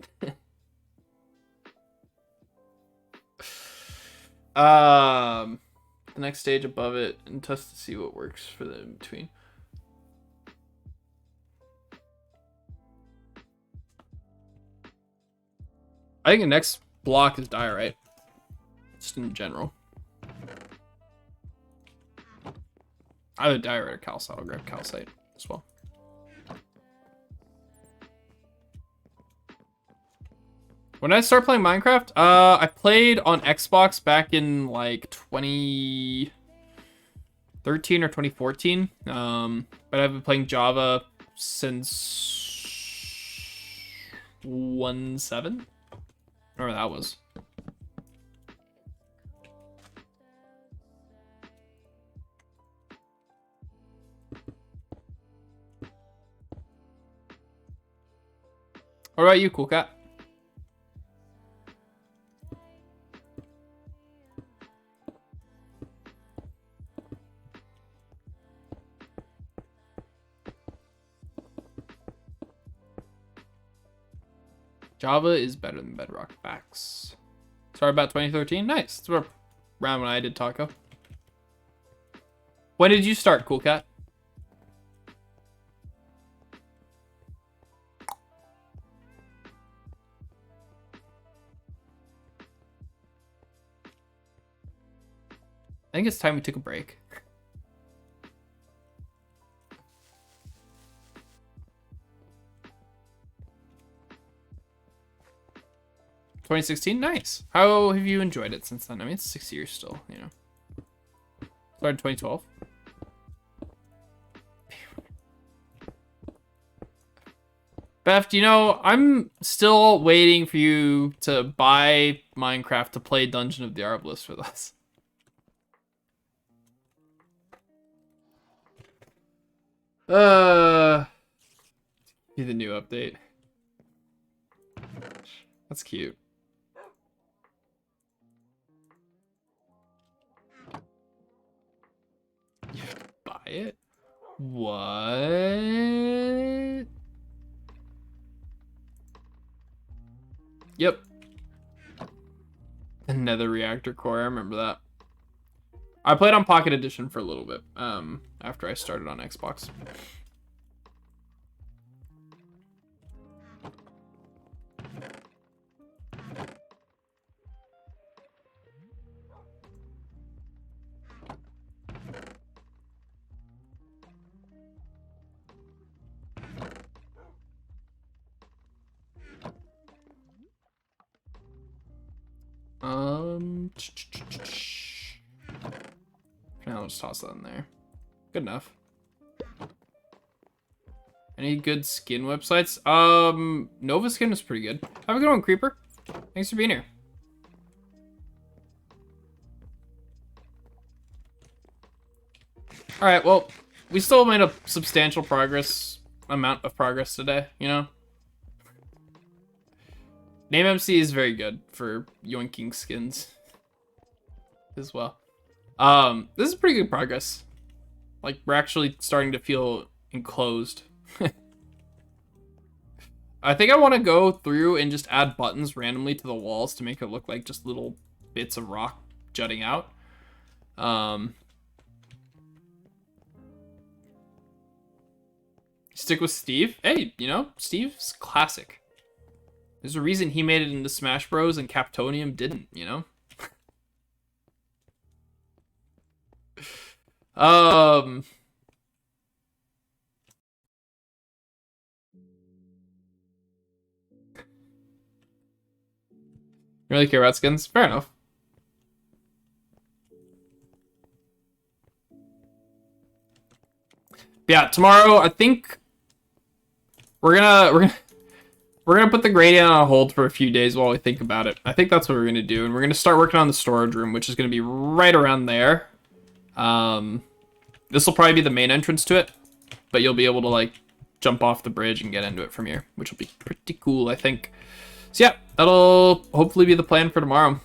The next stage above it, and test to see what works for the in between. I think the next block is diorite. Just in general. I have a diorite or calcite. I'll grab calcite as well. When I started playing Minecraft, I played on Xbox back in like 2013 or 2014. But I've been playing Java since 1.7. Whatever that was. What about you, Cool Cat? Java is better than Bedrock. Facts. Sorry about 2013. Nice. It's around when I did Taco. When did you start, Cool Cat? I think it's time we took a break. (2016) Nice. How have you enjoyed it since then? I mean, it's 6 years still, you know. Started in 2012. Beth, you know, I'm still waiting for you to buy Minecraft to play Dungeon of the Arbalest with us. Be the new update. That's cute. You buy it? What? Yep. Another reactor core, I remember that. I played on Pocket Edition for a little bit, after I started on Xbox. Now let's toss that in there. Good enough. Any good skin websites? Nova Skin is pretty good. Have a good one, Creeper. Thanks for being here. All right, well, we still made a substantial amount of progress today, you know? NameMC is very good for yoinking skins as well. This is pretty good progress. Like, we're actually starting to feel enclosed. I think I want to go through and just add buttons randomly to the walls to make it look like just little bits of rock jutting out. Stick with Steve. Hey, you know, Steve's classic. There's a reason he made it into Smash Bros. And Captonium didn't, you know? You really care about skins? Fair enough. Yeah, tomorrow I think we're gonna put the gradient on hold for a few days while we think about it. I think that's what we're gonna do, and we're gonna start working on the storage room, which is gonna be right around there. This will probably be the main entrance to it, but you'll be able to like jump off the bridge and get into it from here, which will be pretty cool, I think. So yeah, that'll hopefully be the plan for tomorrow.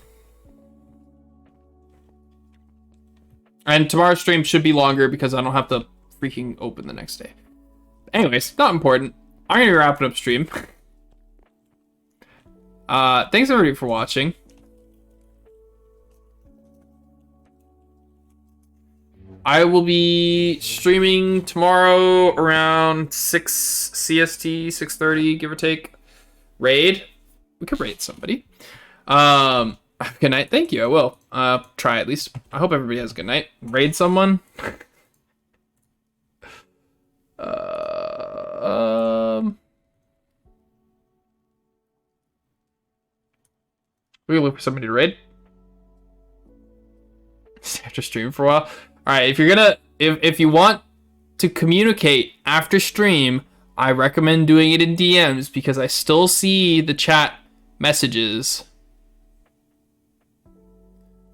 And tomorrow's stream should be longer because I don't have to freaking open the next day. Anyways, not important. I'm gonna be wrapping up stream. Thanks everybody for watching. I will be streaming tomorrow around 6 CST, 6:30, give or take. Raid. We could raid somebody. Good night. Thank you. I will. Try at least. I hope everybody has a good night. Raid someone. We can look for somebody to raid. After stream for a while. Alright, if you want to communicate after stream, I recommend doing it in DMs because I still see the chat messages.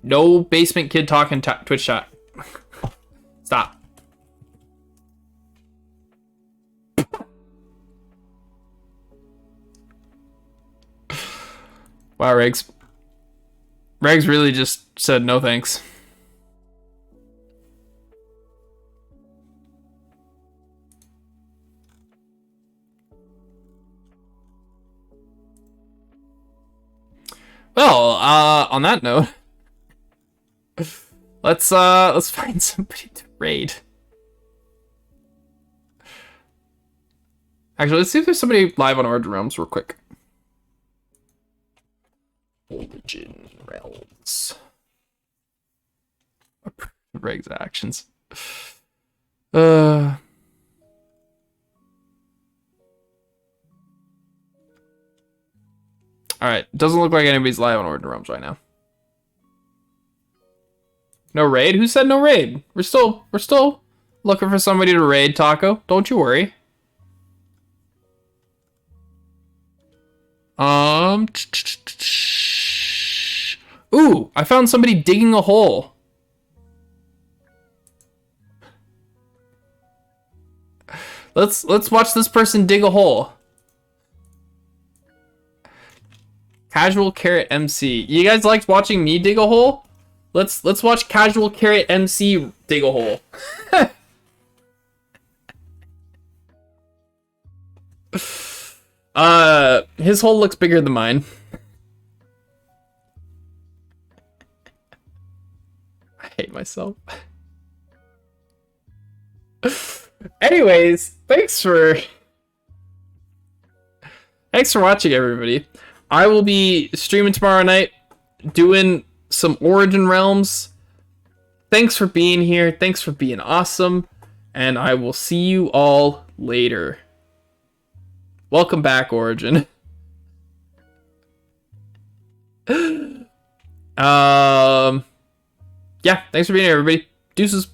No basement kid talking Twitch chat. Stop. Wow, Regs. Regs really just said no thanks. Well, on that note, let's find somebody to raid. Actually, let's see if there's somebody live on Origin Realms real quick. Origin Realms. Reg's actions. Alright, doesn't look like anybody's live on Origin Realms right now. No raid? Who said no raid? We're still looking for somebody to raid, Taco. Don't you worry. Ooh, I found somebody digging a hole. Let's watch this person dig a hole. Casual Carrot MC. You guys liked watching me dig a hole? Let's watch Casual Carrot MC dig a hole. His hole looks bigger than mine. I hate myself. Anyways, thanks for watching, everybody. I will be streaming tomorrow night, doing some Origin Realms. Thanks for being here. Thanks for being awesome. And I will see you all later. Welcome back, Origin. Yeah, thanks for being here, everybody. Deuces.